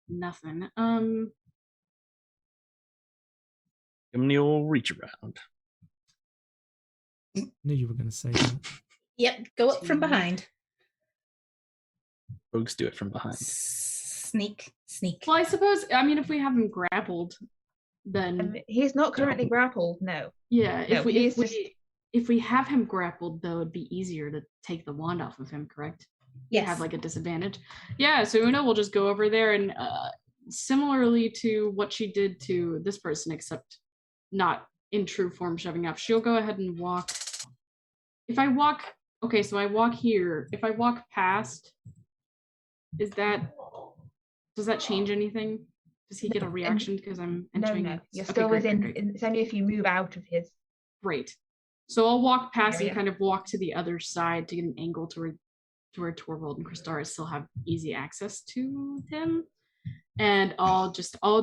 nothing. Give him the old reach around. Knew you were going to say that. Yep, go up from behind. Rogues do it from behind. Sneak. Well, I suppose, if we have him grappled, then He's not currently grappled, no. yeah. No, If we have him grappled, though, it'd be easier to take the wand off of him, correct? Yes. Have like a disadvantage. Yeah, so Una will just go over there and similarly to what she did to this person, except not in true form shoving up. She'll go ahead and walk. If I walk, okay, so I walk here. If I walk past, does that change anything? Does he get a reaction because I'm entering? No. You're still within. Great. It's only if you move out of his. Great. So I'll walk past area. and kind of walk to the other side to get an angle to where Torvald and Kristara still have easy access to him. And I'll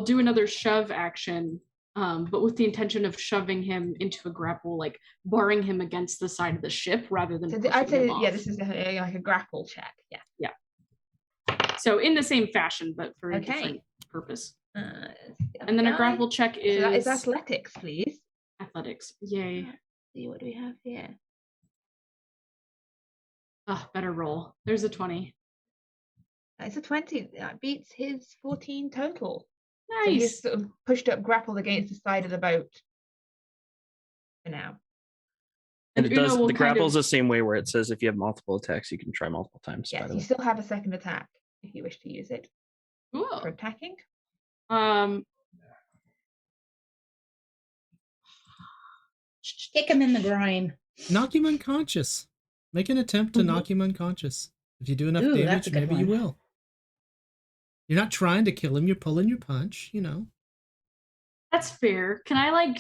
do another shove action, but with the intention of shoving him into a grapple, like barring him against the side of the ship rather than. So I'd say, off. yeah, this is like a grapple check. Yeah. Yeah. So in the same fashion, but for a different purpose. And then a grapple check is. So that is athletics, please. Athletics. Yay. Let's see, what do we have here? Oh, better roll. There's a 20. It's a 20. That beats his 14 total. Nice. So he's sort of pushed up, grappled against the side of the boat for now. And it does. The grapple's the same way where it says if you have multiple attacks, you can try multiple times. Yes, you still have a second attack if you wish to use it. Cool. For attacking. Kick him in the groin. Knock him unconscious. Make an attempt to knock him unconscious. If you do enough damage, maybe you will. You're not trying to kill him. You're pulling your punch. That's fair. Can I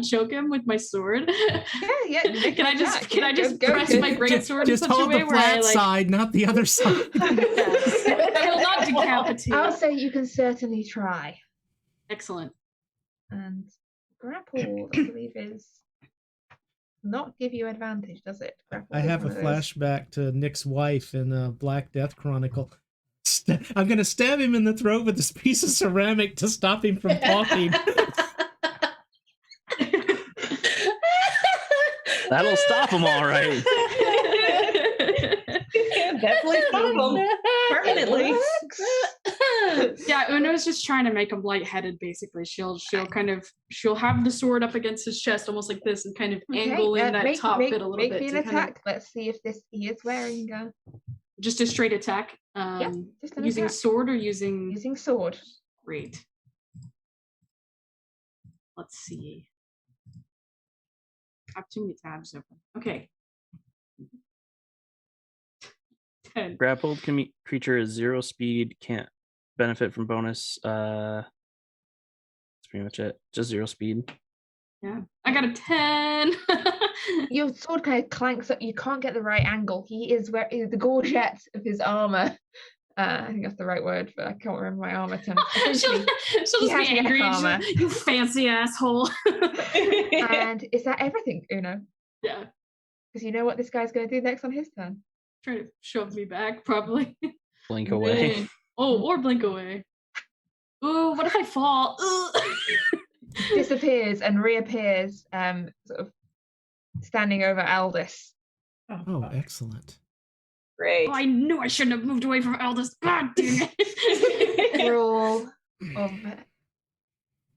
choke him with my sword? Yeah. Can I just press my greatsword just in such a hold way the where I flat side, not the other side. I will not decapitate. I'll say you can certainly try. Excellent. And grapple, I believe, is not give you advantage, does it? Grapple I have a flashback to Nick's wife in Black Death Chronicle. I'm going to stab him in the throat with this piece of ceramic to stop him from talking. That'll stop him all right. Definitely stop him permanently. Yeah, Uno's just trying to make him lightheaded. Basically, she'll have the sword up against his chest, almost like this, and kind of angle in that top bit a little bit. Make me an attack. Let's see if he is wearing just a straight attack. Just an using attack. Sword or using sword. Great. Let's see. I have too many tabs open. Okay. 10. Grappled creature is 0 speed, can't benefit from bonus. That's pretty much it. Just 0 speed. Yeah, I got a 10. Your sword kind of clanks up. You can't get the right angle. He is the gorget of his armor. I think that's the right word, but I can't remember my armor term. She'll just be angry. You fancy asshole. And is that everything, Uno? Yeah. Because you know what this guy's going to do next on his turn? Try to shove me back, probably. Blink away. Oh, or blink away. Ooh, what if I fall? Disappears and reappears, sort of standing over Aldous. Oh, excellent. Great. Oh, I knew I shouldn't have moved away from Aldous. God damn it. Roll of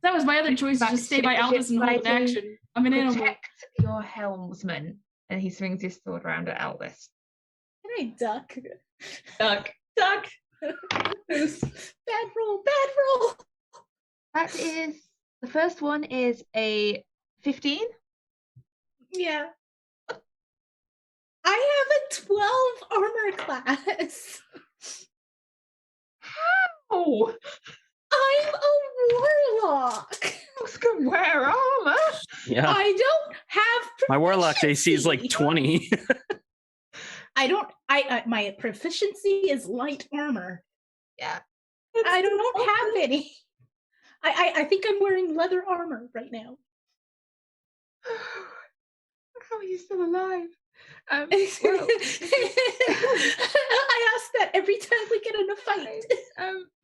That was my other choice, to just stay by Aldous and hold an action. I'm an animal. protect your helmsman. And he swings his sword around at Aldous. Can I duck? Duck. Bad roll. That is, the first one is a 15. Yeah. I have a 12 armor class. Oh, I'm a warlock. who's gonna wear armor? Yeah. I don't have My warlock's AC is like 20. I don't. My proficiency is light armor. Yeah. I don't have any. I think I'm wearing leather armor right now. How are you still alive? Well, I ask that every time we get in a fight.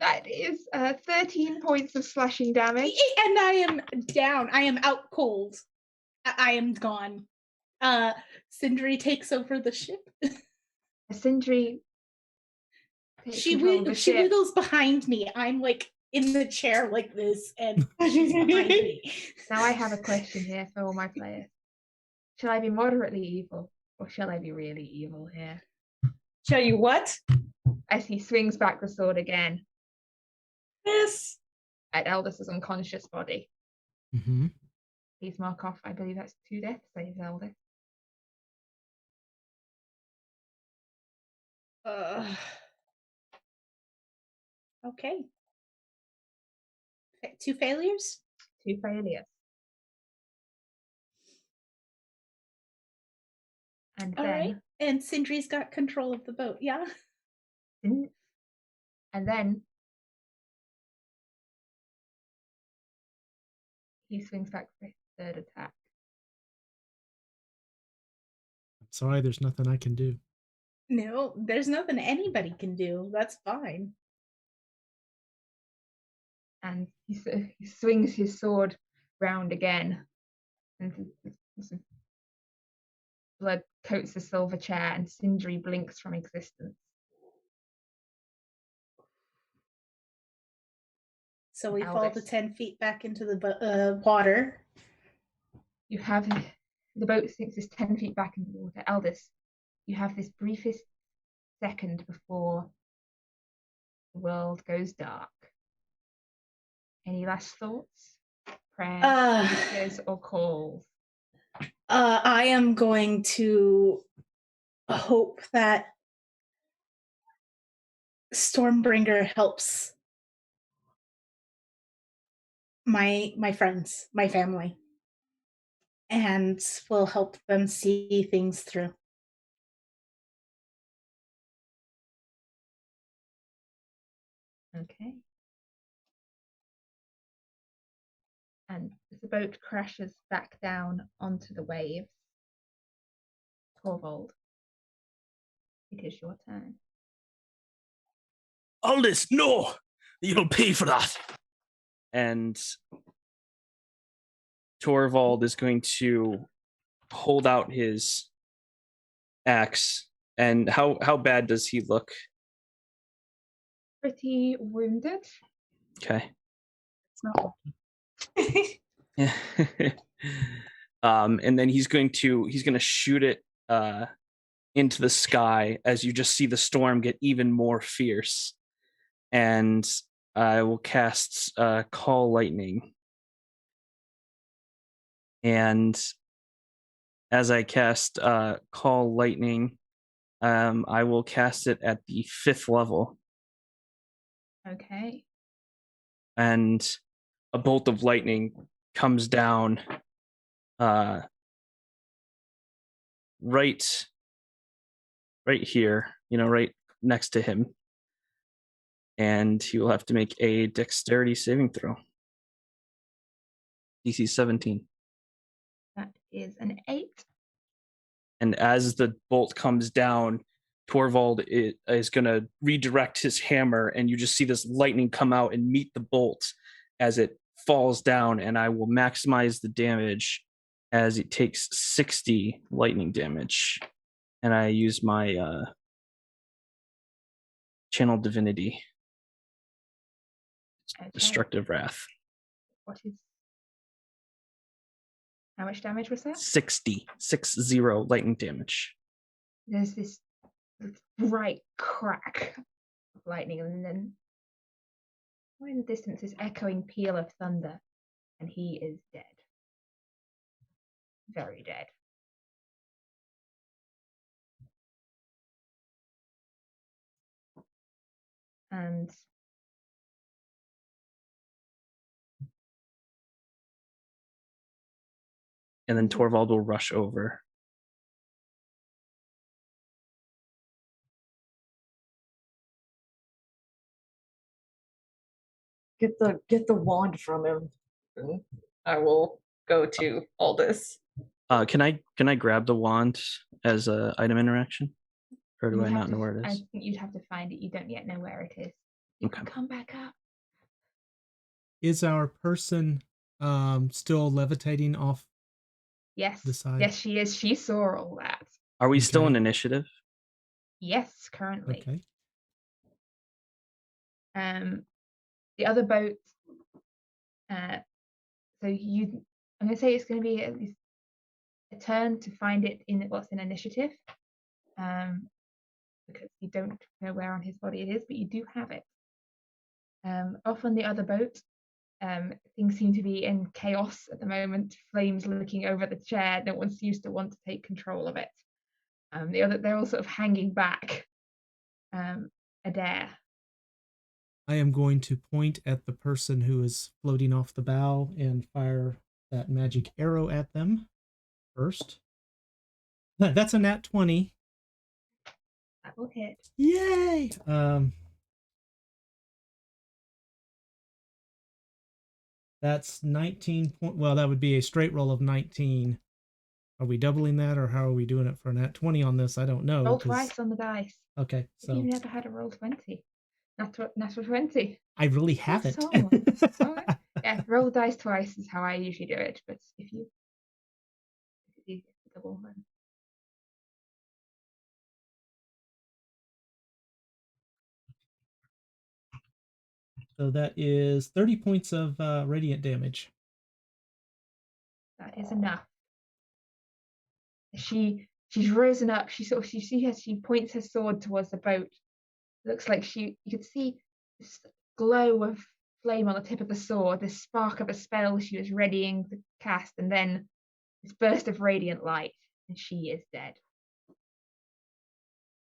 that is 13 points of slashing damage. And I am down. I am out cold. I am gone. Sindri takes over the ship. Sindri. She wiggles behind me. I'm like in the chair like this, and she's behind me. Now I have a question here for all my players. Shall I be moderately evil, or shall I be really evil here? Shall you what? As he swings back the sword again Yes. at Aldous' unconscious body. Mm-hmm. Please mark off, I believe that's 2 death saves, Aldous. Okay. 2 failures? 2 failures. And All then, right. And Sindri's got control of the boat, yeah? and then he swings back for his 3rd attack. I'm sorry, there's nothing I can do. No, there's nothing anybody can do. That's fine. And he swings his sword round again, and the blood coats the silver chair, and Sindri blinks from existence. So we fall to Aldous. 10 feet back into the water. You have the boat sinks is 10 feet back into the water. Aldous, you have this briefest second before the world goes dark. Any last thoughts, prayers, wishes, or calls? I am going to hope that Stormbringer helps my friends, my family, and will help them see things through. Okay. And as the boat crashes back down onto the waves, Torvald, it is your turn. Aldous, no! You'll pay for that. And Torvald is going to hold out his axe. And how bad does he look? Pretty wounded. Okay. It's not. Yeah. And then he's going to shoot it into the sky as you just see the storm get even more fierce. And I will cast Call Lightning. And as I cast Call Lightning, I will cast it at the 5th level. Okay. And a bolt of lightning comes down right here, right next to him. And he will have to make a dexterity saving throw. DC 17. That is an 8. And as the bolt comes down, Torvald is going to redirect his hammer, and you just see this lightning come out and meet the bolt as it falls down, and I will maximize the damage as it takes 60 lightning damage. And I use my channel divinity. Okay. Destructive wrath. What is? How much damage was that? 60 lightning damage. There's this bright crack of lightning, and then in the distance, this echoing peal of thunder, and he is dead. Very dead. And then Torvald will rush over. Get the wand from him. I will go to Aldous. Can I grab the wand as a item interaction? Or do I not know where it I is? think you'd have to find it. You don't yet know where it is. You can come back up. Is our person still levitating off Yes. the side? Yes, she is. She saw all that. Are we still in initiative? Yes, currently. Okay. The other boat. I'm going to say it's going to be at least a turn to find it in what's in initiative. Because you don't know where on his body it is, but you do have it. Off on the other boat, things seem to be in chaos at the moment. Flames looking over the chair. No one seems to want to take control of it. They're all sort of hanging back. Adair. I am going to point at the person who is floating off the bow and fire that magic arrow at them first. That's a nat 20. That will hit. Yay! That's 19 point. Well, that would be a straight roll of 19. Are we doubling that, or how are we doing it for a nat 20 on this? I don't know. Roll twice on the dice. Okay, so you've never had a roll 20. Natural 20. I really haven't. Yeah, roll the dice twice is how I usually do it. But if you double then. So that is 30 points of radiant damage. That is enough. She's risen up. She points her sword towards the boat. Looks like you could see this glow of flame on the tip of the sword, this spark of a spell she was readying to cast, and then this burst of radiant light, and she is dead.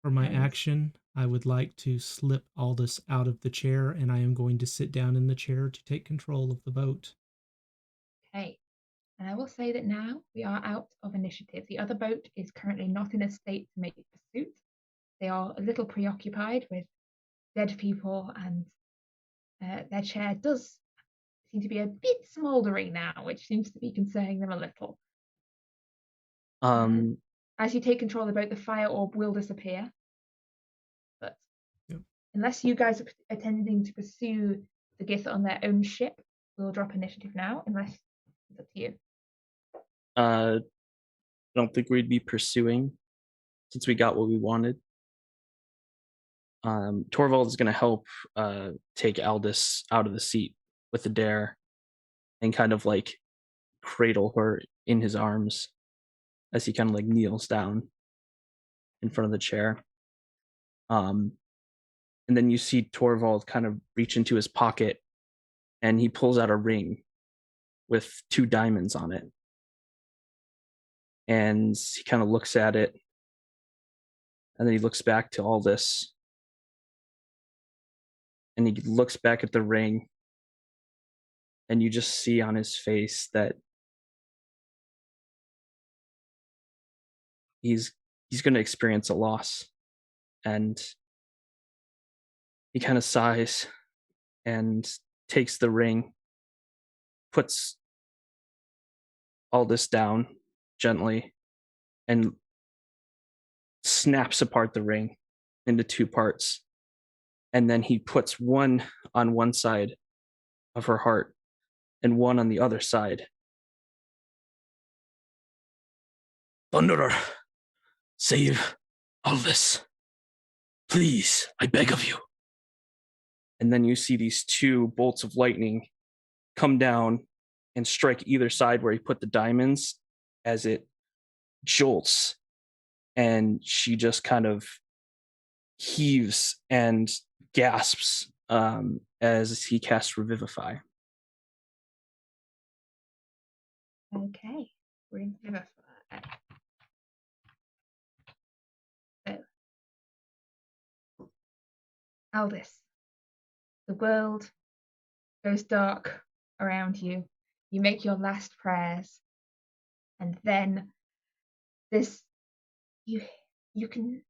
For my action, I would like to slip Aldous out of the chair, and I am going to sit down in the chair to take control of the boat. Okay. And I will say that now we are out of initiative. The other boat is currently not in a state to make pursuit. They are a little preoccupied with dead people, and their chair does seem to be a bit smouldering now, which seems to be concerning them a little. As you take control of the boat, the fire orb will disappear. But unless you guys are intending to pursue the Gith on their own ship, we'll drop initiative now, unless it's up to you. I don't think we'd be pursuing since we got what we wanted. Torvald is going to help take Aldous out of the seat with Adair and kind of like cradle her in his arms as he kind of like kneels down in front of the chair. And then you see Torvald kind of reach into his pocket and he pulls out a ring with 2 diamonds on it. And he kind of looks at it, and then he looks back to Aldous, and he looks back at the ring, and you just see on his face that he's going to experience a loss. And he kind of sighs and takes the ring, puts Aldous down gently, and snaps apart the ring into 2 parts. And then he puts one on one side of her heart and one on the other side. Thunderer, save Aldous. Please, I beg of you. And then you see these two bolts of lightning come down and strike either side where he put the diamonds as it jolts. And she just kind of heaves and gasps as he casts Revivify. Okay, we're in Revivify. So, Aldous, the world goes dark around you. You make your last prayers, and then this you can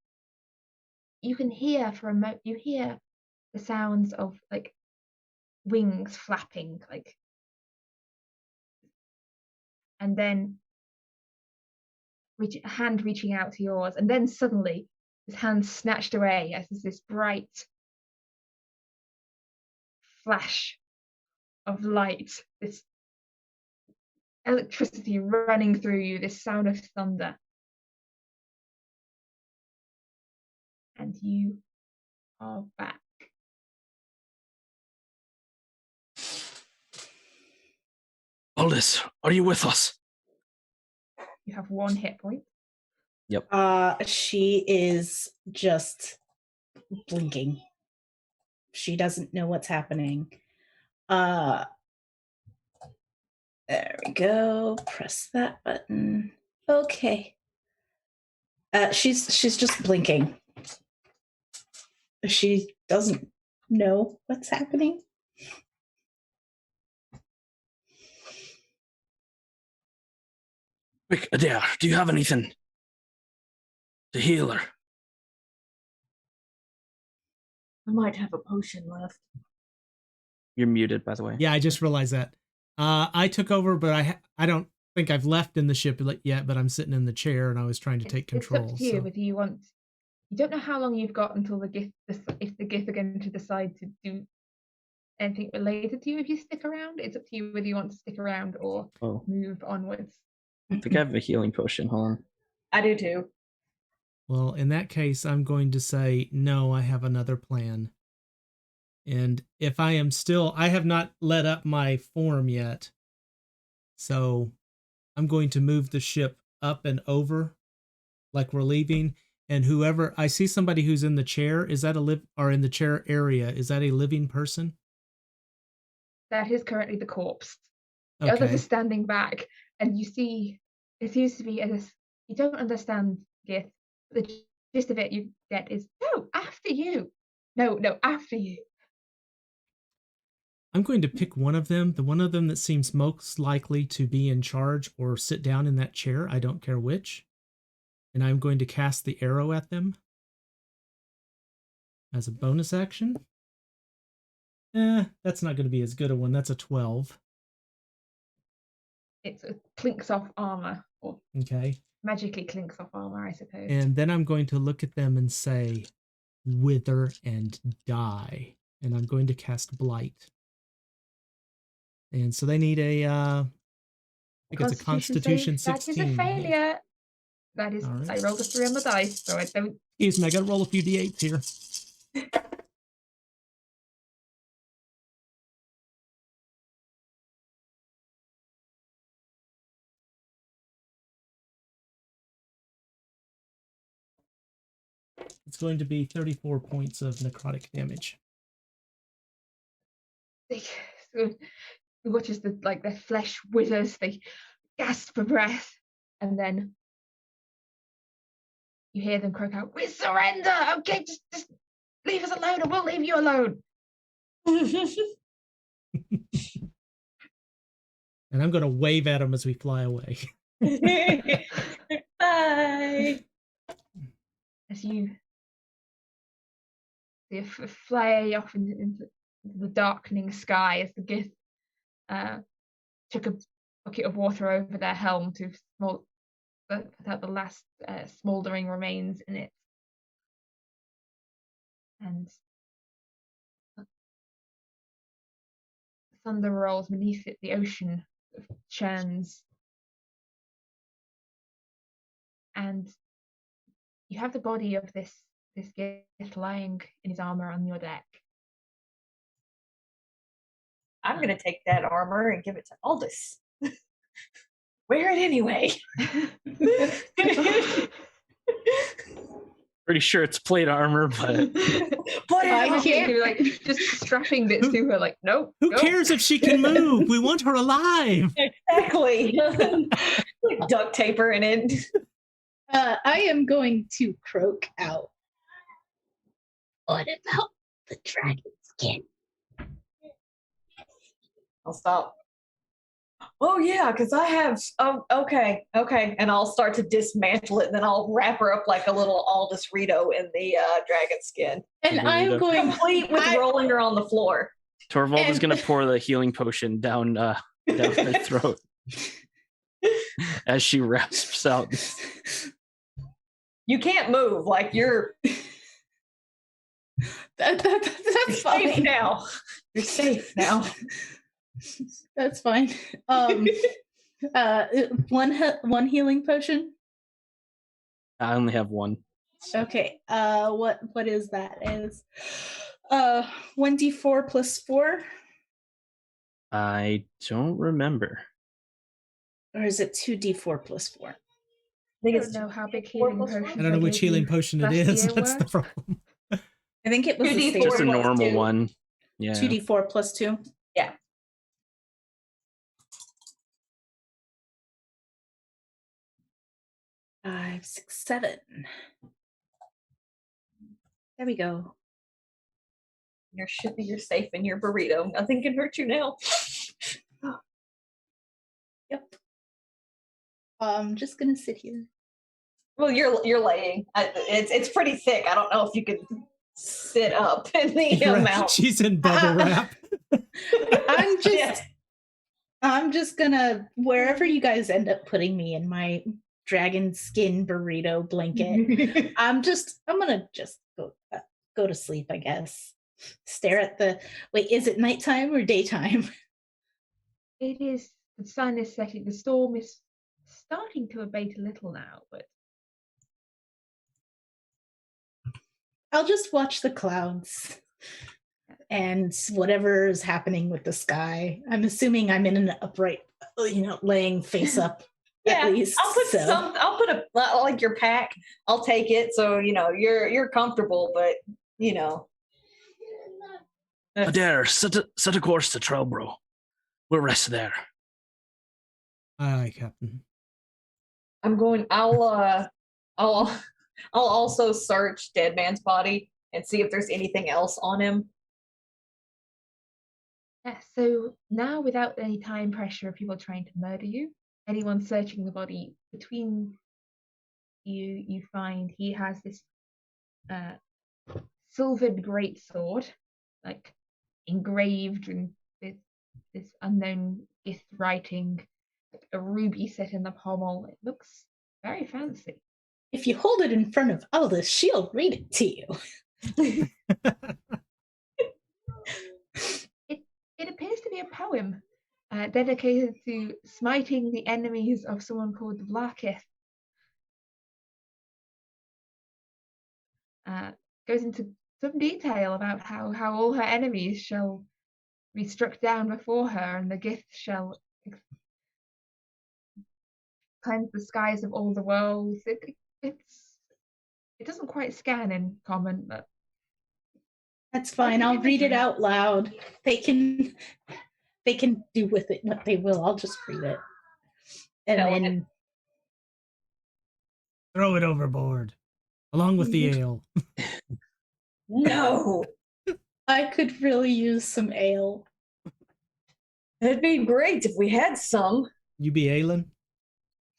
hear for a moment. You hear the sounds of like wings flapping, like, and then a hand reaching out to yours, and then suddenly his hand snatched away as there's this bright flash of light, this electricity running through you, this sound of thunder. And you are back. Aldous, are you with us? You have 1 hit point. Yep. She is just blinking. She doesn't know what's happening. There we go. Press that button. Okay. She's just blinking. She doesn't know what's happening. Quick, Adair, do you have anything to heal her? I might have a potion left. You're muted, by the way. Yeah, I just realized that. I took over, but I don't think I've left in the ship yet, but I'm sitting in the chair and I was trying to take control. It's up to you whether you want. You don't know how long you've got until the Gith, if the Gith are going to decide to do anything related to you if you stick around. It's up to you whether you want to stick around or move onwards. I think I have a healing potion. Hold on. I do too. Well, in that case, I'm going to say, no, I have another plan. And if I have not let up my form yet. So I'm going to move the ship up and over like we're leaving. And whoever, I see somebody who's in the chair. Is that or in the chair area? Is that a living person? That is currently the corpse. The others are standing back, and you see it seems to be you don't understand Gith. The gist of it you get is no, after you. No, after you. I'm going to pick one of them, the one of them that seems most likely to be in charge or sit down in that chair. I don't care which. And I'm going to cast the arrow at them as a bonus action. That's not going to be as good a one. That's a 12. It clinks off armor. Or magically clinks off armor, I suppose. And then I'm going to look at them and say, wither and die. And I'm going to cast Blight. And so they need I think it's a Constitution 16. That is a failure. That is, right. I rolled a 3 on the dice, so I don't. Excuse me, I got to roll a few d8s here. It's going to be 34 points of necrotic damage. So, watches their flesh withers, they gasp for breath, and then you hear them croak out, "We surrender! Okay, just leave us alone and we'll leave you alone." And I'm going to wave at them as we fly away. Bye. As you fly off into the darkening sky, as the Gith took a bucket of water over their helm to put out the last smouldering remains in it. And thunder rolls beneath it, the ocean churns. And you have the body of this this gift lying in his armor on your deck. I'm going to take that armor and give it to Aldous. Wear it anyway. Pretty sure it's plate armor, but Put it I on. can't be like just strapping bits to her. Like, nope. Who nope. cares if she can move? We want her alive. Exactly. Like duct taper in it. I am going to croak out. What about the dragon skin? I'll stop. Oh yeah, because I have. Oh, okay, and I'll start to dismantle it, and then I'll wrap her up like a little Aldous Rito in the dragon skin, And I'm going complete with rolling her on the floor. Torvald is going to pour the healing potion down her throat as she rasps out. You can't move, like you're that's safe fine. now. You're safe now. That's fine. One healing potion. I only have one. Okay. What is that? Is 1d4 plus 4, I don't remember. or is it 2d4 plus 4? I think I it's don't know how big healing potions. I don't know which healing potion it is. last year That's the were. problem. I think it was 2d4 the Just a plus normal 2. one. Yeah. 2d4 plus 2. Yeah. Five, 6, 7. There we go. You're safe in your burrito. Nothing can hurt you now. Yep. I'm just gonna sit here. Well, you're laying. It's pretty thick. I don't know if you could sit up in the You're right. amount. She's in bubble wrap. I'm just Yes. I'm just gonna, wherever you guys end up putting me in my dragon skin burrito blanket, I'm gonna just go to sleep, I guess. Stare at the, wait, is it nighttime or daytime? It is. The sun is setting. The storm is starting to abate a little now, but I'll just watch the clouds and whatever is happening with the sky. I'm assuming I'm in an upright, laying face up. Yeah, at least. I'll put so. I'll put a like your pack. I'll take it, so you're comfortable, but Adair, set a course to Trelbro. We'll rest there. Aye, Captain. I'm going. I'll also search Dead Man's body and see if there's anything else on him. yeah. So now, without any time pressure of people trying to murder you, anyone searching the body between you find he has this silvered greatsword, like engraved in this unknown Gith writing, like a ruby set in the pommel. It looks very fancy. If you hold it in front of Aldous, she'll read it to you. It appears to be a poem dedicated to smiting the enemies of someone called the Blackith. Goes into some detail about how all her enemies shall be struck down before her, and the Gith shall cleanse the skies of all the worlds. It doesn't quite scan in common, but That's fine. I'll read it out loud. They can do with it what they will. I'll just read it. And then Throw it overboard, along with the ale. No, I could really use some ale. it'd be great if we had some. You be Aelin?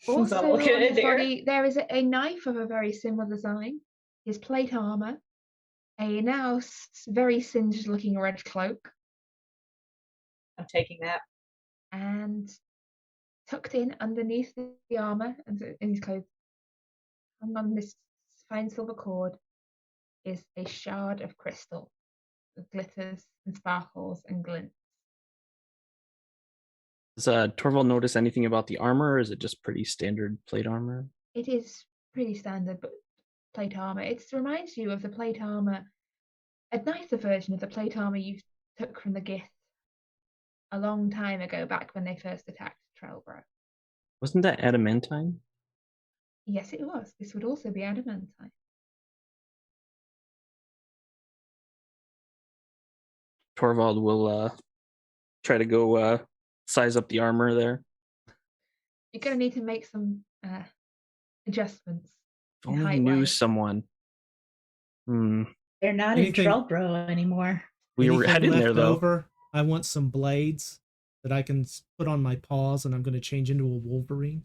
also I'm on looking at his there. body there is a knife of a very similar design, his plate armor, a now very singed looking red cloak, I'm taking that. and tucked in underneath the armor and in his clothes, hung on this fine silver cord, is a shard of crystal that glitters and sparkles and glints. Does Torvald notice anything about the armor, or is it just pretty standard plate armor? It is pretty standard, but plate armor. It reminds you of the plate armor, a nicer version of the plate armor you took from the Gith a long time ago, back when they first attacked Trellbro. Wasn't that adamantine? Yes, it was. This would also be adamantine. Torvald will try to go size up the armor there. You're going to need to make some adjustments. If only he knew someone. They're not in Trellbro anymore. We were heading there, though. Over, I want some blades that I can put on my paws, and I'm going to change into a Wolverine.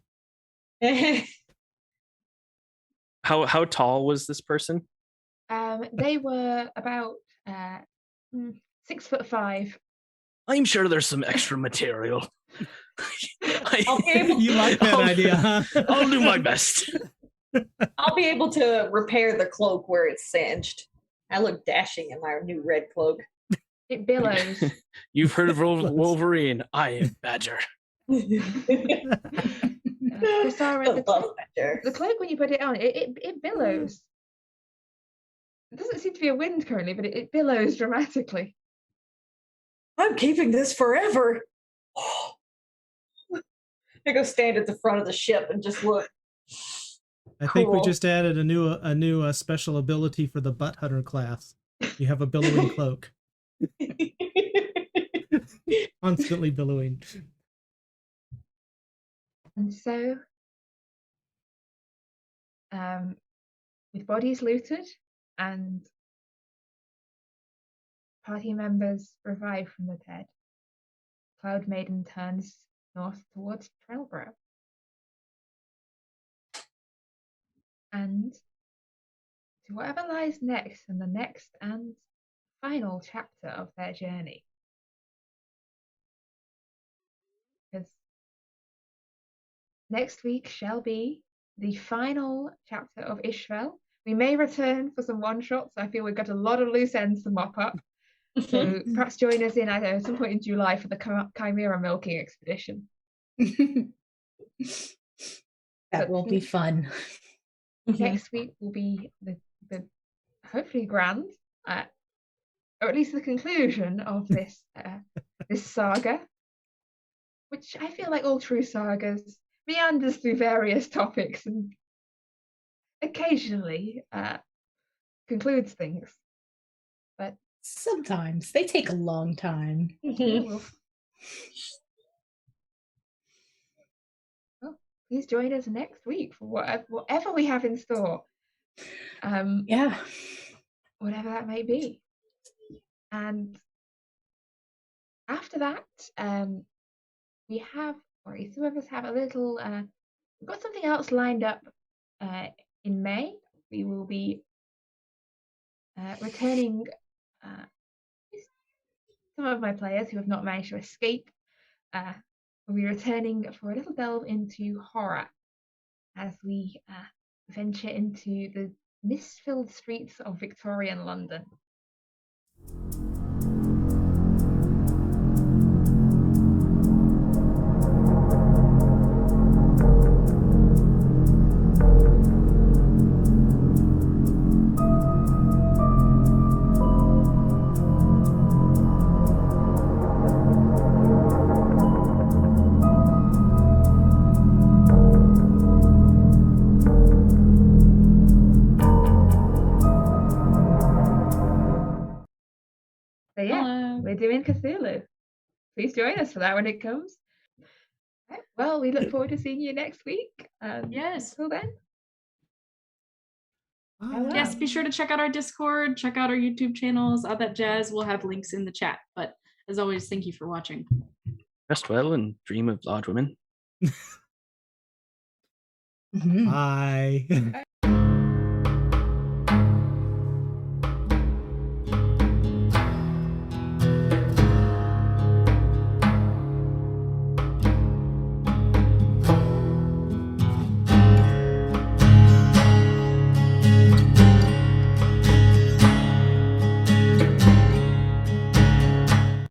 How tall was this person? They were about 6'5". I'm sure there's some extra material. You like that idea, huh? I'll do my best. I'll be able to repair the cloak where it's singed. I look dashing in my new red cloak. It billows. You've heard of Wolverine. I am Badger. The cloak, when you put it on, it billows. It doesn't seem to be a wind currently, but it billows dramatically. I'm keeping this forever. I go stand at the front of the ship and just look. I think we just added a new special ability for the Butt Hunter class. You have a billowing cloak. Constantly billowing. And so, with bodies looted and party members revived from the dead, Cloud Maiden turns north towards Trellbro. And to whatever lies next in the next and final chapter of their journey. Because next week shall be the final chapter of Isfjell. We may return for some one-shots. I feel we've got a lot of loose ends to mop up. So perhaps join us in, I don't know, some point in July for the Chimera milking expedition. That will be fun. Next week will be the hopefully grand, or at least the conclusion of this this saga, which I feel like all true sagas meanders through various topics and occasionally concludes things. But sometimes they take a long time. Well, please join us next week for whatever we have in store. Yeah. Whatever that may be. And after that, we have, or some of us have a little, we've got something else lined up in May. We will be returning some of my players who have not managed to escape. We'll be returning for a little delve into horror as we venture into the mist-filled streets of Victorian London. So yeah, we're doing Cthulhu. Please join us for that when it comes. Right, well, we look forward to seeing you next week. Yes. Until then. Yes, be sure to check out our Discord, check out our YouTube channels, all that jazz. We'll have links in the chat. But as always, thank you for watching. Rest well and dream of large women. Bye.